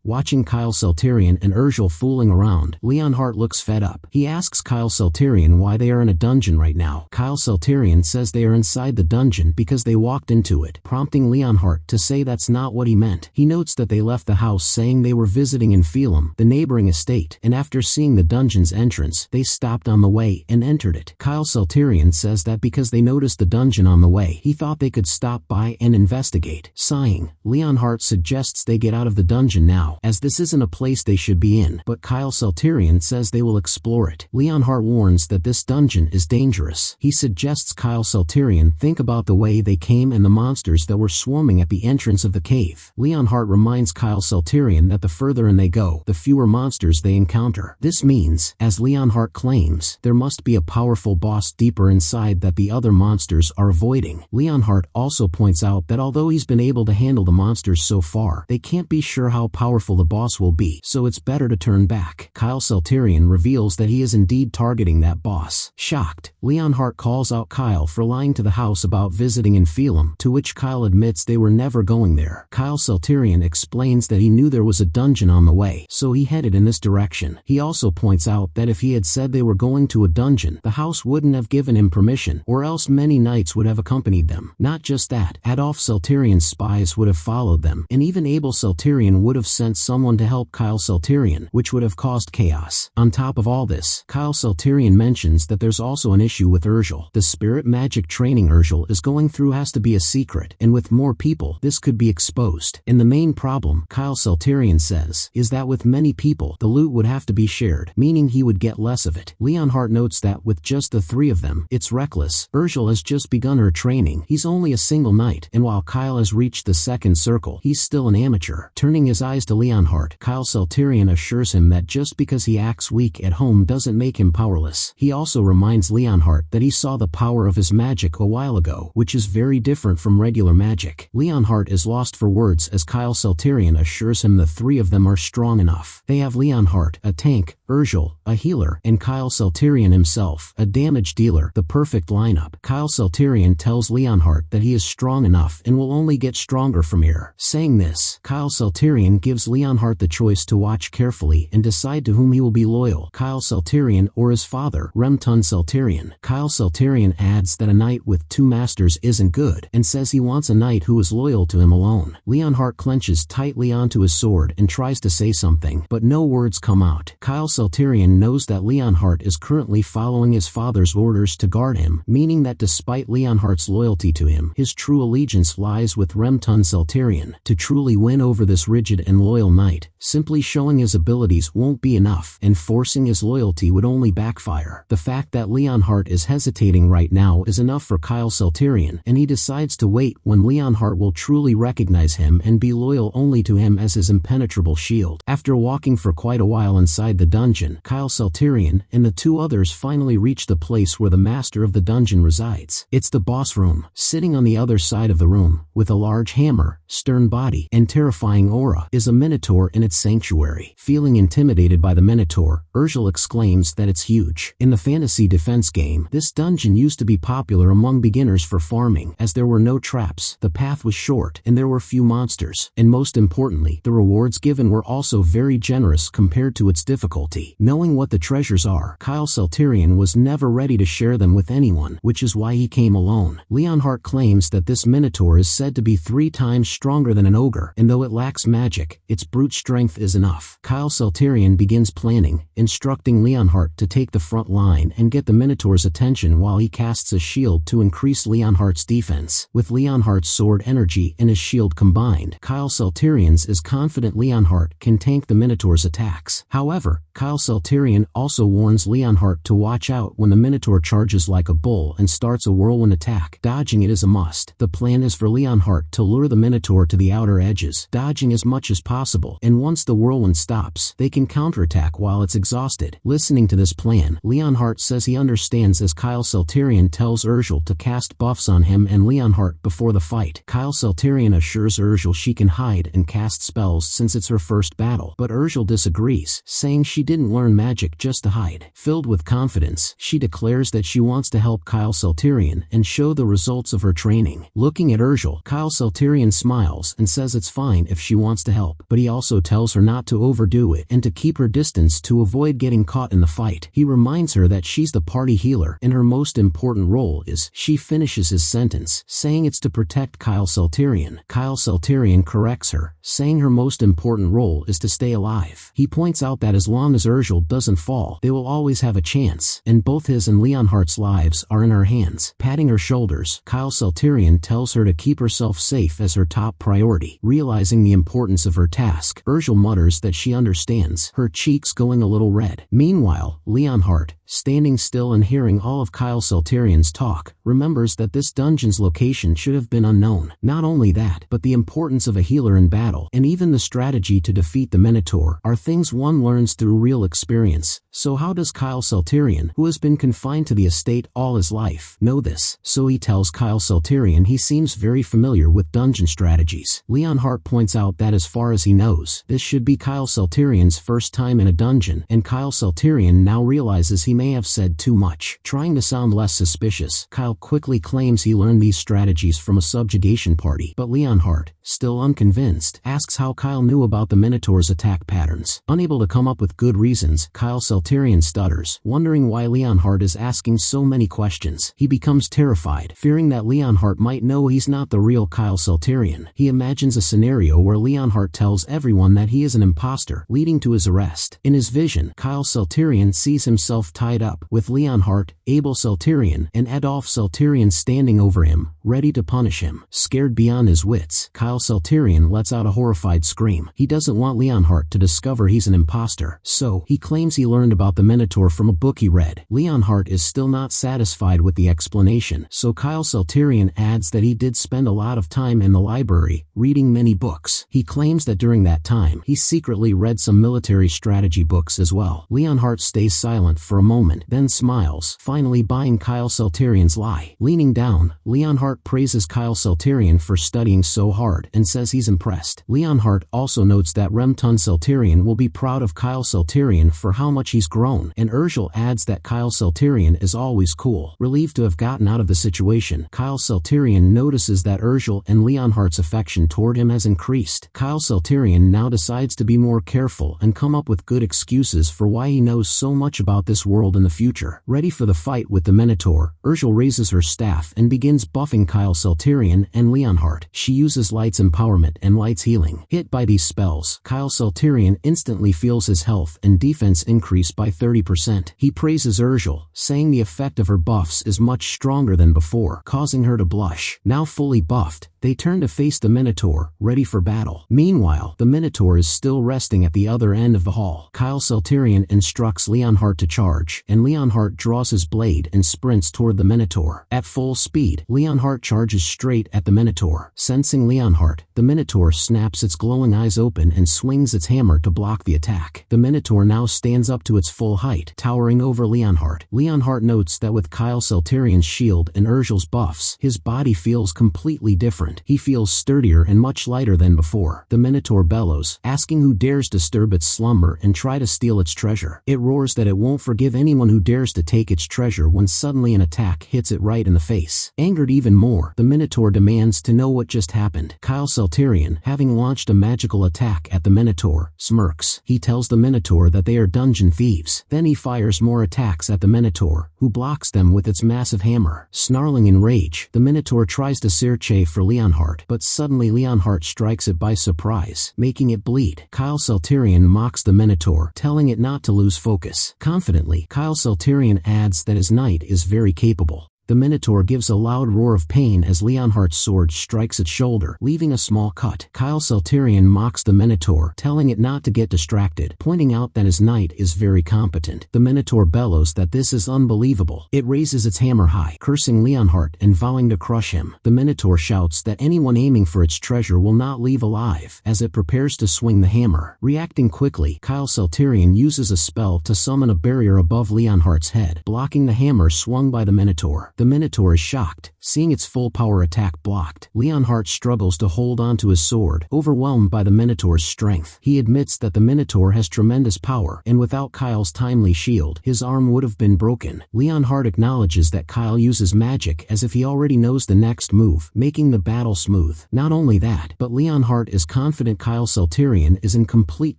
Watching Kyle Selterian and Urgel fooling around, Leonhardt looks fed up. He asks Kyle Selterian why they are in a dungeon right now. Kyle Selterian says they are inside the dungeon because they walked into it, prompting Leonhardt to say that's not what he meant. He notes that they left the house saying they were visiting in Phelim, the neighboring estate, and after seeing the dungeon's entrance, they stopped on the way and entered it. Kyle Selterian says that because they noticed the dungeon on the way, he thought they could stop by and investigate. Sighing, Leonhardt suggests they get out of the dungeon now, as this isn't a place they should be in, but Kyle Selterian says they will explore it. Leonhardt warns that this dungeon is dangerous. He suggests Kyle Selterian think about the way they came and the monsters that were swarming at the entrance of the cave. Leonhardt reminds Kyle Selterian that the further in they go, the fewer monsters they encounter. This means, as Leonhardt claims, there must be a powerful boss deeper inside that the other monsters are avoiding. Leonhardt also points out that although he's been able to handle the monsters so far, they can't be sure how powerful the boss will be, so it's better to turn back. Kyle Selterian reveals that he is indeed targeting that boss. Shocked, Leonhardt calls out Kyle for lying to the house about visiting in Phelim, to which Kyle admits they were never going there. Kyle Selterian explains that he knew there was a dungeon on the way, so he headed in this direction. He also points out that if he had said they were going to a dungeon, the house wouldn't have given him permission, or else many knights would have accompanied them. Not just that, Adolf Selterian's spies would have followed them, and even Abel Selterian would have sent someone to help Kyle Selterian, which would have caused chaos. On top of all this, Kyle Selterian mentions that there's also an issue with Urgel. The spirit magic training Urgel is going through has to be a secret, and with more people, this could be exposed. And the main problem, Kyle Selterian says, is that with many people, the loot would have to be shared, meaning he would get less of it. Leonhardt notes that with just the three of them, it's reckless. Urgel has just begun her training. He's only a single knight, and while Kyle has reached the second circle, he's still an amateur. Turning his eyes to Leonhardt, Kyle Selterian assures him that just because he acts weak at home doesn't make him powerless. He also reminds Leonhardt that he saw the power of his magic a while ago, which is very different from regular magic. Leonhardt is lost for words as Kyle Selterian assures him the three of them are strong enough. They have Leonhardt, a tank, Urgel, a healer, and Kyle Selterian himself, a damage dealer, the perfect lineup. Kyle Selterian tells Leonhardt that he is strong enough and will only get stronger from here. Saying this, Kyle Selterian gives Leonhardt the choice to watch carefully and decide to whom he will be loyal, Kyle Selterian or his father, Remtun Selterian. Kyle Selterian adds that a knight with two masters isn't good, and says he wants a knight who is loyal to him alone. Leonhardt clenches tightly onto his sword and tries to say something, but no words come out. Kyle Selterian knows that Leonhardt is currently following his father's orders to guard him, meaning that despite Leonhardt's loyalty to him, his true allegiance lies with Remtun Selterian. To truly win over this rigid and loyal knight, simply showing his abilities won't be enough, and forcing his loyalty would only backfire. The fact that Leonhardt is hesitating right now is enough for Kyle Selterian, and he decides to wait when Leonhardt will truly recognize him and be loyal only to him as his impenetrable shield. After walking for quite a while inside the dungeon, Kyle Selterian and the two others finally reach the place where the master of the dungeon resides. It's the boss room. Sitting on the other side of the room, with a large hammer, stern body, and terrifying aura, is a minotaur in its sanctuary. Feeling intimidated by the minotaur, Urgel exclaims that it's huge. In the fantasy defense game, this dungeon used to be popular among beginners for farming, as there were no traps, the path was short, and there were few monsters, and most importantly, the rewards given were also very generous compared to its difficulty. Knowing what the treasures are, Kyle Selterian was never ready to share them with anyone, which is why he came alone. Leonhardt claims that this minotaur is said to be 3 times stronger than an ogre, and though it lacks magic, its brute strength is enough. Kyle Selterian begins planning, instructing Leonhardt to take the front line and get the minotaur's attention while he casts a shield to increase Leonhardt's defense. With Leonhardt's sword energy and his shield combined, Kyle Selterian's is confident Leonhardt can tank the minotaur's attacks. However, Kyle Salterian also warns Leonhardt to watch out when the Minotaur charges like a bull and starts a whirlwind attack. Dodging it is a must. The plan is for Leonhardt to lure the Minotaur to the outer edges, dodging as much as possible, and once the whirlwind stops, they can counterattack while it's exhausted. Listening to this plan, Leonhardt says he understands as Kyle Salterian tells Urgel to cast buffs on him and Leonhardt before the fight. Kyle Salterian assures Urgel she can hide and cast spells since it's her first battle, but Urgel disagrees, saying she didn't learn magic just to hide. Filled with confidence, she declares that she wants to help Kyle Salterian and show the results of her training. Looking at Urgel, Kyle Salterian smiles and says it's fine if she wants to help, but he also tells her not to overdo it and to keep her distance to avoid getting caught in the fight. He reminds her that she's the party healer and her most important role is, she finishes his sentence, saying it's to protect Kyle Salterian. Kyle Salterian corrects her, saying her most important role is to stay alive. He points out that as long as Urgel doesn't fall, they will always have a chance, and both his and Leonhardt's lives are in her hands. Patting her shoulders, Kyle Salterian tells her to keep herself safe as her top priority. Realizing the importance of her task, Urgel mutters that she understands, her cheeks going a little red. Meanwhile, Leonhardt, standing still and hearing all of Kyle Salterian's talk, remembers that this dungeon's location should have been unknown. Not only that, but the importance of a healer in battle, and even the strategy to defeat the Minotaur, are things one learns through real experience. So how does Kyle Salterian, who has been confined to the estate all his life, know this? So he tells Kyle Salterian he seems very familiar with dungeon strategies. Leonhardt points out that as far as he knows, this should be Kyle Salterian's first time in a dungeon, and Kyle Salterian now realizes he may have said too much. Trying to sound less suspicious, Kyle quickly claims he learned these strategies from a subjugation party, but Leonhardt, still unconvinced, asks how Kyle knew about the Minotaur's attack patterns. Unable to come up with good reasons, Kyle Salterian stutters, wondering why Leonhardt is asking so many questions. He becomes terrified, fearing that Leonhardt might know he's not the real Kyle Salterian. He imagines a scenario where Leonhardt tells everyone that he is an imposter, leading to his arrest. In his vision, Kyle Salterian sees himself tied up, with Leonhardt, Abel Salterian, and Adolf Salterian standing over him, ready to punish him. Scared beyond his wits, Kyle Salterian lets out a horrified scream. He doesn't want Leonhardt to discover he's an imposter, so he claims he learned about the Minotaur from a book he read. Leonhardt is still not satisfied with the explanation, so Kyle Salterian adds that he did spend a lot of time in the library, reading many books. He claims that during that time, he secretly read some military strategy books as well. Leonhardt stays silent for a moment, then smiles, finally buying Kyle Salterian's lie. Leaning down, Leonhardt praises Kyle Salterian for studying so hard and says he's impressed. Leonhardt also notes that Remton Salterian will be proud of Kyle Salterian for how much he's grown, and Urgel adds that Kyle Salterian is always cool. Relieved to have gotten out of the situation, Kyle Salterian notices that Urgel and Leonhardt's affection toward him has increased. Kyle Salterian now decides to be more careful and come up with good excuses for why he knows so much about this world in the future. Ready for the fight with the Minotaur, Urgel raises her staff and begins buffing Kyle Salterian and Leonhardt. She uses Light's empowerment and Light's healing. Hit by these spells, Kyle Salterian instantly feels his health and defense increase by 30%. He praises Urgel, saying the effect of her buffs is much stronger than before, causing her to blush. Now fully buffed, they turn to face the Minotaur, ready for battle. Meanwhile, the Minotaur is still resting at the other end of the hall. Kyle Salterian instructs Leonhardt to charge, and Leonhardt draws his blade and sprints toward the Minotaur. At full speed, Leonhardt charges straight at the Minotaur. Sensing Leonhardt, the Minotaur snaps its glowing eyes open and swings its hammer to block the attack. The Minotaur now stands up to its full height, towering over Leonhardt. Leonhardt notes that with Kyle Salterian's shield and Urgel's buffs, his body feels completely different. He feels sturdier and much lighter than before. The Minotaur bellows, asking who dares disturb its slumber and try to steal its treasure. It roars that it won't forgive anyone who dares to take its treasure when suddenly an attack hits it right in the face. Angered even more, the Minotaur demands to know what just happened. Kyle Salterian, having launched a magical attack at the Minotaur, smirks. He tells the Minotaur that they are dungeon thieves. Then he fires more attacks at the Minotaur, who blocks them with its massive hammer. Snarling in rage, the Minotaur tries to search for Leonhardt, but suddenly Leonhardt strikes it by surprise, making it bleed. Kyle Salterian mocks the Minotaur, telling it not to lose focus. Confidently, Kyle Salterian adds that his knight is very capable. The Minotaur gives a loud roar of pain as Leonhardt's sword strikes its shoulder, leaving a small cut. Kyle Salterian mocks the Minotaur, telling it not to get distracted, pointing out that his knight is very competent. The Minotaur bellows that this is unbelievable. It raises its hammer high, cursing Leonhardt and vowing to crush him. The Minotaur shouts that anyone aiming for its treasure will not leave alive, as it prepares to swing the hammer. Reacting quickly, Kyle Salterian uses a spell to summon a barrier above Leonhardt's head, blocking the hammer swung by the Minotaur. The Minotaur is shocked, seeing its full power attack blocked. Leonhardt struggles to hold onto his sword, overwhelmed by the Minotaur's strength. He admits that the Minotaur has tremendous power, and without Kyle's timely shield, his arm would have been broken. Leonhardt acknowledges that Kyle uses magic as if he already knows the next move, making the battle smooth. Not only that, but Leonhardt is confident Kyle Salterian is in complete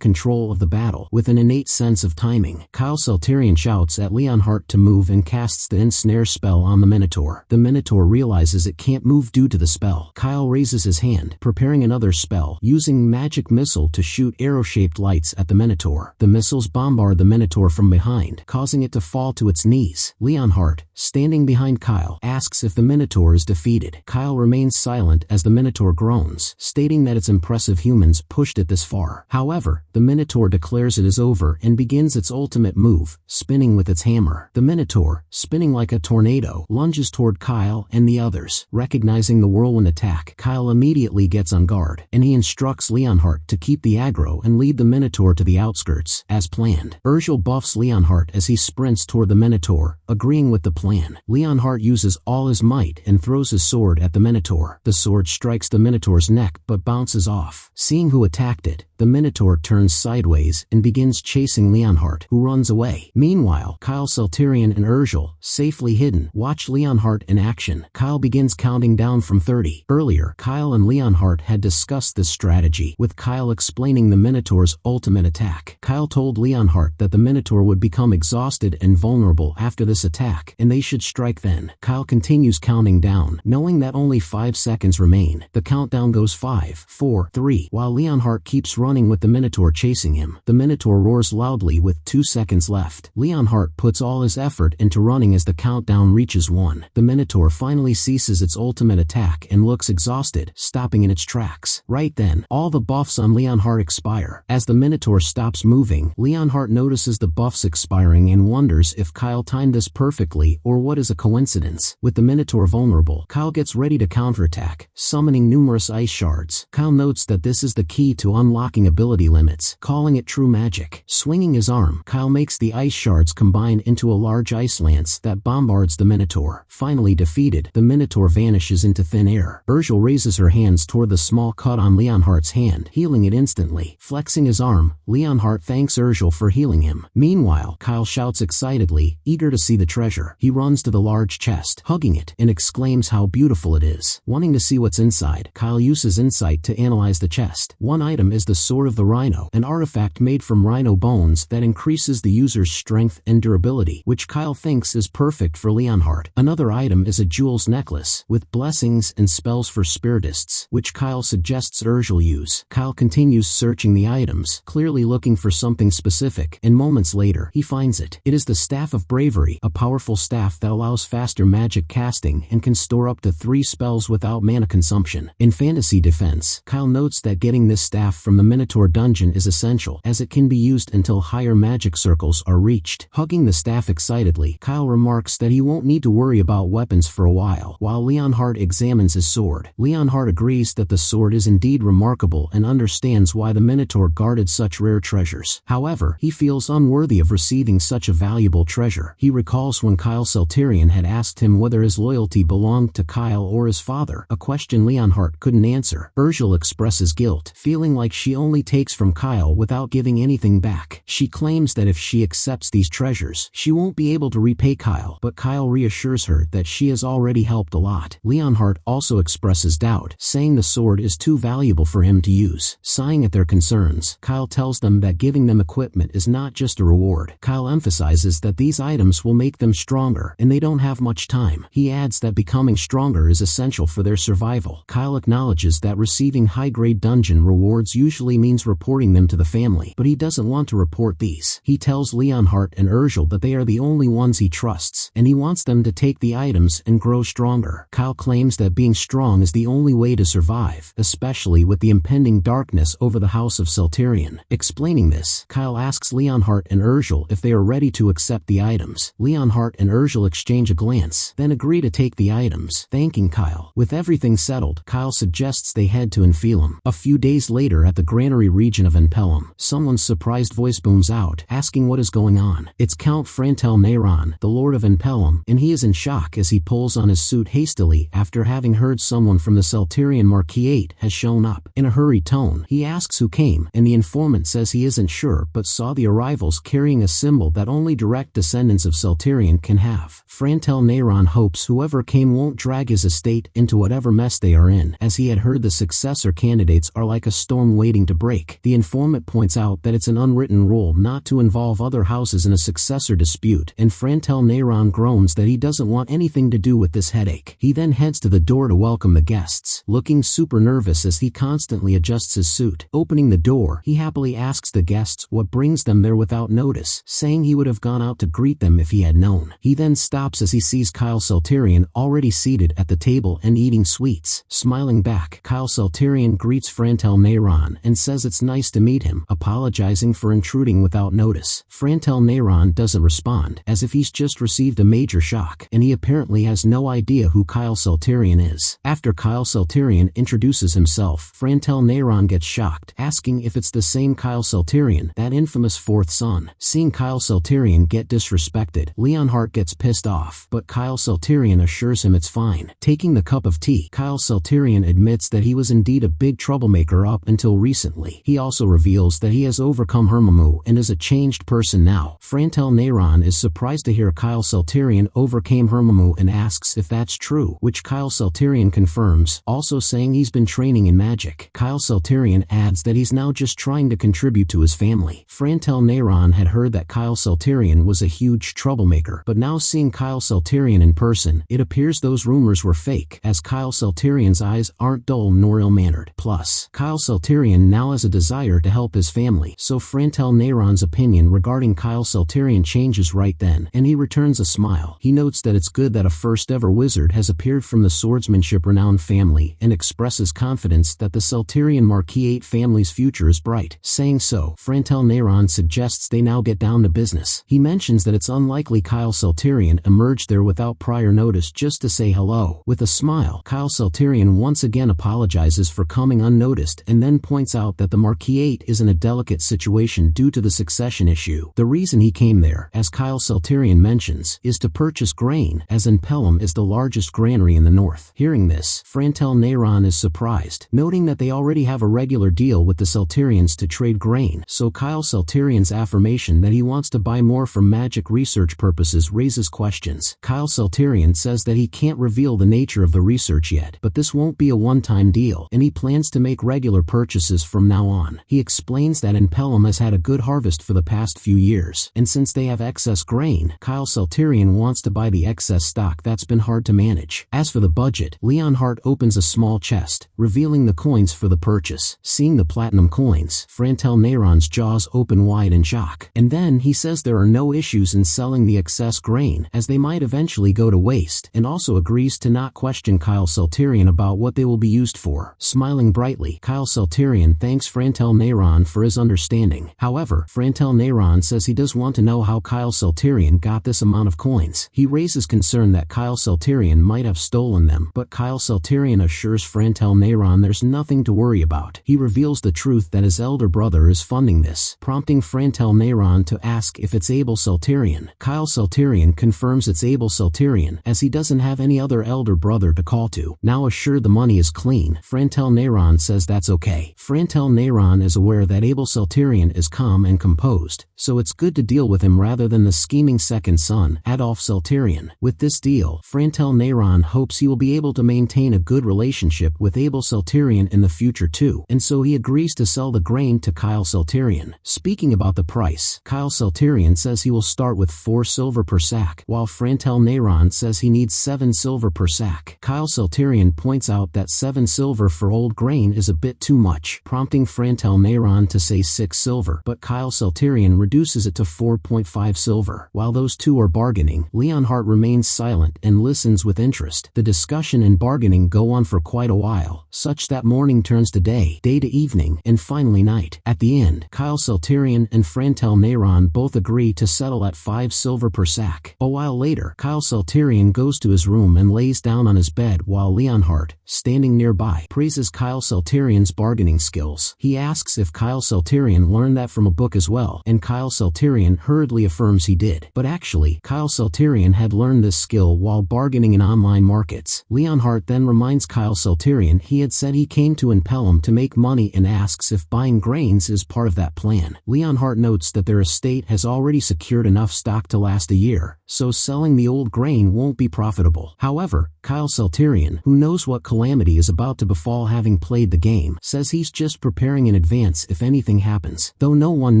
control of the battle, with an innate sense of timing. Kyle Salterian shouts at Leonhardt to move and casts the ensnare spell on the Minotaur. The Minotaur realizes it can't move due to the spell. Kyle raises his hand, preparing another spell, using magic missile to shoot arrow-shaped lights at the Minotaur. The missiles bombard the Minotaur from behind, causing it to fall to its knees. Leonhardt, standing behind Kyle, asks if the Minotaur is defeated. Kyle remains silent as the Minotaur groans, stating that its impressive humans pushed it this far. However, the Minotaur declares it is over and begins its ultimate move, spinning with its hammer. The Minotaur, spinning like a tornado, lunges toward Kyle and the others. Recognizing the whirlwind attack, Kyle immediately gets on guard, and he instructs Leonhardt to keep the aggro and lead the Minotaur to the outskirts, as planned. Urgel buffs Leonhardt as he sprints toward the Minotaur, agreeing with the plan. Leonhardt uses all his might and throws his sword at the Minotaur. The sword strikes the Minotaur's neck but bounces off. Seeing who attacked it, the Minotaur turns sideways and begins chasing Leonhardt, who runs away. Meanwhile, Kyle Salterian and Urgel, safely hidden, watch Leonhardt in action. Kyle begins counting down from 30. Earlier, Kyle and Leonhardt had discussed this strategy, with Kyle explaining the Minotaur's ultimate attack. Kyle told Leonhardt that the Minotaur would become exhausted and vulnerable after this attack, and they should strike then. Kyle continues counting down, knowing that only 5 seconds remain. The countdown goes 5, 4, 3, while Leonhardt keeps running with the Minotaur chasing him. The Minotaur roars loudly with 2 seconds left. Leonhardt puts all his effort into running as the countdown reaches 1. The Minotaur finally ceases its ultimate attack and looks exhausted, stopping in its tracks. Right then, all the buffs on Leonhardt expire. As the Minotaur stops moving, Leonhardt notices the buffs expiring and wonders if Kyle timed this perfectly or what is a coincidence. With the Minotaur vulnerable, Kyle gets ready to counterattack, summoning numerous ice shards. Kyle notes that this is the key to unlocking ability limits, calling it true magic. Swinging his arm, Kyle makes the ice shards combine into a large ice lance that bombards the Minotaur. Finally defeated, the Minotaur vanishes into thin air. Urgel raises her hands toward the small cut on Leonhardt's hand, healing it instantly. Flexing his arm, Leonhardt thanks Urgel for healing him. Meanwhile, Kyle shouts excitedly, eager to see the treasure. He runs to the large chest, hugging it, and exclaims how beautiful it is. Wanting to see what's inside, Kyle uses insight to analyze the chest. One item is the Sword of the Rhino, an artifact made from rhino bones that increases the user's strength and durability, which Kyle thinks is perfect for Leonhardt. Another item is a jewels necklace, with blessings and spells for spiritists, which Kyle suggests Urgel use. Kyle continues searching the items, clearly looking for something specific, and moments later, he finds it. It is the Staff of Bravery, a powerful staff that allows faster magic casting and can store up to 3 spells without mana consumption. In fantasy defense, Kyle notes that getting this staff from the Minotaur dungeon is essential, as it can be used until higher magic circles are reached. Hugging the staff excitedly, Kyle remarks that he won't need to worry about weapons for a while Leonhardt examines his sword. Leonhardt agrees that the sword is indeed remarkable and understands why the Minotaur guarded such rare treasures. However, he feels unworthy of receiving such a valuable treasure. He recalls when Kyle Salterian had asked him whether his loyalty belonged to Kyle or his father, a question Leonhardt couldn't answer. Urgel expresses guilt, feeling like she only takes from Kyle without giving anything back. She claims that if she accepts these treasures, she won't be able to repay Kyle, but Kyle reassures her that she has already helped a lot. Leonhardt also expresses doubt, saying the sword is too valuable for him to use. Sighing at their concerns, Kyle tells them that giving them equipment is not just a reward. Kyle emphasizes that these items will make them stronger, and they don't have much time. He adds that becoming stronger is essential for their survival. Kyle acknowledges that receiving high-grade dungeon rewards usually means reporting them to the family, but he doesn't want to report these. He tells Leonhardt and Urgel that they are the only ones he trusts, and he wants them to take the items and grow stronger. Kyle claims that being strong is the only way to survive, especially with the impending darkness over the House of Selterian. Explaining this, Kyle asks Leonhardt and Urgel if they are ready to accept the items. Leonhardt and Urgel exchange a glance, then agree to take the items, thanking Kyle. With everything settled, Kyle suggests they head to Enphelum. A few days later at the granary region of Enphelum, someone's surprised voice booms out, asking what is going on. It's Count Frantel Neyron, the Lord of Enphelum, and he is in shock as he pulls on his suit hastily after having heard someone from the Selterian Marquis has shown up. In a hurried tone, he asks who came, and the informant says he isn't sure but saw the arrivals carrying a symbol that only direct descendants of Selterian can have. Frantel Neyron hopes whoever came won't drag his estate into whatever mess they are in, as he had heard the successor candidates are like a storm waiting to break. The informant points out that it's an unwritten rule not to involve other houses in a successor dispute, and Frantel Neyron groans that he doesn't want anything to do with this headache. He then heads to the door to welcome the guests, looking super nervous as he constantly adjusts his suit. Opening the door, he happily asks the guests what brings them there without notice, saying he would have gone out to greet them if he had known. He then stops as he sees Kyle Selterian already seated at the table and eating sweets. Smiling back, Kyle Selterian greets Frantel Neyron and says it's nice to meet him, apologizing for intruding without notice. Frantel Neyron doesn't respond, as if he's just received a major shock, and he apparently has no idea who Kyle Selterian is. After Kyle Selterian introduces himself, Frantel Neyron gets shocked, asking if it's the same Kyle Selterian, that infamous fourth son. Seeing Kyle Selterian get disrespected, Leonhardt gets pissed off, but Kyle Selterian assures him it's fine. Taking the cup of tea, Kyle Selterian admits that he was indeed a big troublemaker up until recently. He also reveals that he has overcome Hermamu and is a changed person now. Frantel Neyron is surprised to hear Kyle Selterian overcame Hermamu and asks if that's true, which Kyle Selterian confirms, also saying he's been training in magic. Kyle Selterian adds that he's now just trying to contribute to his family. Frantel Neyron had heard that Kyle Selterian was a huge troublemaker, but now seeing Kyle Selterian in person, it appears those rumors were fake, as Kyle Selterian's eyes aren't dull nor ill-mannered. Plus, Kyle Selterian now has a desire to help his family, so Frantel Neyron's opinion regarding Kyle Selterian changes right then, and he returns a smile. He notes that it's good that a first-ever wizard has appeared from the swordsmanship-renowned family, and expresses confidence that the Selterian Marquis family's future is bright. Saying so, Frantel Neyron suggests they now get down to business. He mentions that it's unlikely Kyle Selterian emerged there without prior notice just to say hello. With a smile, Kyle Selterian once again apologizes for coming unnoticed and then points out that the Marquis is in a delicate situation due to the succession issue. The reason he came there, as Kyle Selterian mentions, is to purchase grain, as Enphelum is the largest granary in the north. Hearing this, Frantel Neyron is surprised, noting that they already have a regular deal with the Selterians to trade grain, so Kyle Selterian's affirmation that he wants to buy more for magic research purposes raises questions. Kyle Selterian says that he can't reveal the nature of the research yet, but this won't be a one-time deal, and he plans to make regular purchases from now on. He explains that Enphelum has had a good harvest for the past few years, and since they have excess grain, Kyle Selterian wants to buy the excess stock that's been hard to manage. As for the budget, Leonhardt opens a small chest, revealing the coins for the purchase. Seeing the platinum coins, Frantel Neyron's jaws open wide in shock, and then he says there are no issues in selling the excess grain, as they might eventually go to waste, and also agrees to not question Kyle Selterian about what they will be used for. Smiling brightly, Kyle Selterian thanks Frantel Neyron for his understanding. However, Frantel Neyron says he does want to know how Kyle Selterian got this amount of coins. He raises concern that Kyle Selterian might have stolen them, but Kyle Selterian assures Frantel Neyron there's nothing to worry about. He reveals the truth that his elder brother is funding this, prompting Frantel Neyron to ask if it's Abel Selterian. Kyle Selterian confirms it's Abel Selterian, as he doesn't have any other elder brother to call to. Now assured the money is clean, Frantel Neyron says that's okay. Frantel Neyron is aware that Abel Selterian is calm and composed, so it's good to deal with him rather than the scheming second son, Adolf Selterian. With this deal, Frantel Neyron hopes he will be able to maintain a good relationship with Abel Selterian in the future too, and so he agrees to sell the grain to Kyle Selterian. Speaking about the price, Kyle Selterian says he will start with 4 silver per sack, while Frantel Neyron says he needs 7 silver per sack. Kyle Salterian points out that 7 silver for old grain is a bit too much, prompting Frantel Neyron to say 6 silver, but Kyle Salterian reduces it to 4.5 silver. While those two are bargaining, Leonhardt remains silent and listens with interest. The discussion and bargaining go on for quite a while, such that morning turns to day, day to evening, and finally night. At the end, Kyle Salterian and Frantel Neyron both agree to settle at 5 silver per sack. A while later, Kyle Salterian goes to his room and lays down on his bed while Leonhardt, standing nearby, praises Kyle Salterian's bargaining skills. He asks if Kyle Salterian learned that from a book as well, and Kyle Salterian hurriedly affirms he did. But actually, Kyle Salterian had learned this skill while bargaining in online markets. Leonhardt then reminds Kyle Salterian he had said he came to Impelum to make money and asks if buying grains is part of that plan. Leonhardt notes that their estate has already secured enough stock to last a year, so selling the old grain won't be profitable. However, Kyle Salterian, who knows what calamity is about to befall having played the game, says he's just preparing in advance if anything happens. Though no one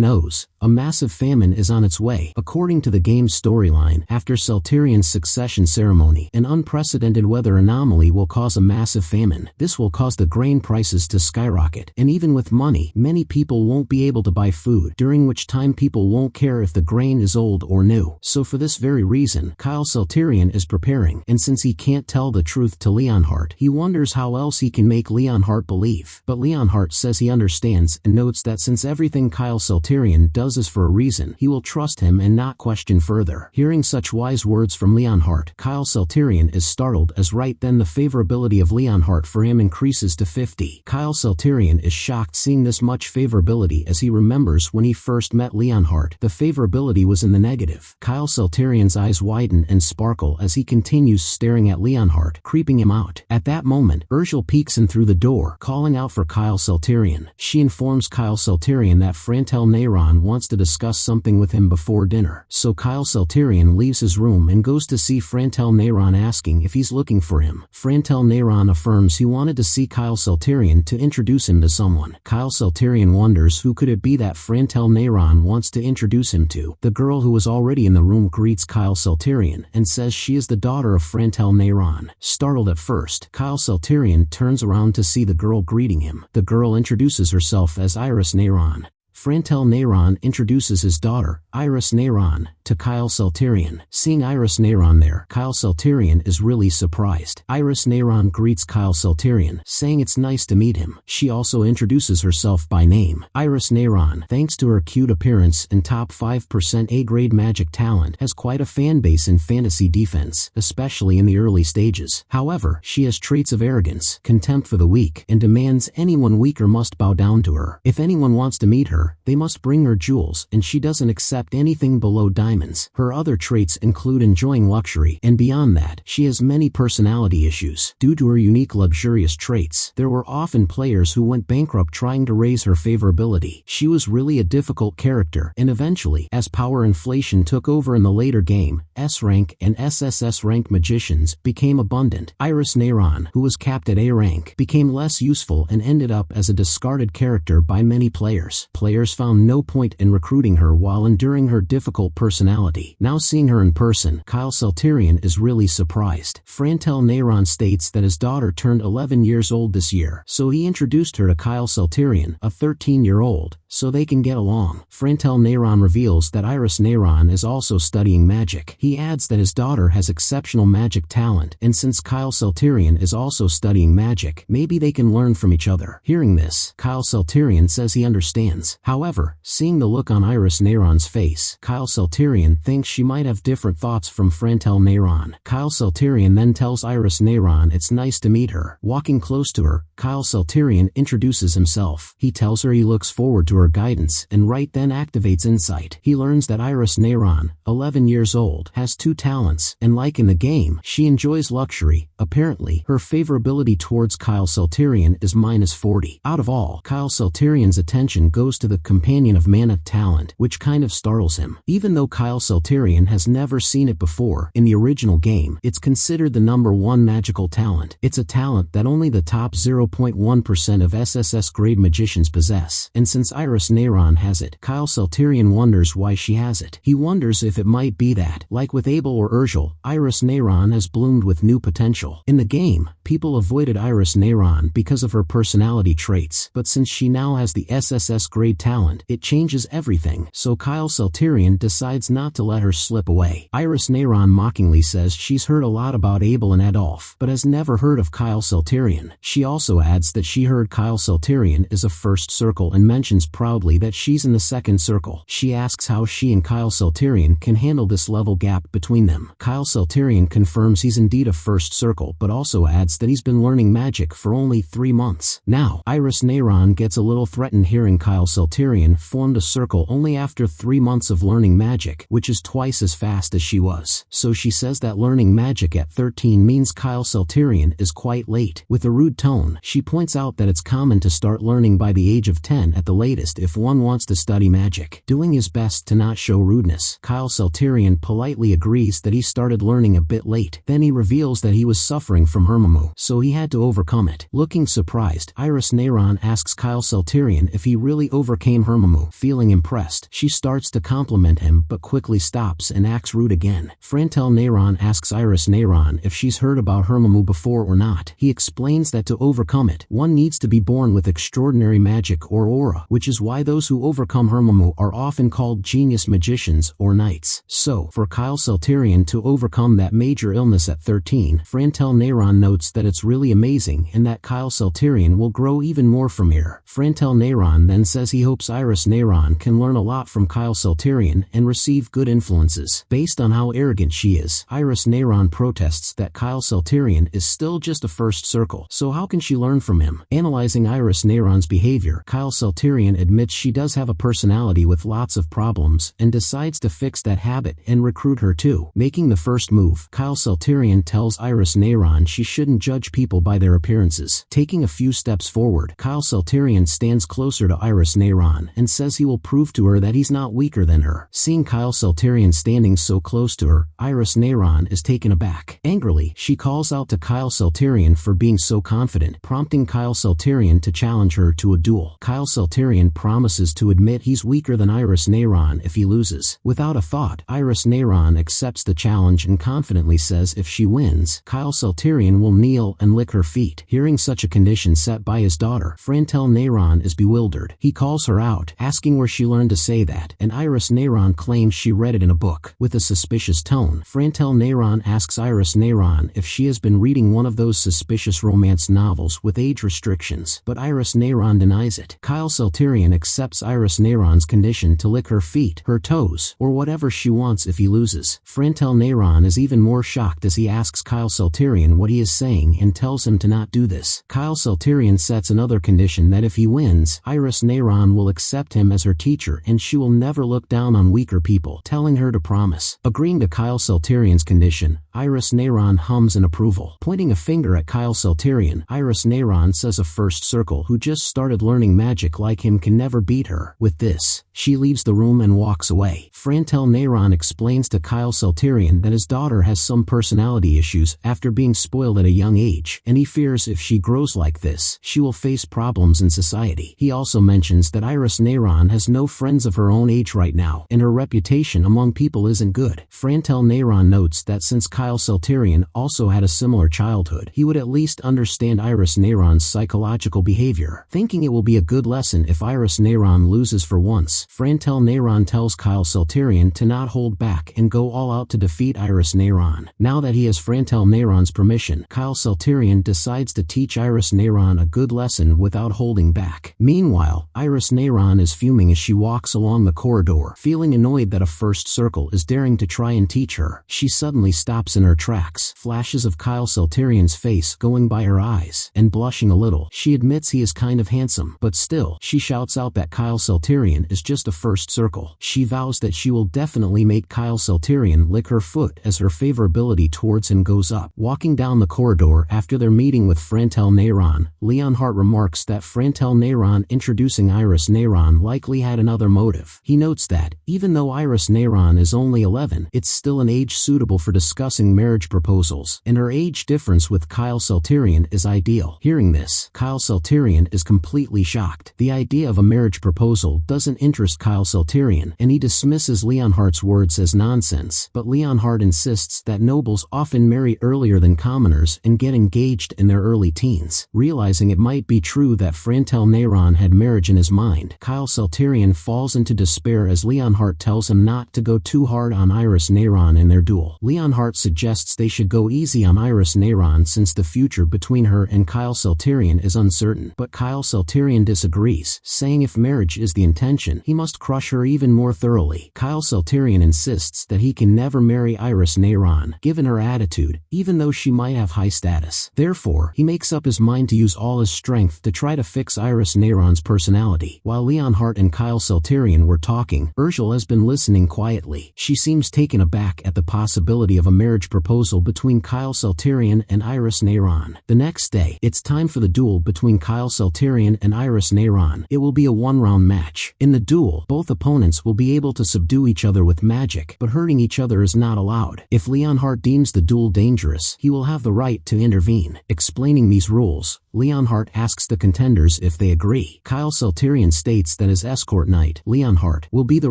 knows, a massive famine is on its way. According to the game's storyline, after Salterian's succession ceremony, an unprecedented weather anomaly will cause a massive famine. This will cause the grain prices to skyrocket, and even with money, many people won't be able to buy food, during which time people won't care if the grain is old or new. So for this very reason, Kyle Salterian is preparing, and since he can't tell the truth to Leonhardt, he wonders how else he can make Leonhardt believe. But Leonhardt says he understands and notes that since everything Kyle Salterian does is for a reason, he will trust him and not question further. Hearing such wise words from Leonhardt, Kyle Salterian is startled as right then the favorability of Leonhardt for him increases to 50. Kyle Salterian is shocked seeing this much favorability as he remembers when he first met Leonhardt, the favorability was in the negative. Kyle Salterian's eyes widen and sparkle as he continues staring at Leonhardt, creeping him out. At that moment, Urgel peeks in through the door, calling out for Kyle Salterian. She informs Kyle Salterian that Frantel Neyron wants to discuss something with him before dinner. So Kyle Salterian leaves his room and goes to see Frantel Neyron asking if he's looking for him. Frantel Neyron affirms he wanted to see Kyle Salterian to introduce him to someone. Kyle Salterian wonders who could it be that Frantel Neyron wants to introduce him to. The girl who was already in the room greets Kyle Salterian and says she is the daughter of Frantel Neyron. Startled at first, Kyle Salterian turns around to see the girl greeting him. The girl introduces herself as Iris Neyron. Frantel Neyron introduces his daughter, Iris Neyron, to Kyle Salterian. Seeing Iris Neyron there, Kyle Salterian is really surprised. Iris Neyron greets Kyle Salterian, saying it's nice to meet him. She also introduces herself by name. Iris Neyron, thanks to her cute appearance and top 5% A-grade magic talent, has quite a fan base in fantasy defense, especially in the early stages. However, she has traits of arrogance, contempt for the weak, and demands anyone weaker must bow down to her. If anyone wants to meet her, they must bring her jewels, and she doesn't accept anything below diamonds. Her other traits include enjoying luxury, and beyond that, she has many personality issues. Due to her unique luxurious traits, there were often players who went bankrupt trying to raise her favorability. She was really a difficult character, and eventually, as power inflation took over in the later game, S-rank and SSS rank magicians became abundant. Iris Neyron, who was capped at A rank, became less useful and ended up as a discarded character by many players. Players found no point in recruiting her while enduring her difficult personality. Now seeing her in person, Kyle Salterian is really surprised. Frantel Neyron states that his daughter turned 11 years old this year, so he introduced her to Kyle Salterian, a 13-year-old, so they can get along. Frantel Neyron reveals that Iris Neyron is also studying magic. He adds that his daughter has exceptional magic talent, and since Kyle Salterian is also studying magic, maybe they can learn from each other. Hearing this, Kyle Salterian says he understands. However, seeing the look on Iris Neyron's face, Kyle Salterian thinks she might have different thoughts from Frantel Neyron. Kyle Salterian then tells Iris Neyron it's nice to meet her. Walking close to her, Kyle Salterian introduces himself. He tells her he looks forward to her guidance and right then activates insight. He learns that Iris Neyron, 11 years old, has 2 talents, and like in the game, she enjoys luxury. Apparently, her favorability towards Kyle Salterian is -40. Out of all, Kyle Salterian's attention goes to the companion of mana talent, which kind of startles him. Even though Kyle Salterian has never seen it before, in the original game, it's considered the #1 magical talent. It's a talent that only the top 0.1% of SSS grade magicians possess, and since Iris Iris Neyron has it. Kyle Salterian wonders why she has it. He wonders if it might be that, like with Abel or Urgel, Iris Neyron has bloomed with new potential. In the game, people avoided Iris Neyron because of her personality traits, but since she now has the SSS grade talent, it changes everything, so Kyle Salterian decides not to let her slip away. Iris Neyron mockingly says she's heard a lot about Abel and Adolf, but has never heard of Kyle Salterian. She also adds that she heard Kyle Salterian is a first circle and mentions proudly that she's in the second circle. She asks how she and Kyle Salterian can handle this level gap between them. Kyle Salterian confirms he's indeed a first circle, but also adds that he's been learning magic for only 3 months. Now, Iris Neyron gets a little threatened hearing Kyle Salterian formed a circle only after 3 months of learning magic, which is twice as fast as she was. So she says that learning magic at 13 means Kyle Salterian is quite late. With a rude tone, she points out that it's common to start learning by the age of 10 at the latest if one wants to study magic. Doing his best to not show rudeness, Kyle Salterian politely agrees that he started learning a bit late. Then he reveals that he was suffering from hermamu, so he had to overcome it. Looking surprised, Iris Neyron asks Kyle Salterian if he really overcame hermamu. Feeling impressed, she starts to compliment him but quickly stops and acts rude again. Frantel Neyron asks Iris Neyron if she's heard about hermamu before or not. He explains that to overcome it, one needs to be born with extraordinary magic or aura, which is why those who overcome hermamu are often called genius magicians or knights. So, for Kyle Salterian to overcome that major illness at 13, Frantel Neyron notes that it's really amazing and that Kyle Salterian will grow even more from here. Frantel Neyron then says he hopes Iris Neyron can learn a lot from Kyle Salterian and receive good influences. Based on how arrogant she is, Iris Neyron protests that Kyle Salterian is still just a first circle, so how can she learn from him? Analyzing Iris Neyron's behavior, Kyle Salterian admits she does have a personality with lots of problems and decides to fix that habit and recruit her too. Making the first move, Kyle Salterian tells Iris Neyron she shouldn't judge people by their appearances. Taking a few steps forward, Kyle Salterian stands closer to Iris Neyron and says he will prove to her that he's not weaker than her. Seeing Kyle Salterian standing so close to her, Iris Neyron is taken aback. Angrily, she calls out to Kyle Salterian for being so confident, prompting Kyle Salterian to challenge her to a duel. Kyle Salterian promises to admit he's weaker than Iris Neyron if he loses. Without a thought, Iris Neyron accepts the challenge and confidently says if she wins, Kyle Salterian will kneel and lick her feet. Hearing such a condition set by his daughter, Frantel Neyron is bewildered. He calls her out, asking where she learned to say that, and Iris Neyron claims she read it in a book. With a suspicious tone, Frantel Neyron asks Iris Neyron if she has been reading one of those suspicious romance novels with age restrictions, but Iris Neyron denies it. Kyle Salterian accepts Iris Neyron's condition to lick her feet, her toes, or whatever she wants if he loses. Frantel Neyron is even more shocked as he asks Kyle Salterian what he is saying and tells him to not do this. Kyle Salterian sets another condition that if he wins, Iris Neyron will accept him as her teacher and she will never look down on weaker people, telling her to promise. Agreeing to Kyle Salterian's condition, Iris Neyron hums in approval. Pointing a finger at Kyle Salterian, Iris Neyron says a first circle who just started learning magic like him can never beat her. With this, she leaves the room and walks away. Frantel Neyron explains to Kyle Salterian that his daughter has some personality issues after being spoiled at a young age, and he fears if she grows like this, she will face problems in society. He also mentions that Iris Neyron has no friends of her own age right now, and her reputation among people isn't good. Frantel Neyron notes that since Kyle Salterian also had a similar childhood, he would at least understand Iris Neyron's psychological behavior. Thinking it will be a good lesson if Iris Neyron loses for once, Frantel Neyron tells Kyle Salterian to not hold back and go all out to defeat Iris Neyron. Now that he has Frantel Neyron's permission, Kyle Salterian decides to teach Iris Neyron a good lesson without holding back. Meanwhile, Iris Neyron is fuming as she walks along the corridor, feeling annoyed that a first circle is daring to try and teach her. She suddenly stops in her tracks, flashes of Kyle Salterian's face going by her eyes, and blushing a little, she admits he is kind of handsome, but still, she shouts out that Kyle Salterian is just a first circle. She vows that she will definitely make Kyle Salterian lick her foot as her favorability towards him goes up. Walking down the corridor after their meeting with Frantel Neyron, Leonhardt remarks that Frantel Neyron introducing Iris Neyron likely had another motive. He notes that, even though Iris Neyron is only 11, it's still an age suitable for discussing discussing marriage proposals, and her age difference with Kyle Salterian is ideal. Hearing this, Kyle Salterian is completely shocked. The idea of a marriage proposal doesn't interest Kyle Salterian, and he dismisses Leonhardt's words as nonsense. But Leonhardt insists that nobles often marry earlier than commoners and get engaged in their early teens. Realizing it might be true that Frantel Neyron had marriage in his mind, Kyle Salterian falls into despair as Leonhardt tells him not to go too hard on Iris Neyron in their duel. Leonhardt suggests they should go easy on Iris Neyron since the future between her and Kyle Salterian is uncertain. But Kyle Salterian disagrees, saying if marriage is the intention, he must crush her even more thoroughly. Kyle Salterian insists that he can never marry Iris Neyron, given her attitude, even though she might have high status. Therefore, he makes up his mind to use all his strength to try to fix Iris Neyron's personality. While Leonhardt and Kyle Salterian were talking, Ursula has been listening quietly. She seems taken aback at the possibility of a marriage proposal between Kyle Salterian and Iris Neyron. The next day, it's time for the duel between Kyle Salterian and Iris Neyron. It will be a one-round match. In the duel, both opponents will be able to subdue each other with magic, but hurting each other is not allowed. If Leonhardt deems the duel dangerous, he will have the right to intervene. Explaining these rules, Leonhardt asks the contenders if they agree. Kyle Salterian states that his escort knight, Leonhardt, will be the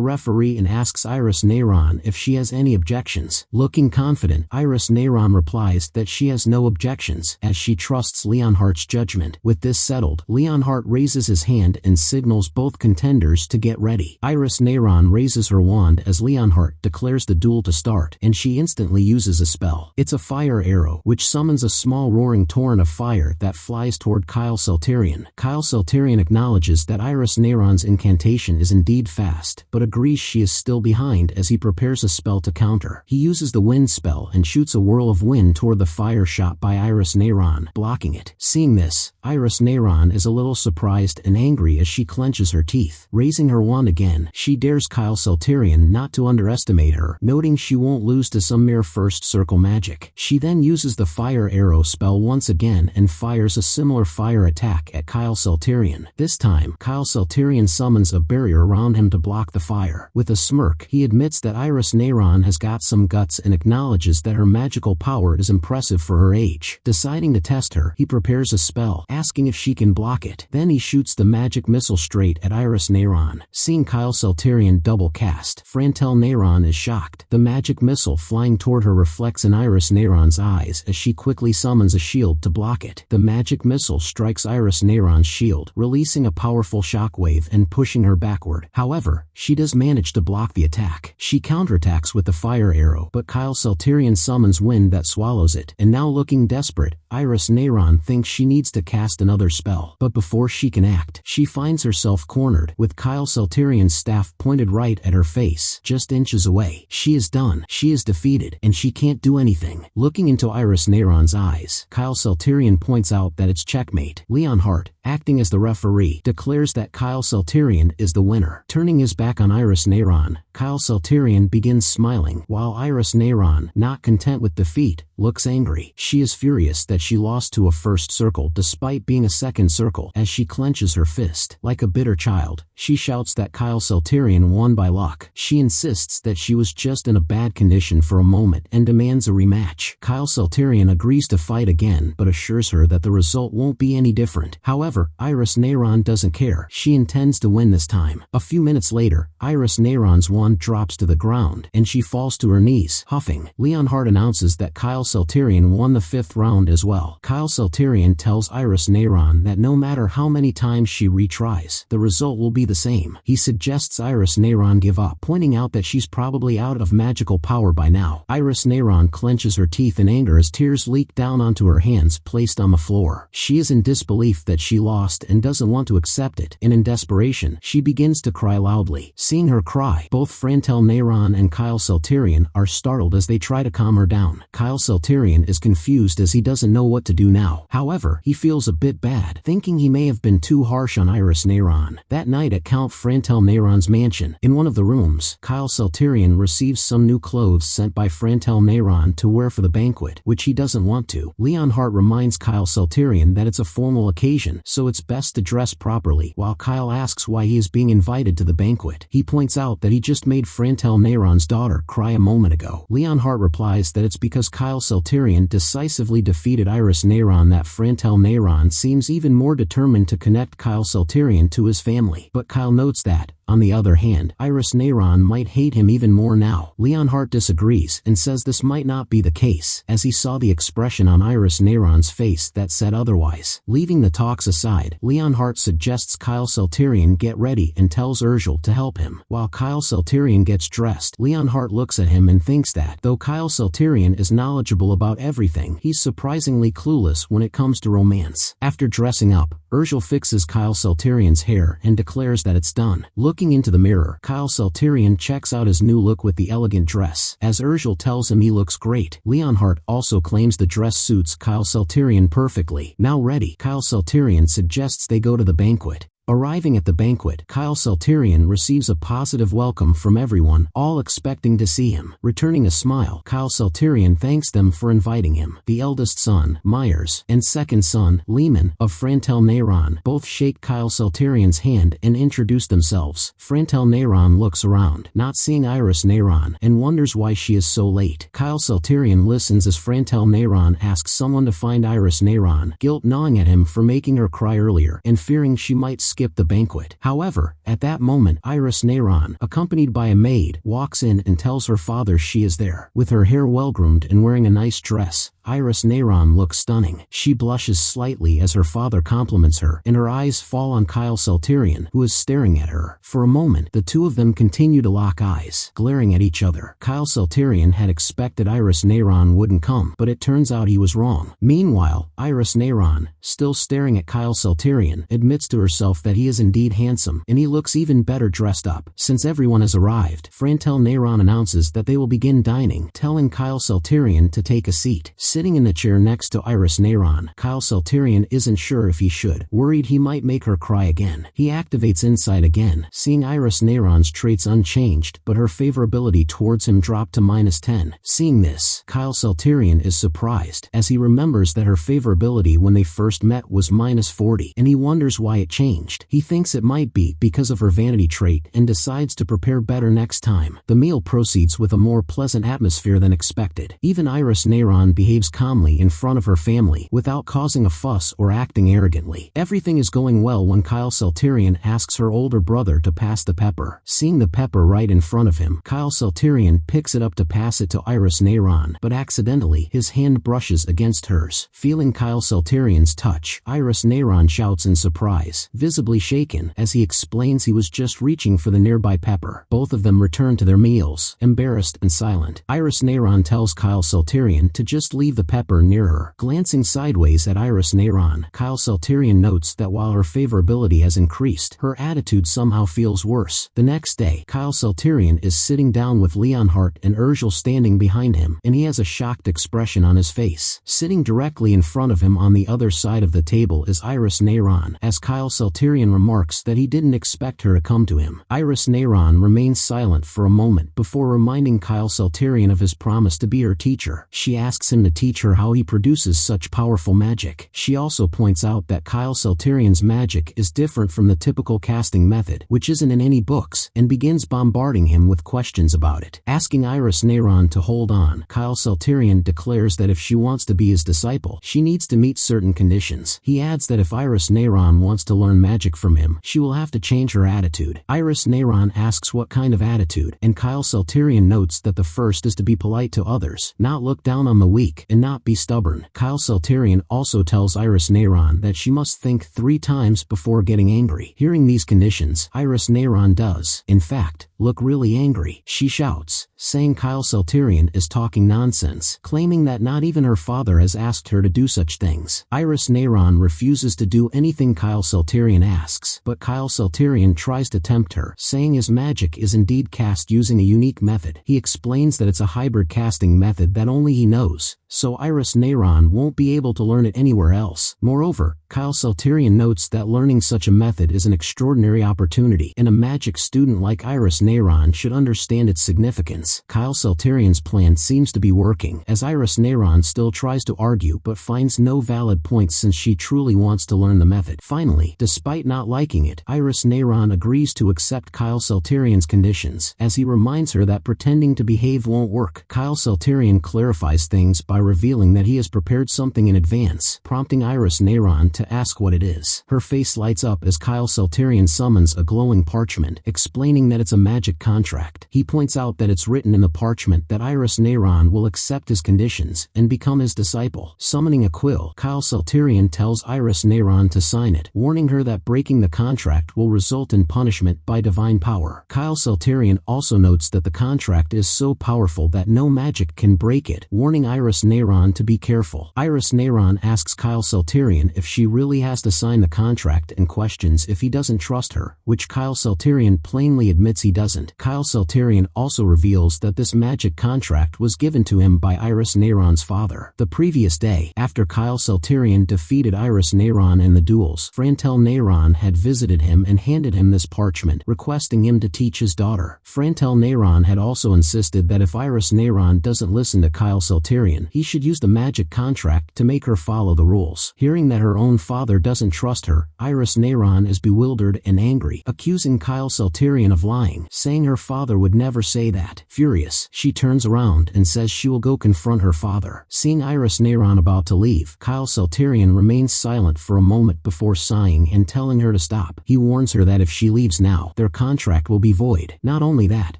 referee and asks Iris Neyron if she has any objections. Looking confident, Iris Neyron replies that she has no objections, as she trusts Leonhardt's judgment. With this settled, Leonhardt raises his hand and signals both contenders to get ready. Iris Neyron raises her wand as Leonhardt declares the duel to start, and she instantly uses a spell. It's a fire arrow, which summons a small roaring torrent of fire that flies toward Kyle Salterian. Kyle Salterian acknowledges that Iris Neyron's incantation is indeed fast, but agrees she is still behind as he prepares a spell to counter. He uses the wind spell and shoots a whirl of wind toward the fire shot by Iris Neyron, blocking it. Seeing this, Iris Neyron is a little surprised and angry as she clenches her teeth. Raising her wand again, she dares Kyle Salterian not to underestimate her, noting she won't lose to some mere first circle magic. She then uses the fire arrow spell once again and fires a similar fire attack at Kyle Salterian. This time, Kyle Salterian summons a barrier around him to block the fire. With a smirk, he admits that Iris Neyron has got some guts and acknowledges that her magical power is impressive for her age. Deciding to test her, he prepares a spell, asking if she can block it. Then he shoots the magic missile straight at Iris Neyron. Seeing Kyle Salterian double cast, Frantel Neyron is shocked. The magic missile flying toward her reflects in Iris Neyron's eyes as she quickly summons a shield to block it. The magic missile strikes Iris Neyron's shield, releasing a powerful shockwave and pushing her backward. However, she does manage to block the attack. She counterattacks with the fire arrow, but Kyle Salterian summons wind that swallows it, and now looking desperate, Iris Neyron thinks she needs to cast another spell. But before she can act, she finds herself cornered, with Kyle Salterian's staff pointed right at her face, just inches away. She is done. She is defeated, and she can't do anything. Looking into Iris Neyron's eyes, Kyle Salterian points out that it's checkmate. Leonhardt, acting as the referee, declares that Kyle Salterian is the winner. Turning his back on Iris Neyron, Kyle Salterian begins smiling, while Iris Neyron, not content with defeat, looks angry. She is furious that she lost to a first circle despite being a second circle. As she clenches her fist, like a bitter child, she shouts that Kyle Salterian won by luck. She insists that she was just in a bad condition for a moment and demands a rematch. Kyle Salterian agrees to fight again but assures her that the result won't be any different. However, Iris Neyron doesn't care. She intends to win this time. A few minutes later, Iris Neyron's wand drops to the ground and she falls to her knees, huffing. Leonhardt announces that Kyle Salterian won the 5th round as well. Kyle Salterian tells Iris Neyron that no matter how many times she retries, the result will be the same. He suggests Iris Neyron give up, pointing out that she's probably out of magical power by now. Iris Neyron clenches her teeth in anger as tears leak down onto her hands placed on the floor. She is in disbelief that she lost and doesn't want to accept it, and in desperation, she begins to cry loudly. Seeing her cry, both Frantel Neyron and Kyle Salterian are startled as they try to calm her down. Kyle Salterian is confused as he doesn't know what to do now. However, he feels a bit bad, thinking he may have been too harsh on Iris Neyron. That night at Count Frantel Neyron's mansion, in one of the rooms, Kyle Salterian receives some new clothes sent by Frantel Neyron to wear for the banquet, which he doesn't want to. Leonhardt reminds Kyle Salterian that it's a formal occasion, so it's best to dress properly. While Kyle asks why he is being invited to the banquet, he points out that he just made Frantel Neyron's daughter cry a moment ago. Leonhardt replies replies that it's because Kyle Celterion decisively defeated Iris Neyron that Frantel Neyron seems even more determined to connect Kyle Celterion to his family. But Kyle notes that, on the other hand, Iris Neyron might hate him even more now. Leonhardt disagrees and says this might not be the case, as he saw the expression on Iris Neyron's face that said otherwise. Leaving the talks aside, Leonhardt suggests Kyle Celterion get ready and tells Urgel to help him. While Kyle Celterion gets dressed, Leonhardt looks at him and thinks that, though Kyle Celterion is knowledgeable about everything, he's surprisingly clueless when it comes to romance. After dressing up, Urgel fixes Kyle Celterion's hair and declares that it's done. Looking into the mirror, Kyle Celterion checks out his new look with the elegant dress. As Urgel tells him he looks great, Leonhardt also claims the dress suits Kyle Celterion perfectly. Now ready, Kyle Celterion suggests they go to the banquet. Arriving at the banquet, Kyle Celterion receives a positive welcome from everyone, all expecting to see him. Returning a smile, Kyle Celterion thanks them for inviting him. The eldest son, Myers, and second son, Lehman, of Frantel Neyron, both shake Kyle Celterion's hand and introduce themselves. Frantel Neyron looks around, not seeing Iris Neyron, and wonders why she is so late. Kyle Celterion listens as Frantel Neyron asks someone to find Iris Neyron, guilt gnawing at him for making her cry earlier and fearing she might skip the banquet. However, at that moment, Iris Neyron, accompanied by a maid, walks in and tells her father she is there. With her hair well-groomed and wearing a nice dress, Iris Neyron looks stunning. She blushes slightly as her father compliments her, and her eyes fall on Kyle Celterion, who is staring at her. For a moment, the two of them continue to lock eyes, glaring at each other. Kyle Celterion had expected Iris Neyron wouldn't come, but it turns out he was wrong. Meanwhile, Iris Neyron, still staring at Kyle Celterion, admits to herself that he is indeed handsome, and he looks even better dressed up. Since everyone has arrived, Frantel Neyron announces that they will begin dining, telling Kyle Celterion to take a seat. Sitting in the chair next to Iris Neyron, Kyle Celterion isn't sure if he should, worried he might make her cry again. He activates Insight again, seeing Iris Neyron's traits unchanged, but her favorability towards him dropped to -10. Seeing this, Kyle Celterion is surprised, as he remembers that her favorability when they first met was -40, and he wonders why it changed. He thinks it might be because of her vanity trait and decides to prepare better next time. The meal proceeds with a more pleasant atmosphere than expected. Even Iris Neyron behaves calmly in front of her family without causing a fuss or acting arrogantly. Everything is going well when Kyle Celterion asks her older brother to pass the pepper. Seeing the pepper right in front of him, Kyle Celterion picks it up to pass it to Iris Neyron, but accidentally his hand brushes against hers. Feeling Kyle Celterion's touch, Iris Neyron shouts in surprise, visibly shaken, as he explains he was just reaching for the nearby pepper. Both of them return to their meals, embarrassed and silent. Iris Neyron tells Kyle Celterion to just leave the pepper near her. Glancing sideways at Iris Neyron, Kyle Celterion notes that while her favorability has increased, her attitude somehow feels worse. The next day, Kyle Celterion is sitting down with Leonhardt and Urgel standing behind him, and he has a shocked expression on his face. Sitting directly in front of him on the other side of the table is Iris Neyron, as Kyle Celterion remarks that he didn't expect her to come to him. Iris Neyron remains silent for a moment before reminding Kyle Celterion of his promise to be her teacher. She asks him to teach her how he produces such powerful magic. She also points out that Kyle Celterion's magic is different from the typical casting method, which isn't in any books, and begins bombarding him with questions about it. Asking Iris Neyron to hold on, Kyle Celterion declares that if she wants to be his disciple, she needs to meet certain conditions. He adds that if Iris Neyron wants to learn magic from him, she will have to change her attitude. Iris Neyron asks what kind of attitude, and Kyle Celterion notes that the first is to be polite to others, not look down on the weak, and not be stubborn. Kyle Celterion also tells Iris Neyron that she must think 3 times before getting angry. Hearing these conditions, Iris Neyron does, in fact, look really angry. She shouts, saying Kyle Celterion is talking nonsense, claiming that not even her father has asked her to do such things. Iris Neyron refuses to do anything Kyle Celterion asks, but Kyle Celterion tries to tempt her, saying his magic is indeed cast using a unique method. He explains that it's a hybrid casting method that only he knows, so Iris Neyron won't be able to learn it anywhere else. Moreover, Kyle Salterian notes that learning such a method is an extraordinary opportunity, and a magic student like Iris Neyron should understand its significance. Kyle Salterian's plan seems to be working, as Iris Neyron still tries to argue but finds no valid points since she truly wants to learn the method. Finally, despite not liking it, Iris Neyron agrees to accept Kyle Salterian's conditions, as he reminds her that pretending to behave won't work. Kyle Salterian clarifies things by revealing that he has prepared something in advance, prompting Iris Neyron to ask what it is. Her face lights up as Kyle Salterian summons a glowing parchment, explaining that it's a magic contract. He points out that it's written in the parchment that Iris Neyron will accept his conditions and become his disciple. Summoning a quill, Kyle Salterian tells Iris Neyron to sign it, warning her that breaking the contract will result in punishment by divine power. Kyle Salterian also notes that the contract is so powerful that no magic can break it, warning Iris Neyron to be careful. Iris Neyron asks Kyle Salterian if she really has to sign the contract and questions if he doesn't trust her, which Kyle Salterian plainly admits he doesn't. Kyle Salterian also reveals that this magic contract was given to him by Iris Neyron's father. The previous day, after Kyle Salterian defeated Iris Neyron in the duels, Frantel Neyron had visited him and handed him this parchment, requesting him to teach his daughter. Frantel Neyron had also insisted that if Iris Neyron doesn't listen to Kyle Salterian, he should use the magic contract to make her follow the rules. Hearing that her own father doesn't trust her, Iris Neyron is bewildered and angry, accusing Kyle Salterian of lying, saying her father would never say that. Furious, she turns around and says she will go confront her father. Seeing Iris Neyron about to leave, Kyle Salterian remains silent for a moment before sighing and telling her to stop. He warns her that if she leaves now, their contract will be void. Not only that,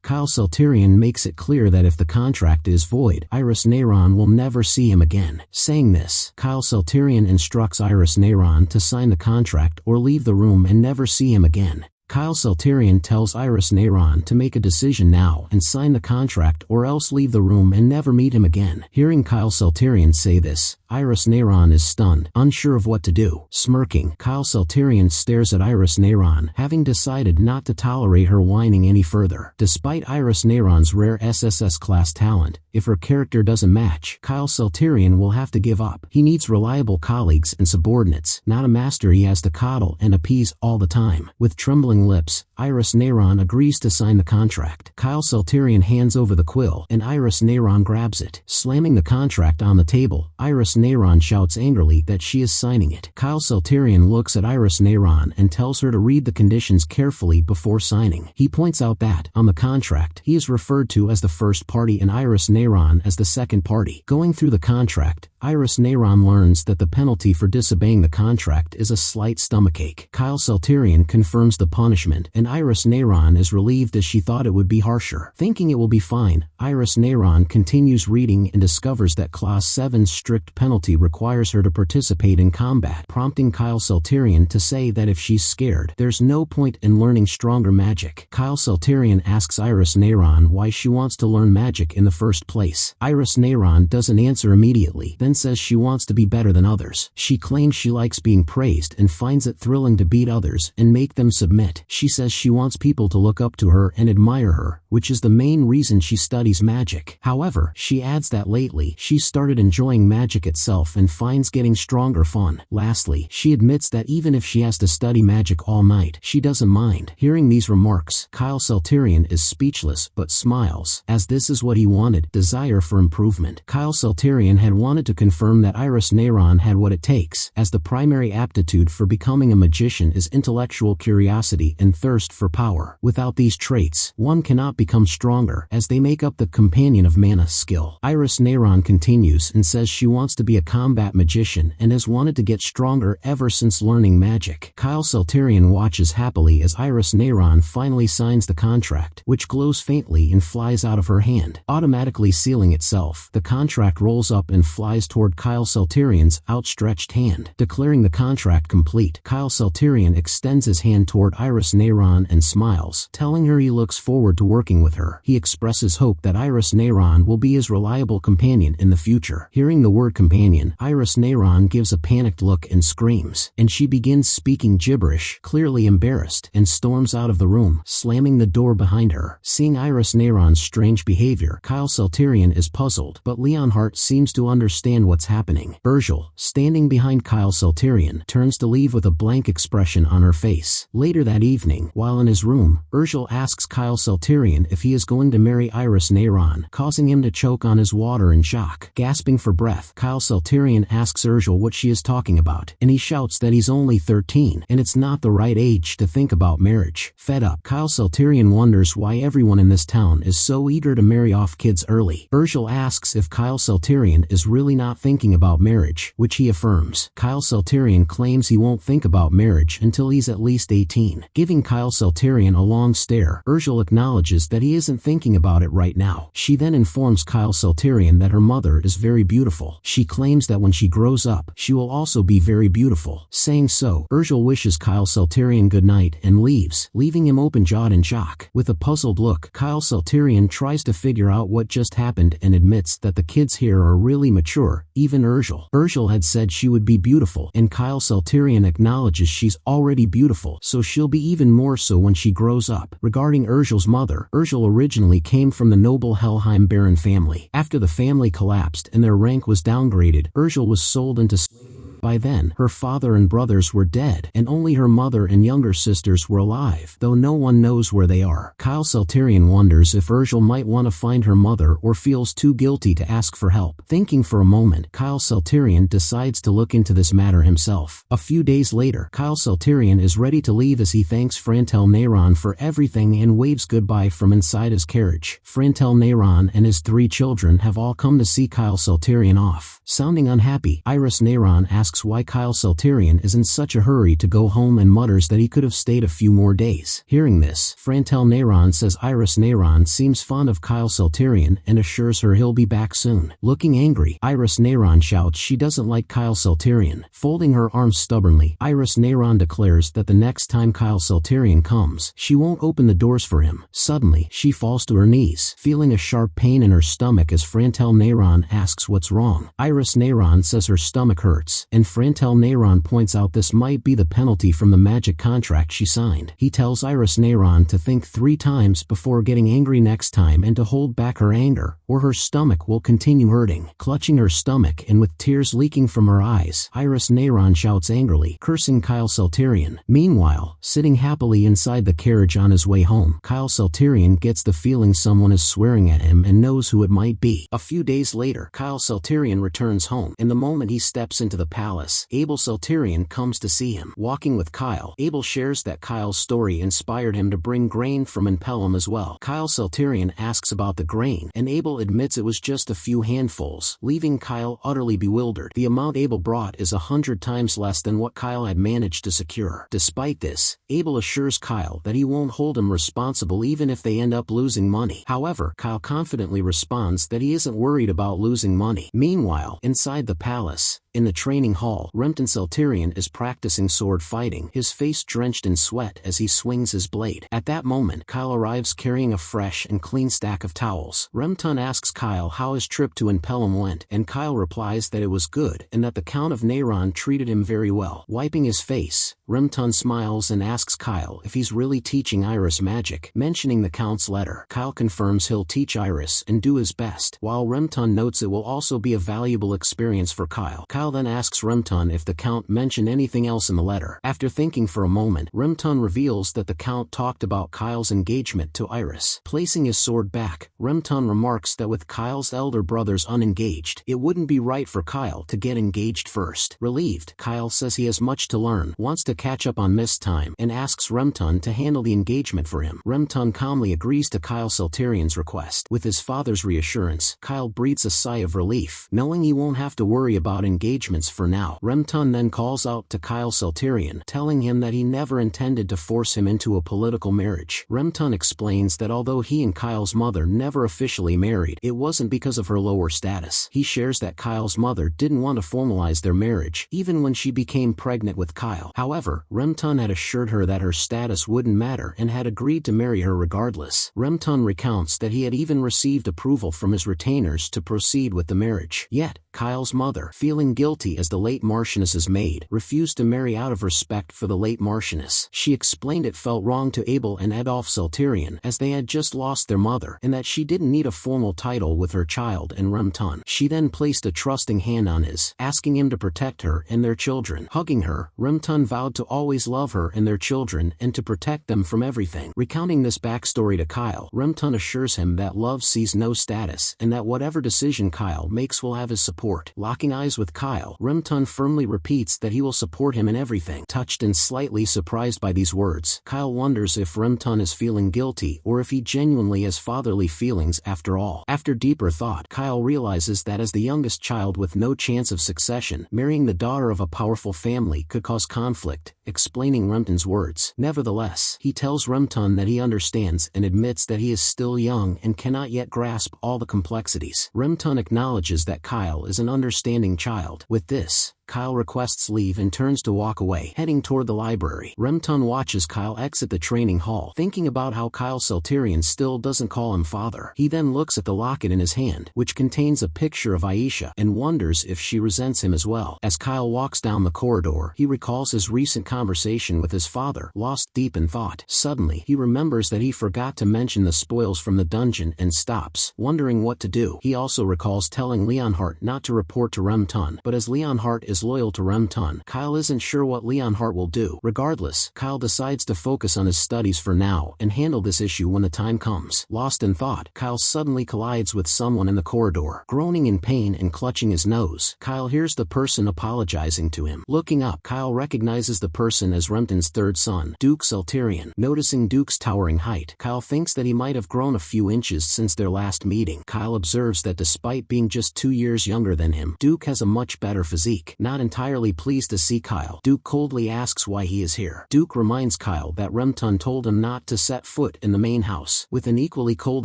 Kyle Salterian makes it clear that if the contract is void, Iris Neyron will never see him again. Saying this, Kyle Salterian instructs Iris Neyron to sign the contract or leave the room and never see him again. Kyle Salterian tells Iris Neyron to make a decision now and sign the contract or else leave the room and never meet him again. Hearing Kyle Salterian say this, Iris Neyron is stunned, unsure of what to do. Smirking, Kyle Salterian stares at Iris Neyron, having decided not to tolerate her whining any further. Despite Iris Neyron's rare SSS class talent, if her character doesn't match, Kyle Salterian will have to give up. He needs reliable colleagues and subordinates, not a master he has to coddle and appease all the time. With trembling lips, Iris Neyron agrees to sign the contract. Kyle Salterian hands over the quill, and Iris Neyron grabs it. Slamming the contract on the table, Iris Neyron shouts angrily that she is signing it. Kyle Salterian looks at Iris Neyron and tells her to read the conditions carefully before signing. He points out that, on the contract, he is referred to as the first party and Iris Neyron as the second party. Going through the contract, Iris Neyron learns that the penalty for disobeying the contract is a slight stomachache. Kyle Salterian confirms the punishment, and Iris Neyron is relieved as she thought it would be harsher. Thinking it will be fine, Iris Neyron continues reading and discovers that Class 7's strict penalty requires her to participate in combat, prompting Kyle Salterian to say that if she's scared, there's no point in learning stronger magic. Kyle Salterian asks Iris Neyron why she wants to learn magic in the first place. Iris Neyron doesn't answer immediately, then says she wants to be better than others. She claims she likes being praised and finds it thrilling to beat others and make them submit. She says she wants people to look up to her and admire her, which is the main reason she studies magic. However, she adds that lately, she's started enjoying magic itself and finds getting stronger fun. Lastly, she admits that even if she has to study magic all night, she doesn't mind. Hearing these remarks, Kyle Salterian is speechless but smiles, as this is what he wanted: desire for improvement. Kyle Salterian had wanted to confirm that Iris Neyron had what it takes, as the primary aptitude for becoming a magician is intellectual curiosity and thirst for power. Without these traits, one cannot become stronger, as they make up the companion of mana skill. Iris Neyron continues and says she wants to be a combat magician and has wanted to get stronger ever since learning magic. Kyle Salterian watches happily as Iris Neyron finally signs the contract, which glows faintly and flies out of her hand. Automatically sealing itself, the contract rolls up and flies toward Kyle Salterian's outstretched hand. Declaring the contract complete, Kyle Salterian extends his hand toward Iris Neyron and smiles, telling her he looks forward to working working with her. He expresses hope that Iris Neyron will be his reliable companion in the future. Hearing the word companion, Iris Neyron gives a panicked look and screams, and she begins speaking gibberish, clearly embarrassed, and storms out of the room, slamming the door behind her. Seeing Iris Neyron's strange behavior, Kyle Salterian is puzzled, but Leonhardt seems to understand what's happening. Urgel, standing behind Kyle Salterian, turns to leave with a blank expression on her face. Later that evening, while in his room, Urgel asks Kyle Salterian if he is going to marry Iris Neyron, causing him to choke on his water in shock. Gasping for breath, Kyle Salterian asks Urgel what she is talking about, and he shouts that he's only 13, and it's not the right age to think about marriage. Fed up, Kyle Salterian wonders why everyone in this town is so eager to marry off kids early. Urgel asks if Kyle Salterian is really not thinking about marriage, which he affirms. Kyle Salterian claims he won't think about marriage until he's at least 18. Giving Kyle Salterian a long stare, Urgel acknowledges that he isn't thinking about it right now. She then informs Kyle Salterian that her mother is very beautiful. She claims that when she grows up, she will also be very beautiful. Saying so, Urgel wishes Kyle Salterian good night and leaves, leaving him open-jawed in shock. With a puzzled look, Kyle Salterian tries to figure out what just happened and admits that the kids here are really mature, even Urgel. Urgel had said she would be beautiful, and Kyle Salterian acknowledges she's already beautiful, so she'll be even more so when she grows up. Regarding Urgel's mother, Urgel originally came from the noble Helheim Baron family. After the family collapsed and their rank was downgraded, Urgel was sold into slavery. By then, her father and brothers were dead, and only her mother and younger sisters were alive, though no one knows where they are. Kyle Salterian wonders if Urgel might want to find her mother or feels too guilty to ask for help. Thinking for a moment, Kyle Salterian decides to look into this matter himself. A few days later, Kyle Salterian is ready to leave as he thanks Frantel Neyron for everything and waves goodbye from inside his carriage. Frantel Neyron and his 3 children have all come to see Kyle Salterian off. Sounding unhappy, Iris Neyron asks why Kyle Salterian is in such a hurry to go home and mutters that he could have stayed a few more days. Hearing this, Frantel Neyron says Iris Neyron seems fond of Kyle Salterian and assures her he'll be back soon. Looking angry, Iris Neyron shouts she doesn't like Kyle Salterian. Folding her arms stubbornly, Iris Neyron declares that the next time Kyle Salterian comes, she won't open the doors for him. Suddenly, she falls to her knees, feeling a sharp pain in her stomach as Frantel Neyron asks what's wrong. Iris Neyron says her stomach hurts, and Frantel Neyron points out this might be the penalty from the magic contract she signed. He tells Iris Neyron to think 3 times before getting angry next time and to hold back her anger, or her stomach will continue hurting. Clutching her stomach and with tears leaking from her eyes, Iris Neyron shouts angrily, cursing Kyle Salterian. Meanwhile, sitting happily inside the carriage on his way home, Kyle Salterian gets the feeling someone is swearing at him and knows who it might be. A few days later, Kyle Salterian returns home, and the moment he steps into the palace, Abel Salterian comes to see him. Walking with Kyle, Abel shares that Kyle's story inspired him to bring grain from Impelum as well. Kyle Salterian asks about the grain, and Abel admits it was just a few handfuls, leaving Kyle utterly bewildered. The amount Abel brought is 100 times less than what Kyle had managed to secure. Despite this, Abel assures Kyle that he won't hold him responsible even if they end up losing money. However, Kyle confidently responds that he isn't worried about losing money. Meanwhile, inside the palace, in the training hall, Remton Salterian is practicing sword fighting, his face drenched in sweat as he swings his blade. At that moment, Kyle arrives carrying a fresh and clean stack of towels. Remton asks Kyle how his trip to Impelum went, and Kyle replies that it was good and that the Count of Neyron treated him very well. Wiping his face, Remton smiles and asks Kyle if he's really teaching Iris magic. Mentioning the Count's letter, Kyle confirms he'll teach Iris and do his best, while Remton notes it will also be a valuable experience for Kyle. Kyle then asks Remton if the Count mentioned anything else in the letter. After thinking for a moment, Remton reveals that the Count talked about Kyle's engagement to Iris. Placing his sword back, Remton remarks that with Kyle's elder brothers unengaged, it wouldn't be right for Kyle to get engaged first. Relieved, Kyle says he has much to learn, wants to catch up on missed time, and asks Remton to handle the engagement for him. Remton calmly agrees to Kyle Salterian's request. With his father's reassurance, Kyle breathes a sigh of relief, knowing he won't have to worry about engagements for now. now. Remton then calls out to Kyle Selterian, telling him that he never intended to force him into a political marriage. Remton explains that although he and Kyle's mother never officially married, it wasn't because of her lower status. He shares that Kyle's mother didn't want to formalize their marriage, even when she became pregnant with Kyle. However, Remton had assured her that her status wouldn't matter and had agreed to marry her regardless. Remton recounts that he had even received approval from his retainers to proceed with the marriage. Yet, Kyle's mother, feeling guilty as the late Marchioness's maid, refused to marry out of respect for the late Marchioness. She explained it felt wrong to Abel and Adolf Selterian as they had just lost their mother, and that she didn't need a formal title with her child and Remton. She then placed a trusting hand on his, asking him to protect her and their children. Hugging her, Remton vowed to always love her and their children and to protect them from everything. Recounting this backstory to Kyle, Remton assures him that love sees no status and that whatever decision Kyle makes will have his support. Locking eyes with Kyle, Remton firmly repeats that he will support him in everything. Touched and slightly surprised by these words, Kyle wonders if Remton is feeling guilty or if he genuinely has fatherly feelings after all. After deeper thought, Kyle realizes that as the youngest child with no chance of succession, marrying the daughter of a powerful family could cause conflict, explaining Remton's words. Nevertheless, he tells Remton that he understands and admits that he is still young and cannot yet grasp all the complexities. Remton acknowledges that Kyle is an understanding child. With this, Kyle requests leave and turns to walk away, heading toward the library. Remton watches Kyle exit the training hall, thinking about how Kyle Selterian still doesn't call him father. He then looks at the locket in his hand, which contains a picture of Aisha, and wonders if she resents him as well. As Kyle walks down the corridor, he recalls his recent conversation with his father, lost deep in thought. Suddenly, he remembers that he forgot to mention the spoils from the dungeon and stops, wondering what to do. He also recalls telling Leonhardt not to report to Remton, but as Leonhardt is loyal to Remton, Kyle isn't sure what Leonhardt will do. Regardless, Kyle decides to focus on his studies for now and handle this issue when the time comes. Lost in thought, Kyle suddenly collides with someone in the corridor. Groaning in pain and clutching his nose, Kyle hears the person apologizing to him. Looking up, Kyle recognizes the person as Remton's third son, Duke Selterian. Noticing Duke's towering height, Kyle thinks that he might have grown a few inches since their last meeting. Kyle observes that despite being just 2 years younger than him, Duke has a much better physique. Not entirely pleased to see Kyle, Duke coldly asks why he is here. Duke reminds Kyle that Remton told him not to set foot in the main house. With an equally cold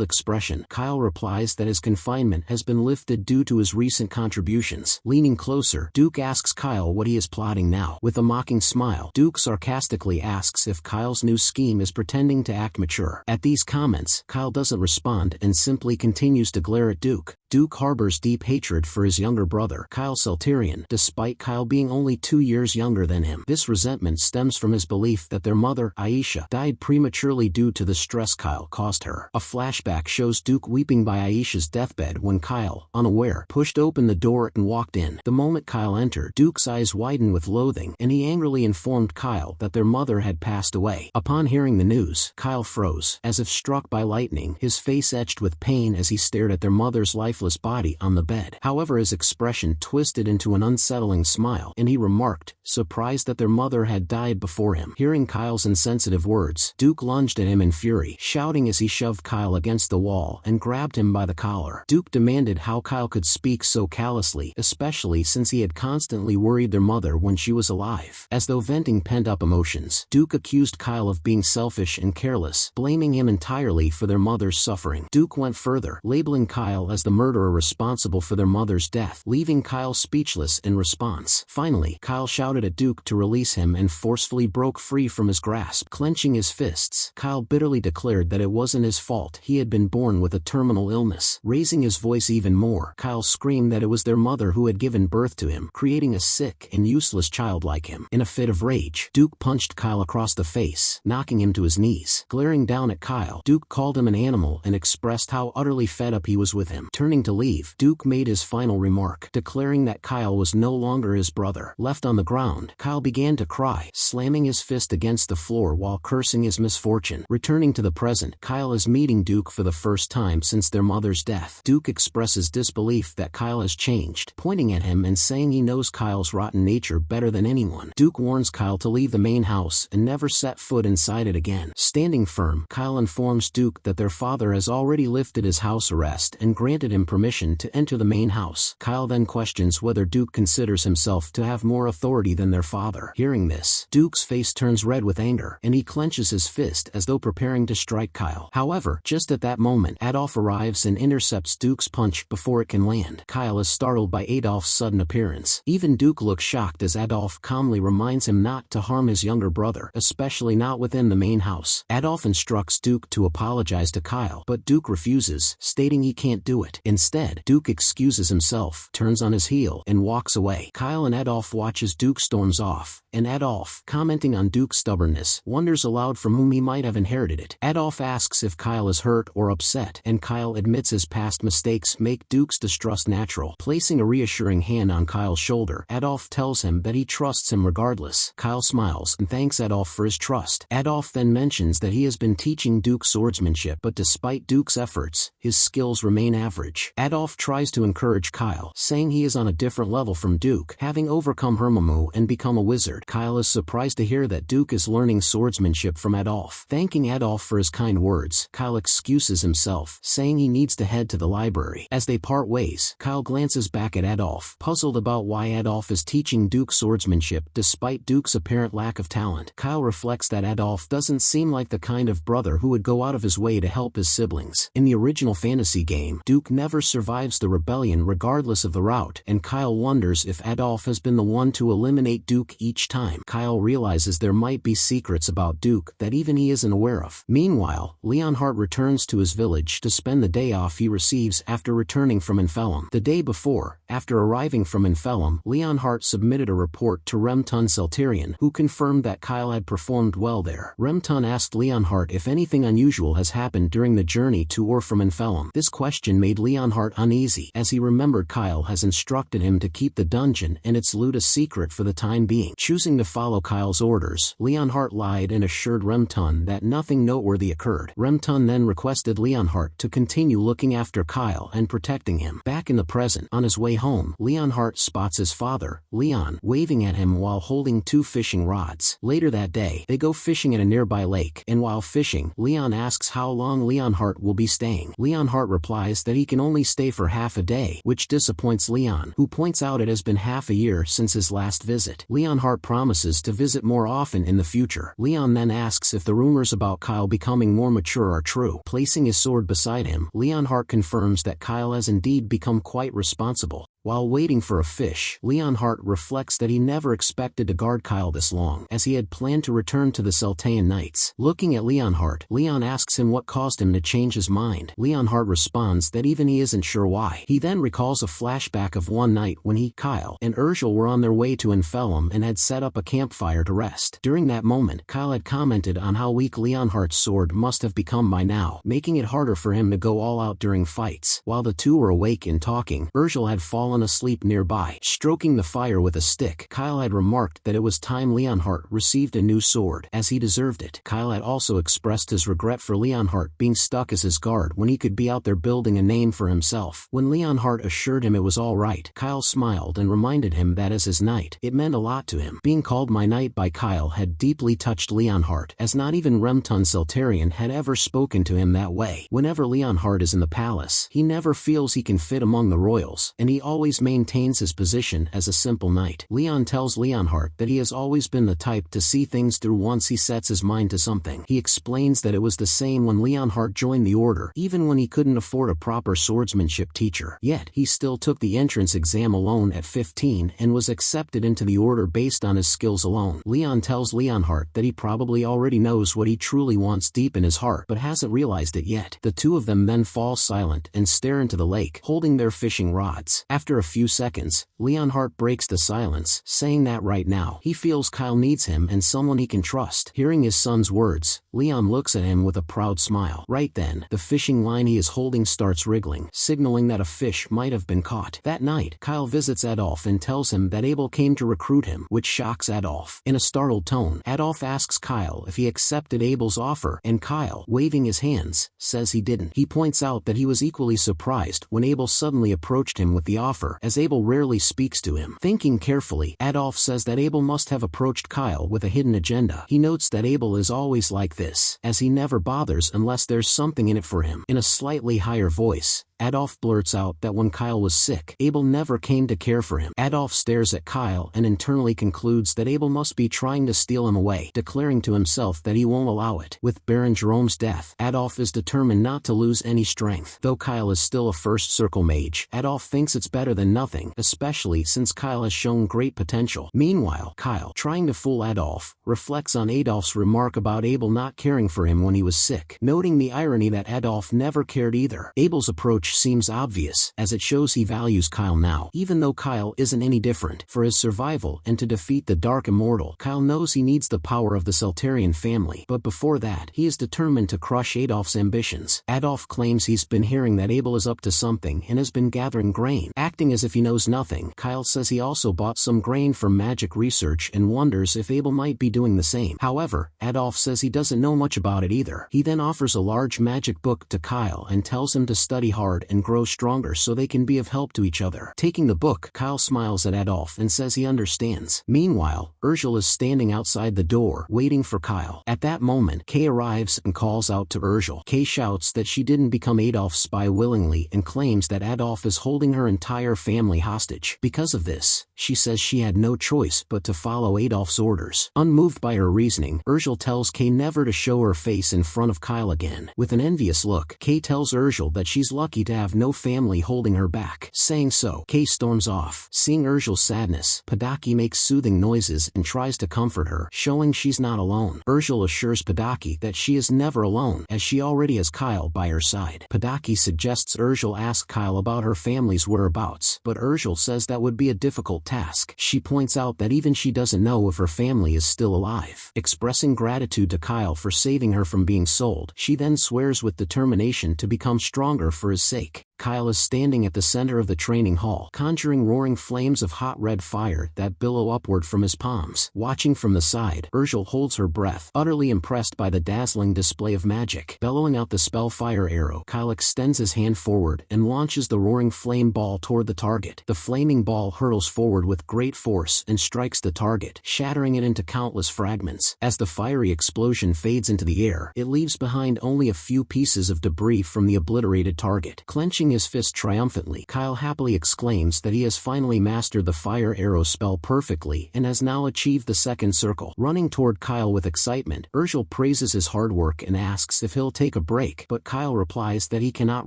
expression, Kyle replies that his confinement has been lifted due to his recent contributions. Leaning closer, Duke asks Kyle what he is plotting now. With a mocking smile, Duke sarcastically asks if Kyle's new scheme is pretending to act mature. At these comments, Kyle doesn't respond and simply continues to glare at Duke. Duke harbors deep hatred for his younger brother, Kyle Selterian, despite Kyle being only 2 years younger than him. This resentment stems from his belief that their mother, Aisha, died prematurely due to the stress Kyle caused her. A flashback shows Duke weeping by Aisha's deathbed when Kyle, unaware, pushed open the door and walked in. The moment Kyle entered, Duke's eyes widened with loathing, and he angrily informed Kyle that their mother had passed away. Upon hearing the news, Kyle froze, as if struck by lightning, his face etched with pain as he stared at their mother's lifeless body on the bed. However, his expression twisted into an unsettling smile, and he remarked, surprised that their mother had died before him. Hearing Kyle's insensitive words, Duke lunged at him in fury, shouting as he shoved Kyle against the wall and grabbed him by the collar. Duke demanded how Kyle could speak so callously, especially since he had constantly worried their mother when she was alive. As though venting pent-up emotions, Duke accused Kyle of being selfish and careless, blaming him entirely for their mother's suffering. Duke went further, labeling Kyle as the murderer responsible for their mother's death, leaving Kyle speechless in response. Finally, Kyle shouted at Duke to release him and forcefully broke free from his grasp. Clenching his fists, Kyle bitterly declared that it wasn't his fault. He had been born with a terminal illness. Raising his voice even more, Kyle screamed that it was their mother who had given birth to him, creating a sick and useless child like him. In a fit of rage, Duke punched Kyle across the face, knocking him to his knees. Glaring down at Kyle, Duke called him an animal and expressed how utterly fed up he was with him. Turning to leave, Duke made his final remark, declaring that Kyle was no longer his brother. Left on the ground, Kyle began to cry, slamming his fist against the floor while cursing his misfortune. Returning to the present, Kyle is meeting Duke for the first time since their mother's death. Duke expresses disbelief that Kyle has changed, pointing at him and saying he knows Kyle's rotten nature better than anyone. Duke warns Kyle to leave the main house and never set foot inside it again. Standing firm, Kyle informs Duke that their father has already lifted his house arrest and granted him him permission to enter the main house. Kyle then questions whether Duke considers himself to have more authority than their father. Hearing this, Duke's face turns red with anger, and he clenches his fist as though preparing to strike Kyle. However, just at that moment, Adolf arrives and intercepts Duke's punch before it can land. Kyle is startled by Adolf's sudden appearance. Even Duke looks shocked as Adolf calmly reminds him not to harm his younger brother, especially not within the main house. Adolf instructs Duke to apologize to Kyle, but Duke refuses, stating he can't do it. Instead, Duke excuses himself, turns on his heel, and walks away. Kyle and Adolf watch as Duke storms off, and Adolf, commenting on Duke's stubbornness, wonders aloud from whom he might have inherited it. Adolf asks if Kyle is hurt or upset, and Kyle admits his past mistakes make Duke's distrust natural. Placing a reassuring hand on Kyle's shoulder, Adolf tells him that he trusts him regardless. Kyle smiles and thanks Adolf for his trust. Adolf then mentions that he has been teaching Duke swordsmanship, but despite Duke's efforts, his skills remain average. Adolf tries to encourage Kyle, saying he is on a different level from Duke, having overcome Hermamu and become a wizard. Kyle is surprised to hear that Duke is learning swordsmanship from Adolf. Thanking Adolf for his kind words, Kyle excuses himself, saying he needs to head to the library. As they part ways, Kyle glances back at Adolf, puzzled about why Adolf is teaching Duke swordsmanship despite Duke's apparent lack of talent. Kyle reflects that Adolf doesn't seem like the kind of brother who would go out of his way to help his siblings. In the original fantasy game, Duke never survives the rebellion regardless of the route, and Kyle wonders if Adolf has been the one to eliminate Duke each time. Kyle realizes there might be secrets about Duke that even he isn't aware of. Meanwhile, Leonhardt returns to his village to spend the day off he receives after returning from Infellum. The day before, after arriving from Infellum, Leonhardt submitted a report to Remtun Selterian, who confirmed that Kyle had performed well there. Remtun asked Leonhardt if anything unusual has happened during the journey to or from Infellum. This question made Leonhardt uneasy, as he remembered Kyle has instructed him to keep the dungeon and its loot a secret for the time being. Choosing to follow Kyle's orders, Leonhardt lied and assured Remtun that nothing noteworthy occurred. Remtun then requested Leonhardt to continue looking after Kyle and protecting him. Back in the present, on his way home, Leonhardt spots his father, Leon, waving at him while holding two fishing rods. Later that day, they go fishing at a nearby lake, and while fishing, Leon asks how long Leonhardt will be staying. Leonhardt replies that he can only stay for half a day, which disappoints Leon, who points out it has been half a year since his last visit. Leonhardt promises to visit more often in the future. Leon then asks if the rumors about Kyle becoming more mature are true. Placing his sword beside him, Leonhardt confirms that Kyle has indeed become quite responsible. While waiting for a fish, Leonhardt reflects that he never expected to guard Kyle this long, as he had planned to return to the Seltaean Knights. Looking at Leonhardt, Leon asks him what caused him to change his mind. Leonhardt responds that even he isn't sure why. He then recalls a flashback of one night when he, Kyle, and Urgel were on their way to Infellum and had set up a campfire to rest. During that moment, Kyle had commented on how weak Leonhardt's sword must have become by now, making it harder for him to go all out during fights. While the two were awake and talking, Urgel had fallen asleep nearby, stroking the fire with a stick. Kyle had remarked that it was time Leonhardt received a new sword, as he deserved it. Kyle had also expressed his regret for Leonhardt being stuck as his guard when he could be out there building a name for himself. When Leonhardt assured him it was all right, Kyle smiled and reminded him that as his knight, it meant a lot to him. Being called my knight by Kyle had deeply touched Leonhardt, as not even Remtun Selterian had ever spoken to him that way. Whenever Leonhardt is in the palace, he never feels he can fit among the royals, and he always maintains his position as a simple knight. Leon tells Leonhardt that he has always been the type to see things through once he sets his mind to something. He explains that it was the same when Leonhardt joined the order, even when he couldn't afford a proper swordsmanship teacher. Yet, he still took the entrance exam alone at 15 and was accepted into the order based on his skills alone. Leon tells Leonhardt that he probably already knows what he truly wants deep in his heart, but hasn't realized it yet. The two of them then fall silent and stare into the lake, holding their fishing rods. After a few seconds, Leonhardt breaks the silence, saying that right now, he feels Kyle needs him and someone he can trust. Hearing his son's words, Leon looks at him with a proud smile. Right then, the fishing line he is holding starts wriggling, signaling that a fish might have been caught. That night, Kyle visits Adolf and tells him that Abel came to recruit him, which shocks Adolf. In a startled tone, Adolf asks Kyle if he accepted Abel's offer, and Kyle, waving his hands, says he didn't. He points out that he was equally surprised when Abel suddenly approached him with the offer, as Abel rarely speaks to him. Thinking carefully, Adolf says that Abel must have approached Kyle with a hidden agenda. He notes that Abel is always like this, as he never bothers unless there's something in it for him. In a slightly higher voice, Adolf blurts out that when Kyle was sick, Abel never came to care for him. Adolf stares at Kyle and internally concludes that Abel must be trying to steal him away, declaring to himself that he won't allow it. With Baron Jerome's death, Adolf is determined not to lose any strength. Though Kyle is still a first circle mage, Adolf thinks it's better than nothing, especially since Kyle has shown great potential. Meanwhile, Kyle, trying to fool Adolf, reflects on Adolf's remark about Abel not caring for him when he was sick, noting the irony that Adolf never cared either. Abel's approach seems obvious, as it shows he values Kyle now, even though Kyle isn't any different. For his survival and to defeat the Dark Immortal, Kyle knows he needs the power of the Seltarian family, but before that, he is determined to crush Adolf's ambitions. Adolf claims he's been hearing that Abel is up to something and has been gathering grain. Acting as if he knows nothing, Kyle says he also bought some grain for magic research and wonders if Abel might be doing the same. However, Adolf says he doesn't know much about it either. He then offers a large magic book to Kyle and tells him to study hard and grow stronger so they can be of help to each other. Taking the book, Kyle smiles at Adolf and says he understands. Meanwhile, Urgel is standing outside the door, waiting for Kyle. At that moment, Kay arrives and calls out to Urgel. Kay shouts that she didn't become Adolf's spy willingly and claims that Adolf is holding her entire family hostage. Because of this, she says she had no choice but to follow Adolf's orders. Unmoved by her reasoning, Urgel tells Kay never to show her face in front of Kyle again. With an envious look, Kay tells Urgel that she's lucky to have no family holding her back. Saying so, Kay storms off. Seeing Urgel's sadness, Padaki makes soothing noises and tries to comfort her, showing she's not alone. Urgel assures Padaki that she is never alone, as she already has Kyle by her side. Padaki suggests Urgel ask Kyle about her family's whereabouts, but Urgel says that would be a difficult task. She points out that even she doesn't know if her family is still alive. Expressing gratitude to Kyle for saving her from being sold, she then swears with determination to become stronger for his sake. Kyle is standing at the center of the training hall, conjuring roaring flames of hot red fire that billow upward from his palms. Watching from the side, Urgel holds her breath, utterly impressed by the dazzling display of magic. Bellowing out the spell fire arrow, Kyle extends his hand forward and launches the roaring flame ball toward the target. The flaming ball hurtles forward with great force and strikes the target, shattering it into countless fragments. As the fiery explosion fades into the air, it leaves behind only a few pieces of debris from the obliterated target. Clenching his fist triumphantly, Kyle happily exclaims that he has finally mastered the fire arrow spell perfectly and has now achieved the second circle. Running toward Kyle with excitement, Urgel praises his hard work and asks if he'll take a break, but Kyle replies that he cannot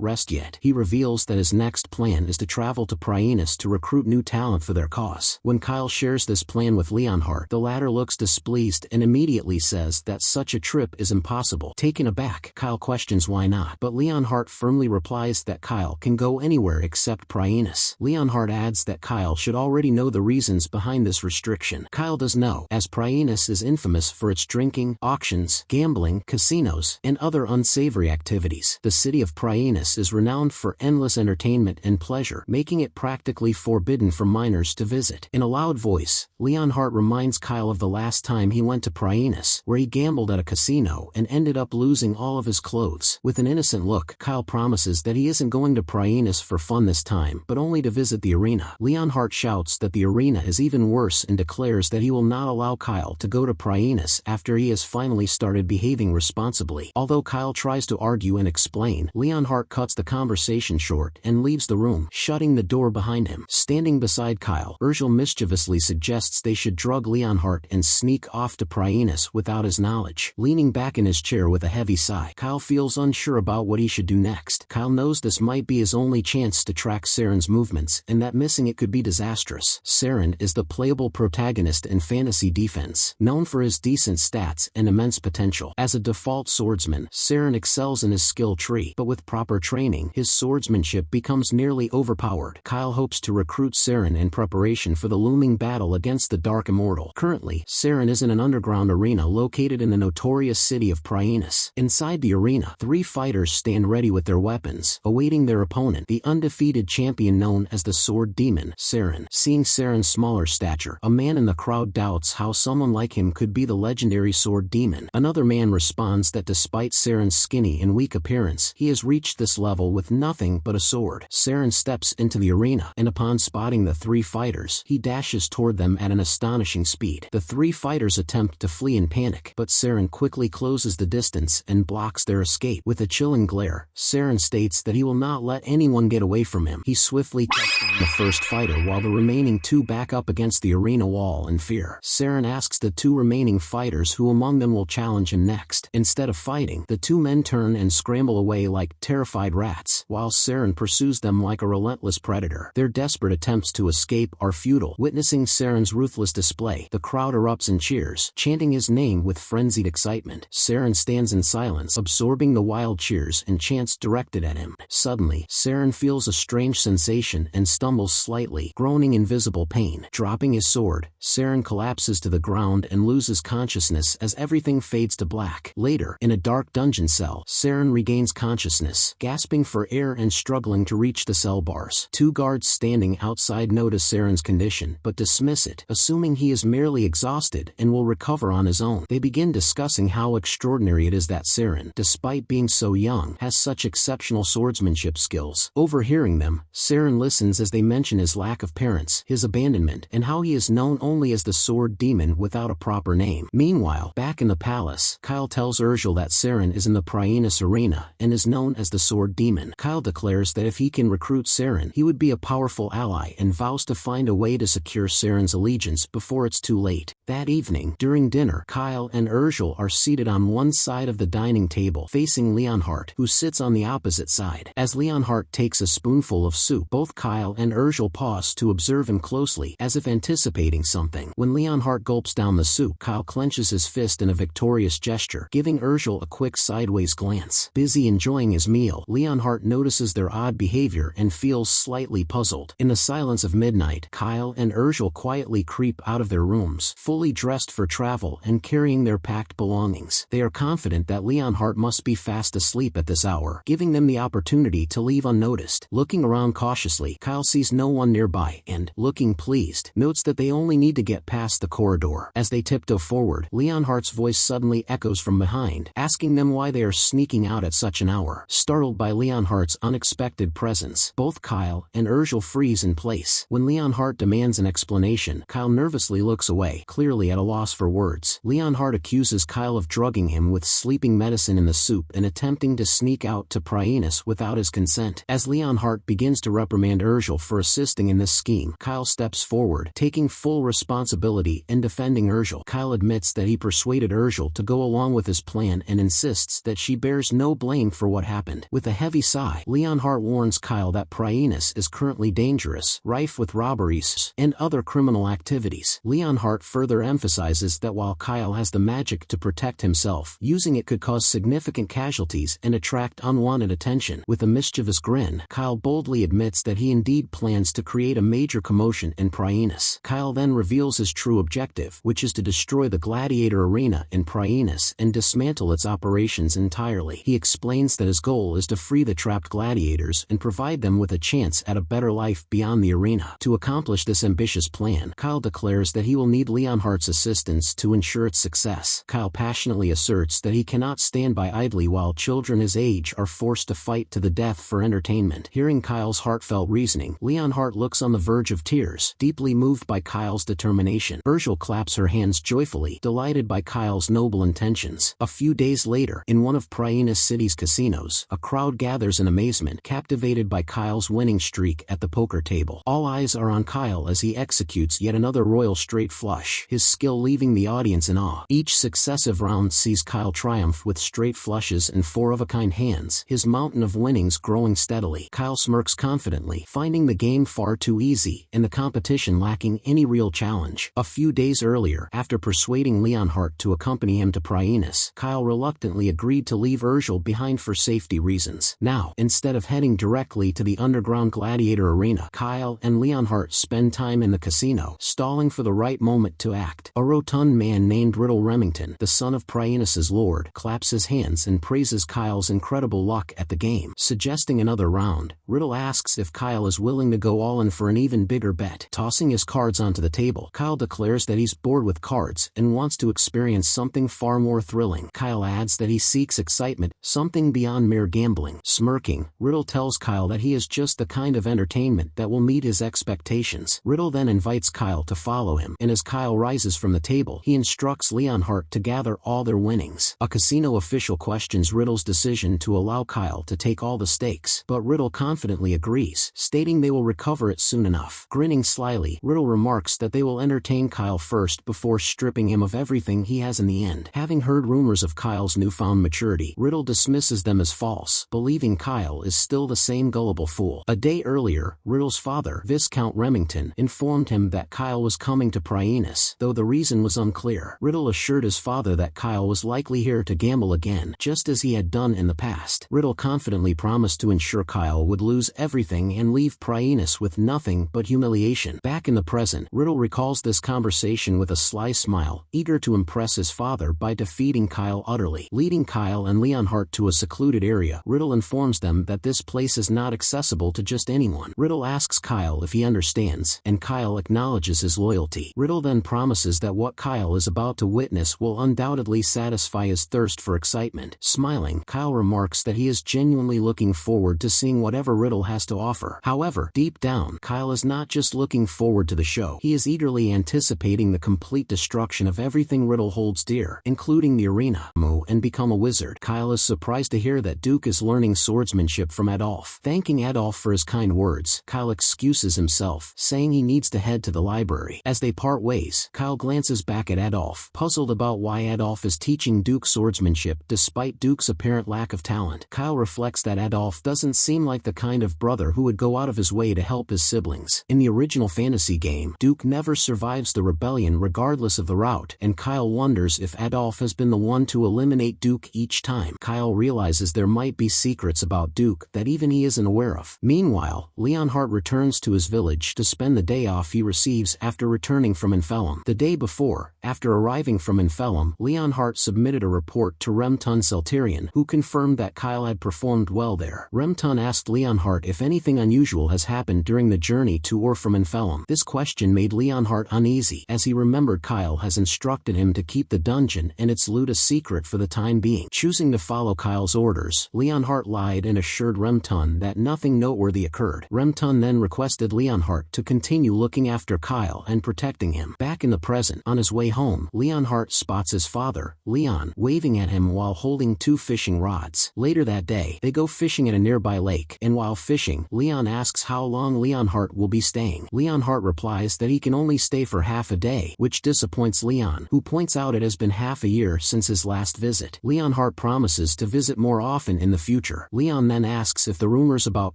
rest yet. He reveals that his next plan is to travel to Prienus to recruit new talent for their cause. When Kyle shares this plan with Leonhardt, the latter looks displeased and immediately says that such a trip is impossible. Taken aback, Kyle questions why not, but Leonhardt firmly replies that Kyle can go anywhere except Prienus. Leonhardt adds that Kyle should already know the reasons behind this restriction. Kyle does know, as Prienus is infamous for its drinking, auctions, gambling, casinos, and other unsavory activities. The city of Prienus is renowned for endless entertainment and pleasure, making it practically forbidden for minors to visit. In a loud voice, Leonhardt reminds Kyle of the last time he went to Prienus, where he gambled at a casino and ended up losing all of his clothes. With an innocent look, Kyle promises that he isn't going to Prienus for fun this time, but only to visit the arena. Leonhardt shouts that the arena is even worse and declares that he will not allow Kyle to go to Prienus after he has finally started behaving responsibly. Although Kyle tries to argue and explain, Leonhardt cuts the conversation short and leaves the room, shutting the door behind him. Standing beside Kyle, Urgel mischievously suggests they should drug Leonhardt and sneak off to Prienus without his knowledge. Leaning back in his chair with a heavy sigh, Kyle feels unsure about what he should do next. Kyle knows this might be his only chance to track Saren's movements, and that missing it could be disastrous. Saren is the playable protagonist in fantasy defense, known for his decent stats and immense potential. As a default swordsman, Saren excels in his skill tree, but with proper training, his swordsmanship becomes nearly overpowered. Kyle hopes to recruit Saren in preparation for the looming battle against the Dark Immortal. Currently, Saren is in an underground arena located in the notorious city of Prienus. Inside the arena, 3 fighters stand ready with their weapons, awaiting their opponent, the undefeated champion known as the Sword Demon, Saren. Seeing Saren's smaller stature, a man in the crowd doubts how someone like him could be the legendary Sword Demon. Another man responds that despite Saren's skinny and weak appearance, he has reached this level with nothing but a sword. Saren steps into the arena, and upon spotting the 3 fighters, he dashes toward them at an astonishing speed. The 3 fighters attempt to flee in panic, but Saren quickly closes the distance and blocks their escape. With a chilling glare, Saren states that he will not let anyone get away from him. He swiftly takes down the first fighter while the remaining two back up against the arena wall in fear. Saren asks the two remaining fighters who among them will challenge him next. Instead of fighting, the two men turn and scramble away like terrified rats, while Saren pursues them like a relentless predator. Their desperate attempts to escape are futile. Witnessing Saren's ruthless display, the crowd erupts in cheers, chanting his name with frenzied excitement. Saren stands in silence, absorbing the wild cheers and chants directed at him. Suddenly, Saren feels a strange sensation and stumbles slightly, groaning in visible pain. Dropping his sword, Saren collapses to the ground and loses consciousness as everything fades to black. Later, in a dark dungeon cell, Saren regains consciousness, gasping for air and struggling to reach the cell bars. Two guards standing outside notice Saren's condition, but dismiss it, assuming he is merely exhausted and will recover on his own. They begin discussing how extraordinary it is that Saren, despite being so young, has such exceptional swordsmanship skills. Overhearing them, Saren listens as they mention his lack of parents, his abandonment, and how he is known only as the Sword Demon without a proper name. Meanwhile, back in the palace, Kyle tells Urgel that Saren is in the Prienus arena and is known as the Sword Demon. Kyle declares that if he can recruit Saren, he would be a powerful ally and vows to find a way to secure Saren's allegiance before it's too late. That evening, during dinner, Kyle and Urgel are seated on one side of the dining table, facing Leonhardt, who sits on the opposite side. As Leonhardt takes a spoonful of soup, both Kyle and Urgel pause to observe him closely, as if anticipating something. When Leonhardt gulps down the soup, Kyle clenches his fist in a victorious gesture, giving Urgel a quick sideways glance. Busy enjoying his meal, Leonhardt notices their odd behavior and feels slightly puzzled. In the silence of midnight, Kyle and Urgel quietly creep out of their rooms, fully dressed for travel and carrying their packed belongings. They are confident that Leonhardt must be fast asleep at this hour, giving them the opportunity to leave unnoticed. Looking around cautiously, Kyle sees no one nearby and, looking pleased, notes that they only need to get past the corridor. As they tiptoe forward, Leonhardt's voice suddenly echoes from behind, asking them why they are sneaking out at such an hour. Startled by Leonhardt's unexpected presence, both Kyle and Urgel freeze in place. When Leonhardt demands an explanation, Kyle nervously looks away, clearly at a loss for words. Leonhardt accuses Kyle of drugging him with sleeping medicine in the soup and attempting to sneak out to Prienus without his consent. As Leonhardt begins to reprimand Urgel for assisting in this scheme, Kyle steps forward, taking full responsibility and defending Urgel. Kyle admits that he persuaded Urgel to go along with his plan and insists that she bears no blame for what happened. With a heavy sigh, Leonhardt warns Kyle that Prienus is currently dangerous, rife with robberies and other criminal activities. Leonhardt further emphasizes that while Kyle has the magic to protect himself, using it could cause significant casualties and attract unwanted attention. With a mischievous grin, Kyle boldly admits that he indeed plans to create a major commotion in Prienus. Kyle then reveals his true objective, which is to destroy the gladiator arena in Prienus and dismantle its operations entirely. He explains that his goal is to free the trapped gladiators and provide them with a chance at a better life beyond the arena. To accomplish this ambitious plan, Kyle declares that he will need Leonhardt's assistance to ensure its success. Kyle passionately asserts that he cannot stand by idly while children his age are forced to fight to the death for entertainment. Hearing Kyle's heartfelt reasoning, Leonhardt looks on the verge of tears, deeply moved by Kyle's determination. Urgel claps her hands joyfully, delighted by Kyle's noble intentions. A few days later, in one of Prienus City's casinos, a crowd gathers in amazement, captivated by Kyle's winning streak at the poker table. All eyes are on Kyle as he executes yet another royal straight flush, his skill leaving the audience in awe. Each successive round sees Kyle triumph with straight flushes and four-of-a-kind hands, his mountain of winnings growing steadily. Kyle smirks confidently, finding the game far too easy and the competition lacking any real challenge. A few days earlier, after persuading Leonhardt to accompany him to Prienus, Kyle reluctantly agreed to leave Urgel behind for safety reasons. Now, instead of heading directly to the underground gladiator arena, Kyle and Leonhardt spend time in the casino, stalling for the right moment to act. A rotund man named Riddle Remington, the son of Prienus's lord, claps his hands and praises Kyle's incredible luck at the game. Suggesting another round, Riddle asks if Kyle is willing to go all in for an even bigger bet. Tossing his cards onto the table, Kyle declares that he's bored with cards and wants to experience something far more thrilling. Kyle adds that he seeks excitement, something beyond mere gambling. Smirking, Riddle tells Kyle that he is just the kind of entertainment that will meet his expectations. Riddle then invites Kyle to follow him, and as Kyle rises from the table, he instructs Leonhardt to gather all their winnings. A casino official questions Riddle's decision to allow Kyle to take all the stakes, lakes, but Riddle confidently agrees, stating they will recover it soon enough. Grinning slyly, Riddle remarks that they will entertain Kyle first before stripping him of everything he has in the end. Having heard rumors of Kyle's newfound maturity, Riddle dismisses them as false, believing Kyle is still the same gullible fool. A day earlier, Riddle's father, Viscount Remington, informed him that Kyle was coming to Prienus, though the reason was unclear. Riddle assured his father that Kyle was likely here to gamble again, just as he had done in the past. Riddle confidently promised to ensure Kyle would lose everything and leave Prienus with nothing but humiliation. Back in the present, Riddle recalls this conversation with a sly smile, eager to impress his father by defeating Kyle utterly. Leading Kyle and Leonhardt to a secluded area, Riddle informs them that this place is not accessible to just anyone. Riddle asks Kyle if he understands, and Kyle acknowledges his loyalty. Riddle then promises that what Kyle is about to witness will undoubtedly satisfy his thirst for excitement. Smiling, Kyle remarks that he is genuinely looking forward to seeing whatever Riddle has to offer. However, deep down, Kyle is not just looking forward to the show. He is eagerly anticipating the complete destruction of everything Riddle holds dear, including the arena, and become a wizard. Kyle is surprised to hear that Duke is learning swordsmanship from Adolf. Thanking Adolf for his kind words, Kyle excuses himself, saying he needs to head to the library. As they part ways, Kyle glances back at Adolf, puzzled about why Adolf is teaching Duke swordsmanship despite Duke's apparent lack of talent. Kyle reflects that Adolf doesn't seem like the kind of brother who would go out of his way to help his siblings. In the original fantasy game, Duke never survives the rebellion regardless of the route, and Kyle wonders if Adolf has been the one to eliminate Duke each time. Kyle realizes there might be secrets about Duke that even he isn't aware of. Meanwhile, Leonhardt returns to his village to spend the day off he receives after returning from Infellum. The day before, after arriving from Infellum, Leonhardt submitted a report to Remtun Celterion, who confirmed that Kyle had performed well there. Remtun asked Leonhardt if anything unusual has happened during the journey to or from Infellum. This question made Leonhardt uneasy, as he remembered Kyle has instructed him to keep the dungeon and its loot a secret for the time being. Choosing to follow Kyle's orders, Leonhardt lied and assured Remtun that nothing noteworthy occurred. Remtun then requested Leonhardt to continue looking after Kyle and protecting him. Back in the present, on his way home, Leonhardt spots his father, Leon, waving at him while holding two fishing rods. Later that day, they go fishing at a nearby lake, and while fishing, Leon asks how long Leonhardt will be staying. Leonhardt replies that he can only stay for half a day, which disappoints Leon, who points out it has been half a year since his last visit. Leonhardt promises to visit more often in the future. Leon then asks if the rumors about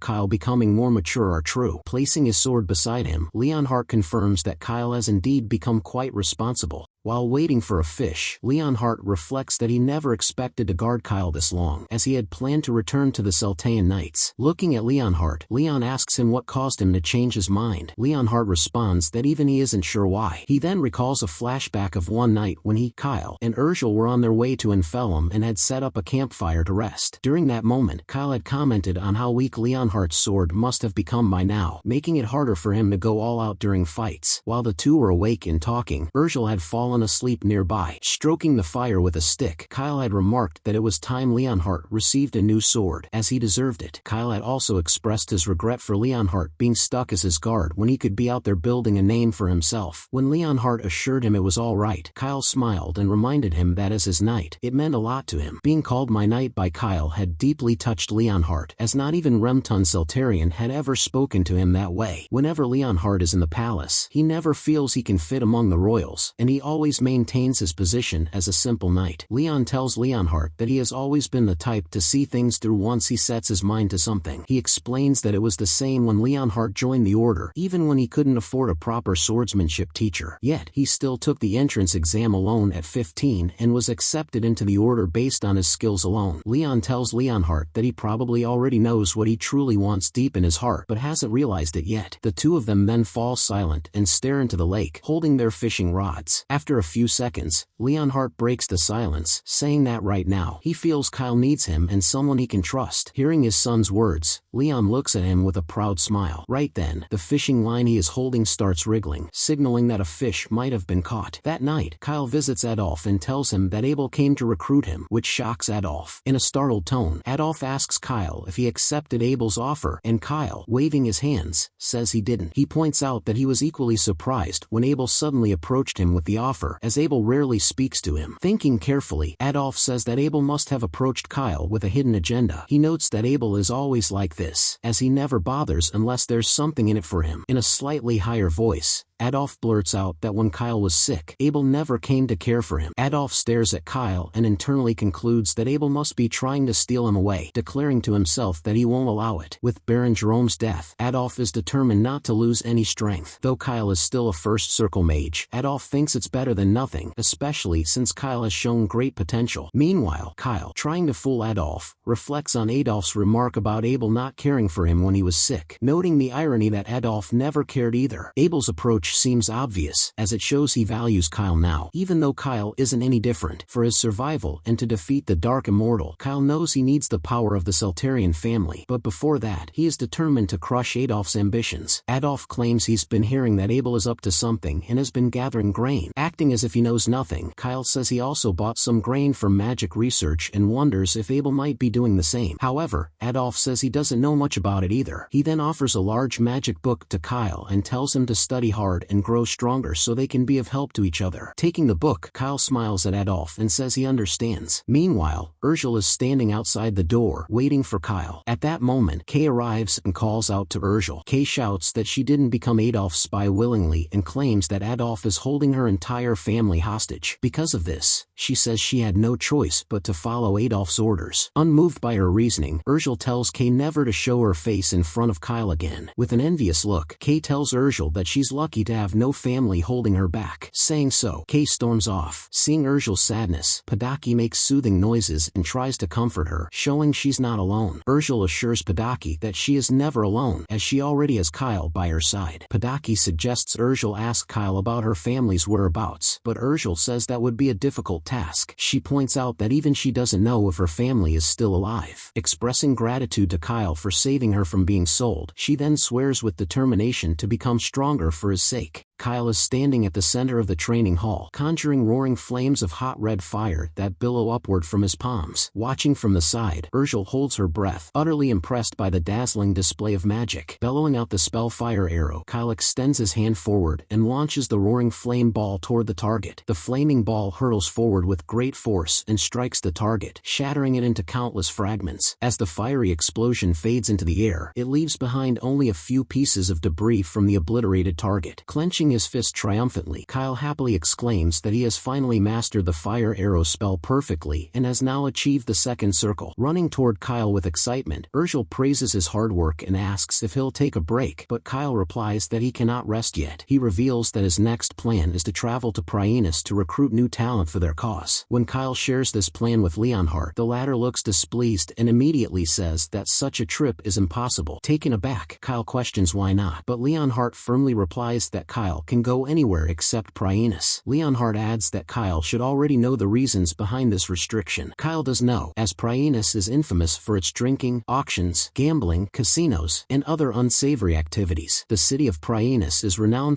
Kyle becoming more mature are true. Placing his sword beside him, Leonhardt confirms that Kyle has indeed become quite responsible. While waiting for a fish, Leonhardt reflects that he never expected to guard Kyle this long, as he had planned to return to the Celtean Knights. Looking at Leonhardt, Leon asks him what caused him to change his mind. Leonhardt responds that even he isn't sure why. He then recalls a flashback of one night when he, Kyle, and Urgel were on their way to Infellum and had set up a campfire to rest. During that moment, Kyle had commented on how weak Leonhardt's sword must have become by now, making it harder for him to go all out during fights. While the two were awake and talking, Urgel had fallen asleep nearby, stroking the fire with a stick. Kyle had remarked that it was time Leonhardt received a new sword, as he deserved it. Kyle had also expressed his regret for Leonhardt being stuck as his guard when he could be out there building a name for himself. When Leonhardt assured him it was all right, Kyle smiled and reminded him that as his knight, it meant a lot to him. Being called my knight by Kyle had deeply touched Leonhardt, as not even Remtun Celterion had ever spoken to him that way. Whenever Leonhardt is in the palace, he never feels he can fit among the royals, and he always maintains his position as a simple knight. Leon tells Leonhardt that he has always been the type to see things through once he sets his mind to something. He explains that it was the same when Leonhardt joined the order, even when he couldn't afford a proper swordsmanship teacher. Yet, he still took the entrance exam alone at 15 and was accepted into the order based on his skills alone. Leon tells Leonhardt that he probably already knows what he truly wants deep in his heart, but hasn't realized it yet. The two of them then fall silent and stare into the lake, holding their fishing rods. After a few seconds, Leonhardt breaks the silence, saying that right now, he feels Kyle needs him and someone he can trust. Hearing his son's words, Leon looks at him with a proud smile. Right then, the fishing line he is holding starts wriggling, signaling that a fish might have been caught. That night, Kyle visits Adolf and tells him that Abel came to recruit him, which shocks Adolf. In a startled tone, Adolf asks Kyle if he accepted Abel's offer, and Kyle, waving his hands, says he didn't. He points out that he was equally surprised when Abel suddenly approached him with the offer offer, as Abel rarely speaks to him. Thinking carefully, Adolf says that Abel must have approached Kyle with a hidden agenda. He notes that Abel is always like this, as he never bothers unless there's something in it for him. In a slightly higher voice, Adolf blurts out that when Kyle was sick, Abel never came to care for him. Adolf stares at Kyle and internally concludes that Abel must be trying to steal him away, declaring to himself that he won't allow it. With Baron Jerome's death, Adolf is determined not to lose any strength. Though Kyle is still a first circle mage, Adolf thinks it's better than nothing, especially since Kyle has shown great potential. Meanwhile, Kyle, trying to fool Adolf, reflects on Adolf's remark about Abel not caring for him when he was sick, noting the irony that Adolf never cared either. Abel's approach seems obvious, as it shows he values Kyle now, even though Kyle isn't any different. For his survival and to defeat the Dark Immortal, Kyle knows he needs the power of the Seltarian family, but before that, he is determined to crush Adolf's ambitions. Adolf claims he's been hearing that Abel is up to something and has been gathering grain. Acting as if he knows nothing, Kyle says he also bought some grain from magic research and wonders if Abel might be doing the same. However, Adolf says he doesn't know much about it either. He then offers a large magic book to Kyle and tells him to study hard and grow stronger so they can be of help to each other. Taking the book, Kyle smiles at Adolf and says he understands. Meanwhile, Urgel is standing outside the door, waiting for Kyle. At that moment, Kay arrives and calls out to Urgel. Kay shouts that she didn't become Adolf's spy willingly and claims that Adolf is holding her entire family hostage. Because of this, she says she had no choice but to follow Adolf's orders. Unmoved by her reasoning, Urgel tells Kay never to show her face in front of Kyle again. With an envious look, Kay tells Urgel that she's lucky to have no family holding her back. Saying so, Kay storms off. Seeing Urgel's sadness, Padaki makes soothing noises and tries to comfort her, showing she's not alone. Urgel assures Padaki that she is never alone, as she already has Kyle by her side. Padaki suggests Urgel ask Kyle about her family's whereabouts, but Urgel says that would be a difficult task. She points out that even she doesn't know if her family is still alive. Expressing gratitude to Kyle for saving her from being sold, she then swears with determination to become stronger for his sake. Kyle is standing at the center of the training hall, conjuring roaring flames of hot red fire that billow upward from his palms. Watching from the side, Urgel holds her breath, utterly impressed by the dazzling display of magic. Bellowing out the spell fire arrow, Kyle extends his hand forward and launches the roaring flame ball toward the target. The flaming ball hurtles forward with great force and strikes the target, shattering it into countless fragments. As the fiery explosion fades into the air, it leaves behind only a few pieces of debris from the obliterated target. Clenching his fist triumphantly, Kyle happily exclaims that he has finally mastered the fire arrow spell perfectly and has now achieved the second circle. Running toward Kyle with excitement, Urgel praises his hard work and asks if he'll take a break, but Kyle replies that he cannot rest yet. He reveals that his next plan is to travel to Prienus to recruit new talent for their cause. When Kyle shares this plan with Leonhardt, the latter looks displeased and immediately says that such a trip is impossible. Taken aback, Kyle questions why not, but Leonhardt firmly replies that Kyle can go anywhere except Prienus. Leonhardt adds that Kyle should already know the reasons behind this restriction. Kyle does know, as Prienus is infamous for its drinking, auctions, gambling, casinos, and other unsavory activities. The city of Prienus is renowned